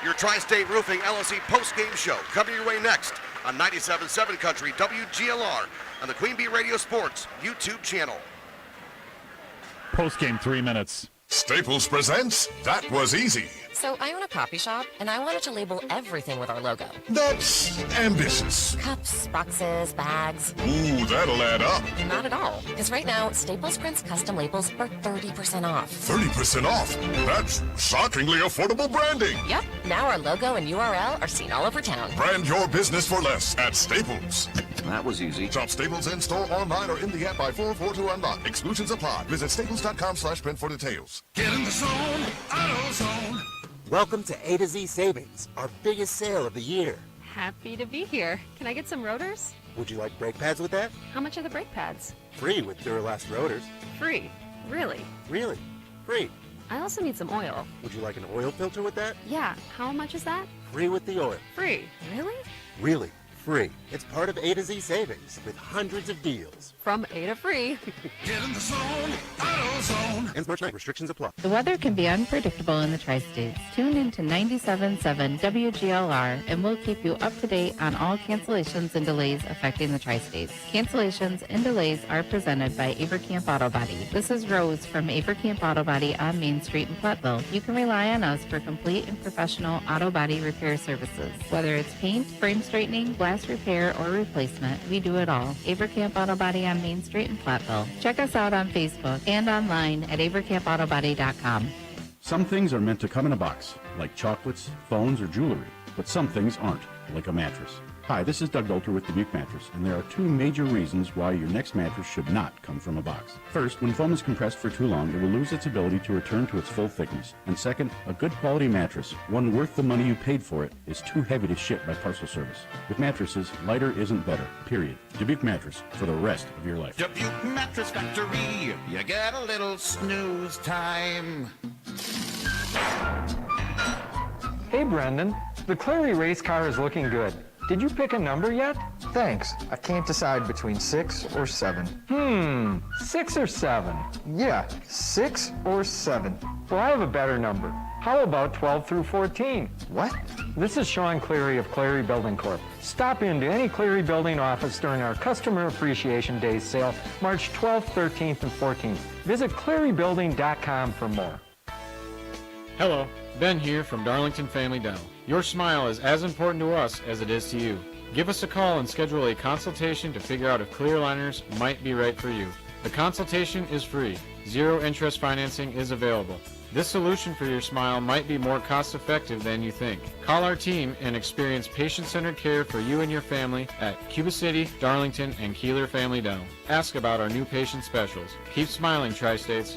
Your Tri-State Roofing LLC post-game show coming your way next on 97.7 Country, WGLR, on the Queen Bee Radio Sports YouTube channel. Post-game 3 minutes. Staples presents That Was Easy. So I own a coffee shop, and I wanted to label everything with our logo. That's ambitious. Cups, boxes, bags. Ooh, that'll add up. Not at all. Because right now, Staples prints custom labels for 30% off. 30% off? That's shockingly affordable branding. Yep. Now our logo and URL are seen all over town. Brand your business for less at Staples. That was easy. Shop Staples in store, online, or in the app by 4 to unlock. Exclusions apply. Visit staples.com/print for details. Get in the zone, AutoZone. Welcome to A to Z Savings, our biggest sale of the year. Happy to be here. Can I get some rotors? Would you like brake pads with that? How much are the brake pads? Free with Duralast rotors. Free. Really? Really? Free. I also need some oil. Would you like an oil filter with that? Yeah. How much is that? Free with the oil. Free. Really? Really? free. It's part of A to Z savings with hundreds of deals. From A to free. Get in the zone, AutoZone. Ends March 9th. Restrictions apply. The weather can be unpredictable in the Tri-States. Tune in to 97.7 WGLR and we'll keep you up to date on all cancellations and delays affecting the Tri-States. Cancellations and delays are presented by Avercamp Auto Body. This is Rose from Avercamp Auto Body on Main Street in Platteville. You can rely on us for complete and professional auto body repair services. Whether it's paint, frame straightening, glass repair, or replacement, we do it all. Avercamp Auto Body on Main Street in Platteville. Check us out on Facebook and online at avercampautobody.com. Some things are meant to come in a box, like chocolates, phones, or jewelry, but some things aren't, like a mattress. Hi, this is Doug Dolter with Dubuque Mattress, and there are two major reasons why your next mattress should not come from a box. First, when foam is compressed for too long, it will lose its ability to return to its full thickness. And second, a good quality mattress, one worth the money you paid for it, is too heavy to ship by parcel service. With mattresses, lighter isn't better, period. Dubuque Mattress, for the rest of your life. Dubuque Mattress Factory, you get a little snooze time. Hey Brendan, the Clary race car is looking good. Did you pick a number yet? Thanks. I can't decide between 6 or 7. 6 or 7? Yeah, 6 or 7. Well, I have a better number. How about 12 through 14? What? This is Sean Cleary of Cleary Building Corp. Stop into any Cleary Building office during our Customer Appreciation Day sale, March 12th, 13th, and 14th. Visit clearybuilding.com for more. Hello, Ben here from Darlington Family Dental. Your smile is as important to us as it is to you. Give us a call and schedule a consultation to figure out if clear aligners might be right for you. The consultation is free. Zero interest financing is available. This solution for your smile might be more cost-effective than you think. Call our team and experience patient-centered care for you and your family at Cuba City, Darlington, and Kieler Family Dental. Ask about our new patient specials. Keep smiling, Tri-States.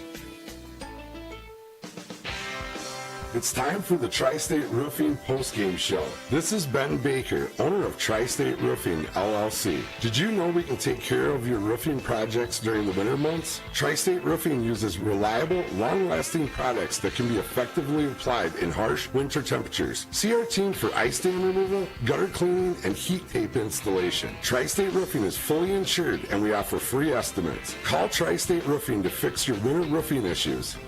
It's time for the Tri-State Roofing Postgame Show. This is Ben Baker, owner of Tri-State Roofing, LLC. Did you know we can take care of your roofing projects during the winter months? Tri-State Roofing uses reliable, long-lasting products that can be effectively applied in harsh winter temperatures. See our team for ice stain removal, gutter cleaning, and heat tape installation. Tri-State Roofing is fully insured, and we offer free estimates. Call Tri-State Roofing to fix your winter roofing issues.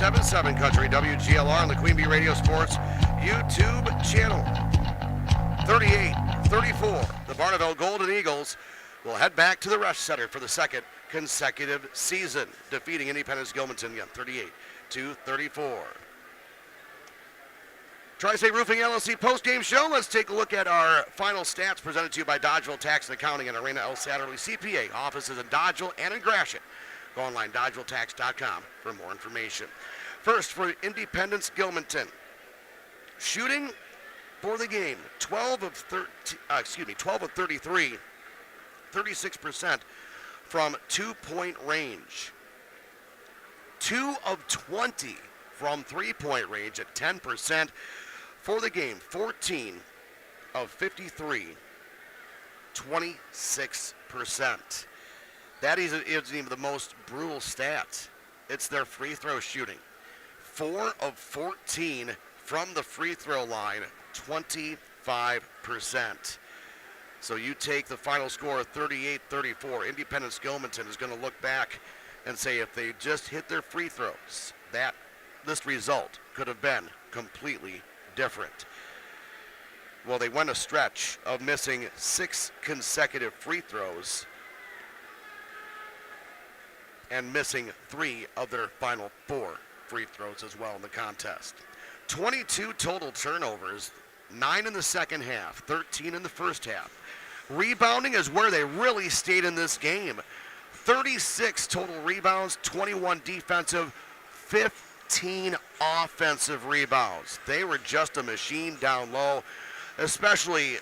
.7 Country, WGLR on the Queen Bee Radio Sports YouTube channel. 38-34, the Barneveld Golden Eagles will head back to the Rush Center for the second consecutive season, defeating Independence-Gilmanton again, 38-34. Tri-State Roofing LLC post-game show. Let's take a look at our final stats presented to you by Dodgeville Tax and Accounting and Arena El Satterley CPA. Offices in Dodgeville and in Gratiot. Go online, DodgevilleTax.com for more information. First, for Independence-Gilmanton. Shooting for the game, 12 of 33, 36% from two-point range. 2 of 20 from three-point range at 10% for the game. 14 of 53, 26%. That isn't even the most brutal stat. It's their free throw shooting. 4 of 14 from the free throw line, 25%. So you take the final score of 38-34. Independence-Gilmanton is going to look back and say if they just hit their free throws, this result could have been completely different. Well, they went a stretch of missing 6 consecutive free throws and missing 3 of their final 4 free throws as well in the contest. 22 total turnovers, 9 in the second half, 13 in the first half. Rebounding is where they really stayed in this game. 36 total rebounds, 21 defensive, 15 offensive rebounds. They were just a machine down low, especially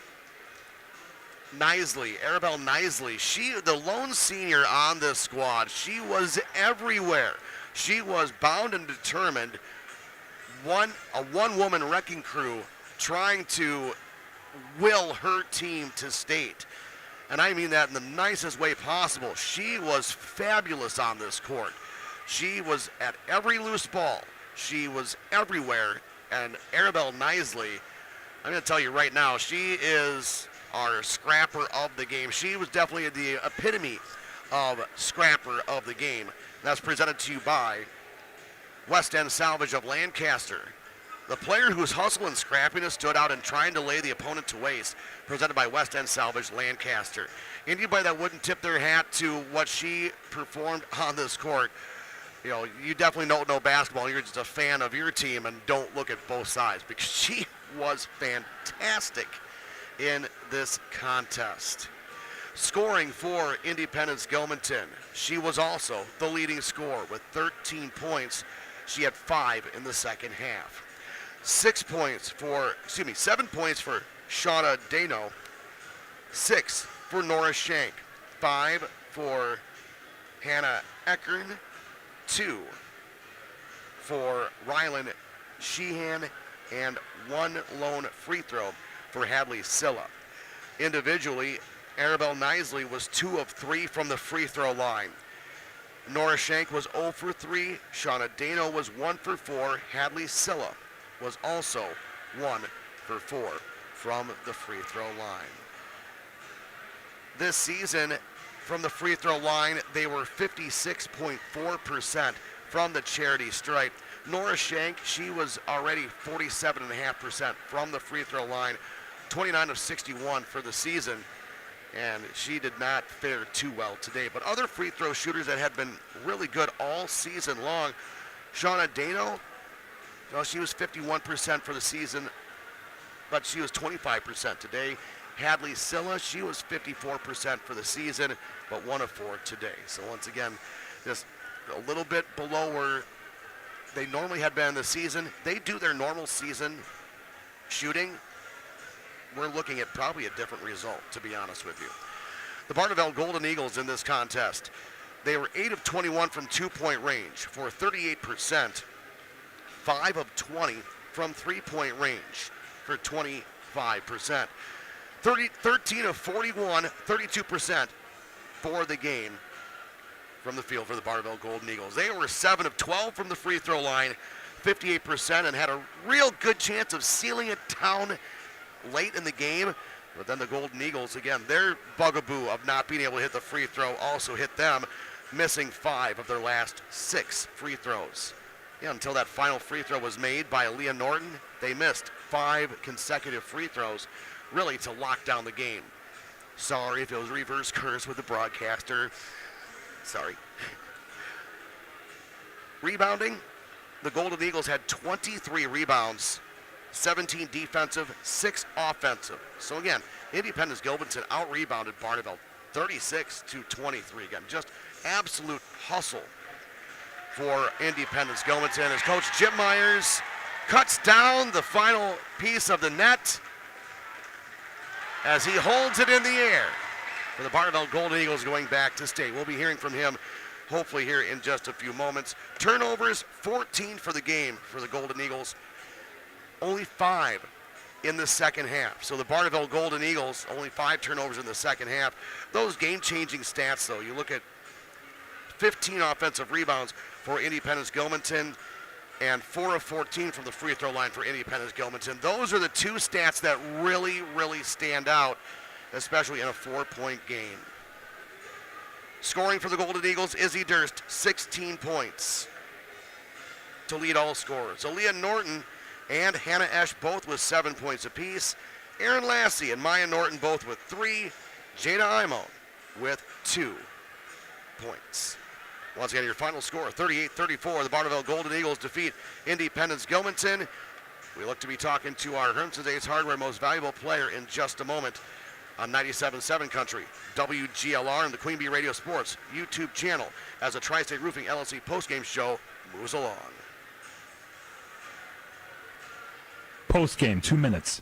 Arabelle Nisley. She, the lone senior on this squad, she was everywhere. She was bound and determined. A one-woman wrecking crew trying to will her team to state. and I mean that in the nicest way possible. She was fabulous on this court. She was at every loose ball. She was everywhere. And Arabelle Knisley, I'm going to tell you right now, she is our scrapper of the game. She was definitely the epitome of scrapper of the game. That's presented to you by West End Salvage of Lancaster. The player whose hustle and scrappiness stood out in trying to lay the opponent to waste, presented by West End Salvage Lancaster. Anybody that wouldn't tip their hat to what she performed on this court, you definitely don't know basketball. You're just a fan of your team and don't look at both sides, because she was fantastic in this contest. Scoring for Independence-Gilmanton, she was also the leading scorer with 13 points. She had 5 in the second half. 7 points for Shauna Dano, 6 for Nora Shank, 5 for Hannah Eckern, 2 for Rylan Sheehan, and 1 lone free throw for Hadley Silla. Individually, Arabelle Knisley was 2 of 3 from the free throw line. Nora Shank was 0 for 3. Shauna Dano was 1 for 4. Hadley Silla was also 1 for 4 from the free throw line. This season, from the free throw line, they were 56.4% from the charity stripe. Nora Shank, she was already 47.5% from the free throw line, 29 of 61 for the season, and she did not fare too well today. But other free throw shooters that had been really good all season long, Shauna Dano, well, she was 51% for the season, but she was 25% today. Hadley Silla, she was 54% for the season, but 1 of 4 today. So once again, just a little bit below where they normally had been in the season. They do their normal season shooting. We're looking at probably a different result, to be honest with you. The Barneveld Golden Eagles in this contest, they were 8 of 21 from 2-point range for 38%, 5 of 20 from 3-point range for 25%, 13 of 41, 32% for the game from the field for the Barneveld Golden Eagles. They were 7 of 12 from the free throw line, 58%, and had a real good chance of sealing it down late in the game. But then the Golden Eagles, again, their bugaboo of not being able to hit the free throw also hit them, missing 5 of their last 6 free throws. Yeah, until that final free throw was made by Leah Norton, they missed 5 consecutive free throws, really to lock down the game. Sorry if it was reverse curse with the broadcaster. Sorry. Rebounding, the Golden Eagles had 23 rebounds, 17 defensive, 6 offensive. So again, Independence-Gilmanton out-rebounded Barneveld 36-23. Again, just absolute hustle for Independence-Gilmanton as Coach Jim Myers cuts down the final piece of the net as he holds it in the air for the Barneveld Golden Eagles going back to state. We'll be hearing from him hopefully here in just a few moments. Turnovers, 14 for the game for the Golden Eagles. Only 5 in the second half. So the Barneveld Golden Eagles, only 5 turnovers in the second half. Those game-changing stats, though, you look at 15 offensive rebounds for Independence-Gilmanton and 4 of 14 from the free throw line for Independence-Gilmanton. Those are the 2 stats that really, really stand out, especially in a 4-point game. Scoring for the Golden Eagles, Izzy Durst, 16 points to lead all scorers. Aaliyah Norton and Hannah Esch both with 7 points apiece. Aaron Lassie and Maya Norton both with 3. Jada Imon with 2 points. Once again, your final score, 38-34. The Barneveld Golden Eagles defeat Independence-Gilmanton. We look to be talking to our Hermson's Ace Hardware Most Valuable Player in just a moment on 97.7 Country, WGLR, and the Queen Bee Radio Sports YouTube channel as the Tri-State Roofing LLC postgame show moves along. Postgame, 2 minutes.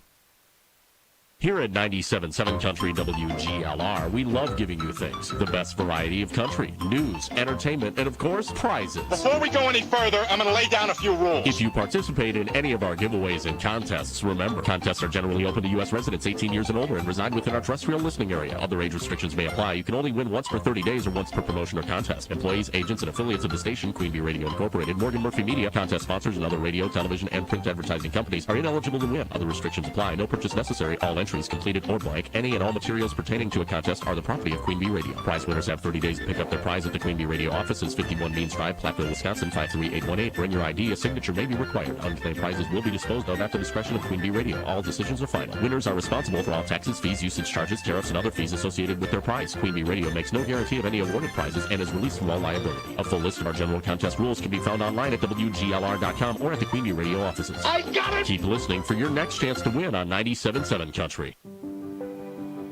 Here at 97.7 Country WGLR, we love giving you things. The best variety of country, news, entertainment, and of course, prizes. Before we go any further, I'm going to lay down a few rules. If you participate in any of our giveaways and contests, remember, contests are generally open to U.S. residents 18 years and older and reside within our terrestrial listening area. Other age restrictions may apply. You can only win once per 30 days or once per promotion or contest. Employees, agents, and affiliates of the station, Queen Bee Radio Incorporated, Morgan Murphy Media, contest sponsors, and other radio, television, and print advertising companies are ineligible to win. Other restrictions apply. No purchase necessary. All entries completed or blank. Any and all materials pertaining to a contest are the property of Queen Bee Radio. Prize winners have 30 days to pick up their prize at the Queen Bee Radio offices, 51 Means Drive, Platteville, Wisconsin, 53818. Bring your ID. A signature may be required. Unclaimed prizes will be disposed of at the discretion of Queen Bee Radio. All decisions are final. Winners are responsible for all taxes, fees, usage charges, tariffs, and other fees associated with their prize. Queen Bee Radio makes no guarantee of any awarded prizes and is released from all liability. A full list of our general contest rules can be found online at WGLR.com or at the Queen Bee Radio offices. I got it! Keep listening for your next chance to win on 97.7 Country.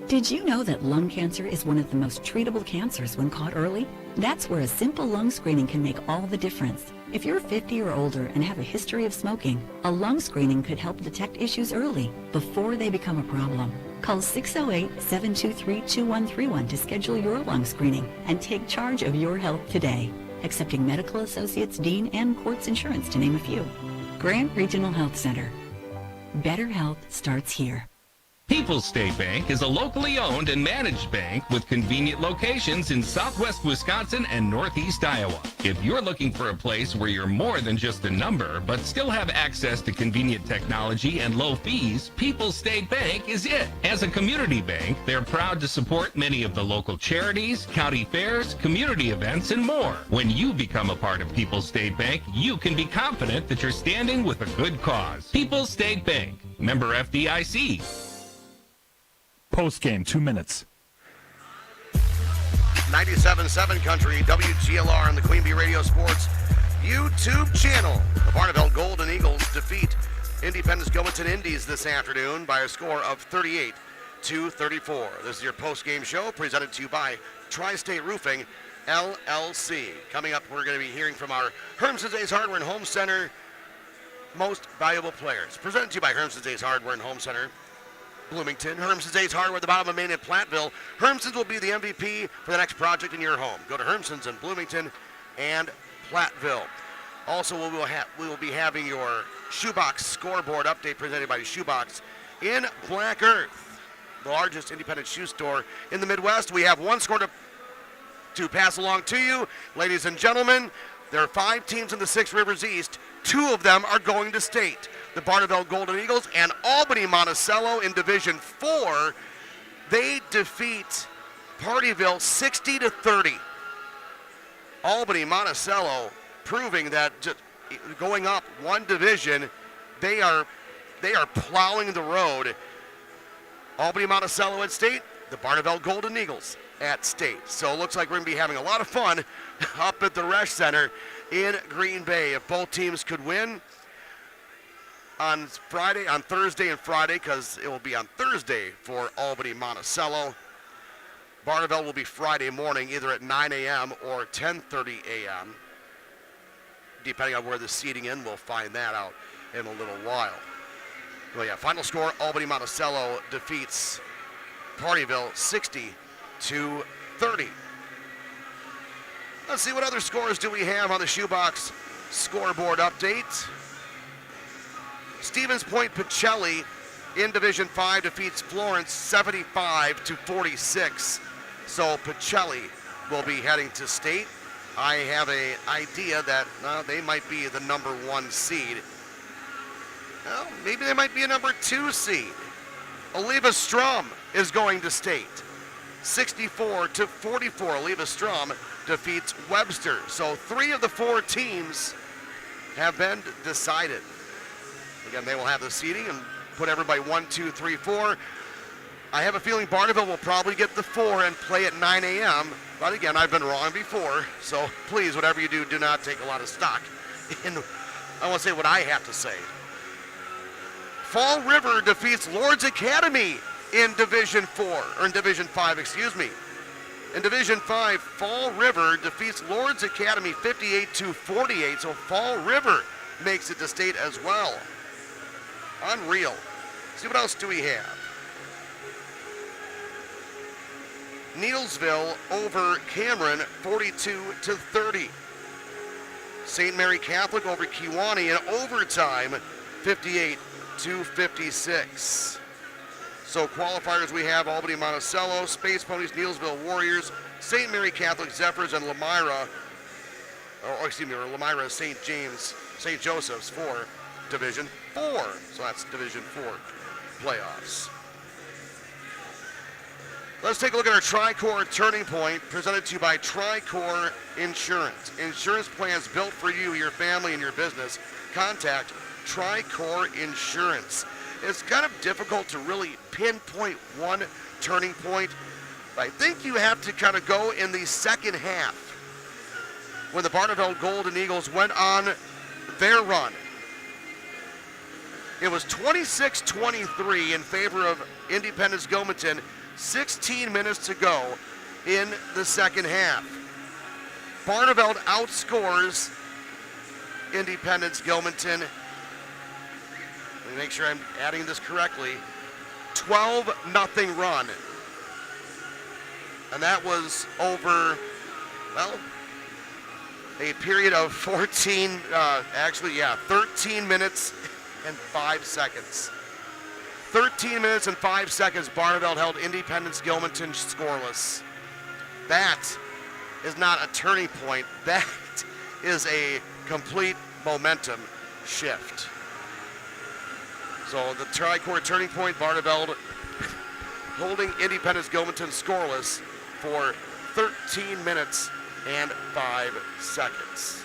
Did you know that lung cancer is one of the most treatable cancers when caught early? That's where a simple lung screening can make all the difference. If you're 50 or older and have a history of smoking, a lung screening could help detect issues early, before they become a problem. Call 608-723-2131 to schedule your lung screening and take charge of your health today. Accepting Medical Associates, Dean, and Quartz Insurance, to name a few. Grant Regional Health Center. Better health starts here. People's State Bank is a locally owned and managed bank with convenient locations in southwest Wisconsin and northeast Iowa. If you're looking for a place where you're more than just a number, but still have access to convenient technology and low fees, People's State Bank is it. As a community bank, they're proud to support many of the local charities, county fairs, community events, and more. When you become a part of People's State Bank, you can be confident that you're standing with a good cause. People's State Bank, member FDIC. Postgame, 2 minutes. 97.7 Country, WGLR, and the Queen Bee Radio Sports YouTube channel. The Barneveld Golden Eagles defeat Independence-Gilmanton Indies this afternoon by a score of 38-34. This is your postgame show presented to you by Tri-State Roofing, LLC. Coming up, we're going to be hearing from our Hermson's Ace Hardware and Home Center most valuable players. Presented to you by Hermson's Ace Hardware and Home Center, Bloomington. Hermson's Ace Hardware at the bottom of Main in Platteville. Hermson's will be the MVP for the next project in your home. Go to Hermson's in Bloomington and Platteville. Also, we will be having your Shoebox scoreboard update presented by Shoebox in Black Earth, the largest independent shoe store in the Midwest. We have one score to pass along to you. Ladies and gentlemen, there are 5 teams in the Six Rivers East. 2 of them are going to state. The Barneveld Golden Eagles and Albany Monticello in Division 4. They defeat Partyville 60-30. Albany Monticello proving that just going up one division, they are plowing the road. Albany Monticello at state, the Barneveld Golden Eagles at state. So it looks like we're going to be having a lot of fun up at the Resch Center in Green Bay. If both teams could win on Thursday and Friday, because it will be on Thursday for Albany Monticello. Barneveld will be Friday morning, either at 9 a.m. or 10:30 a.m. Depending on where the seating in, we'll find that out in a little while. Well, yeah, final score, Albany Monticello defeats Partyville 60-30. Let's see what other scores do we have on the Shoebox scoreboard update. Stevens Point Pacelli in Division 5 defeats Florence 75-46. So Pacelli will be heading to state. I have an idea that they might be the number 1 seed. Well, maybe they might be a number 2 seed. Oliva Strum is going to state. 64-44. Oliva Strum defeats Webster. So 3 of the 4 teams have been decided. Again, they will have the seeding and put everybody 1, 2, 3, 4. I have a feeling Barneveld will probably get the 4 and play at 9 a.m. But again, I've been wrong before. So please, whatever you do not take a lot of stock in, I want to say what I have to say. Fall River defeats Lord's Academy in Division 4, or in Division 5, excuse me. In Division 5, Fall River defeats Lord's Academy 58-48. So Fall River makes it to state as well. Unreal. See what else do we have? Needlesville over Cameron 42-30. St. Mary Catholic over Kewanee in overtime 58-56. So qualifiers we have Albany Monticello, Space Ponies, Needlesville Warriors, St. Mary Catholic Zephyrs, and Lemira St. Joseph's for Division 4. So that's Division 4 playoffs. Let's take a look at our Tri-Core Turning Point, presented to you by Tri-Core Insurance. Insurance plans built for you, your family, and your business. Contact Tri-Core Insurance. It's kind of difficult to really pinpoint one turning point. I think you have to kind of go in the second half when the Barneveld Golden Eagles went on their run. It was 26-23 in favor of Independence-Gilmanton. 16 minutes to go in the second half. Barneveld outscores Independence-Gilmanton. Let me make sure I'm adding this correctly. 12-0 run. And that was over, well, a period of 13 minutes and 5 seconds. 13 minutes and 5 seconds, Barneveld held Independence-Gilmanton scoreless. That is not a turning point. That is a complete momentum shift. So the Tri-Core turning point, Barneveld holding Independence-Gilmanton scoreless for 13 minutes and 5 seconds.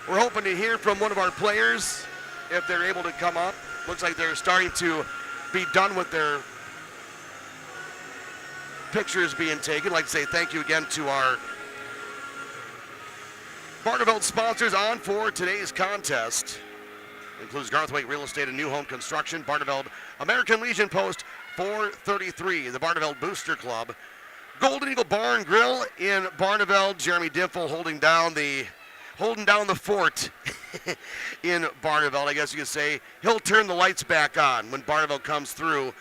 We're hoping to hear from one of our players if they're able to come up. Looks like they're starting to be done with their pictures being taken. I'd like to say thank you again to our Barneveld sponsors on for today's contest. Includes Garthwaite Real Estate and New Home Construction, Barneveld American Legion Post 433, the Barneveld Booster Club, Golden Eagle Bar and Grill in Barneveld. Jeremy Dimple holding down the fort in Barneveld, I guess you could say. He'll turn the lights back on when Barneveld comes through,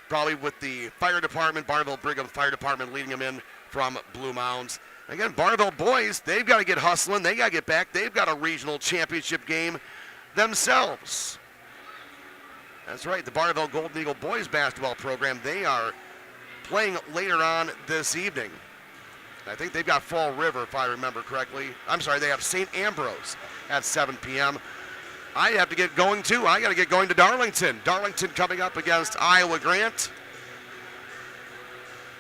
probably with the fire department, Barneveld Brigham Fire Department leading him in from Blue Mounds. Again, Barneveld boys, they've got to get hustling. They got to get back. They've got a regional championship game themselves. That's right, the Barneveld Golden Eagle boys basketball program, they are playing later on this evening. I think they've got Fall River, if I remember correctly. I'm sorry, they have St. Ambrose at 7 p.m. I have to get going, too. I got to get going to Darlington. Darlington coming up against Iowa Grant.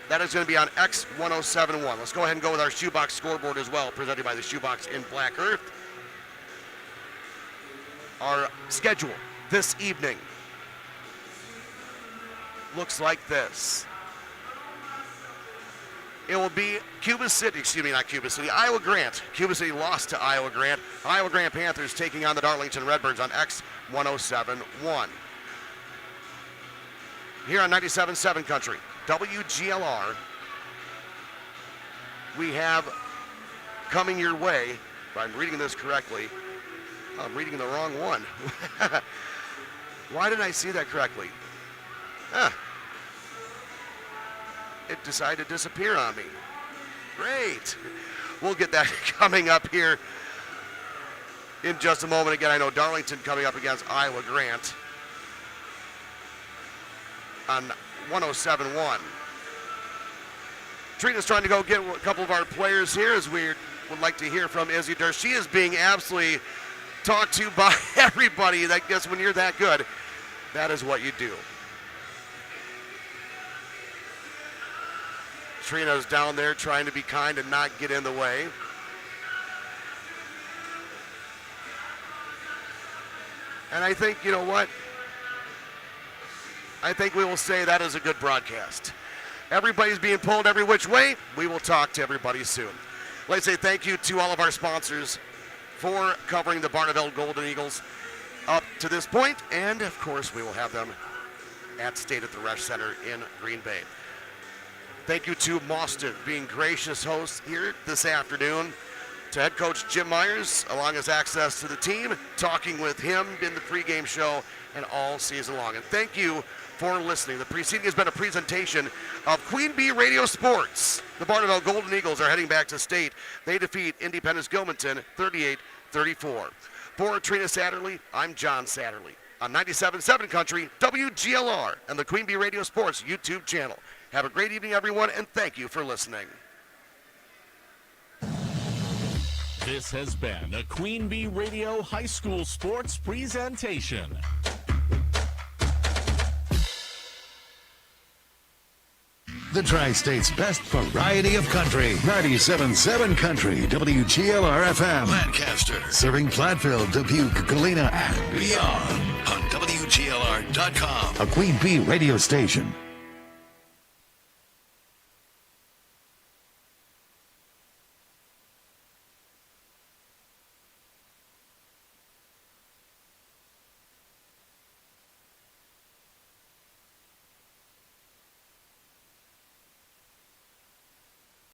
That is going to be on X1071. Let's go ahead and go with our shoebox scoreboard as well, presented by the Shoebox in Black Earth. Our schedule this evening looks like this. It will be Iowa Grant. Cuba City lost to Iowa Grant. Iowa Grant Panthers taking on the Darlington Redbirds on X1071. Here on 97.7 Country, WGLR, we have coming your way, if I'm reading this correctly, I'm reading the wrong one. Why did I see that correctly? It decided to disappear on me. Great. We'll get that coming up here in just a moment. Again, I know Darlington coming up against Iowa Grant on 107.1. Trina's trying to go get a couple of our players here, as we would like to hear from Izzy Durst. She is being absolutely talked to by everybody. I guess when you're that good, that is what you do. Trina's down there trying to be kind and not get in the way. And I think, you know what? I think we will say that is a good broadcast. Everybody's being pulled every which way. We will talk to everybody soon. Let's say thank you to all of our sponsors for covering the Barneveld Golden Eagles up to this point. And, of course, we will have them at State at the Resch Center in Green Bay. Thank you to Mauston being gracious hosts here this afternoon. To head coach Jim Myers, allowing us access to the team, talking with him in the pregame show and all season long. And thank you for listening. The preceding has been a presentation of Queen Bee Radio Sports. The Barneveld Golden Eagles are heading back to state. They defeat Independence-Gilmanton 38-34. For Trina Satterley, I'm John Satterley on 97.7 Country, WGLR, and the Queen Bee Radio Sports YouTube channel. Have a great evening, everyone, and thank you for listening. This has been a Queen Bee Radio High School Sports presentation. The Tri-State's best variety of country. 97.7 Country, WGLR-FM. Lancaster. Serving Platteville, Dubuque, Galena, and beyond. On WGLR.com. A Queen Bee radio station.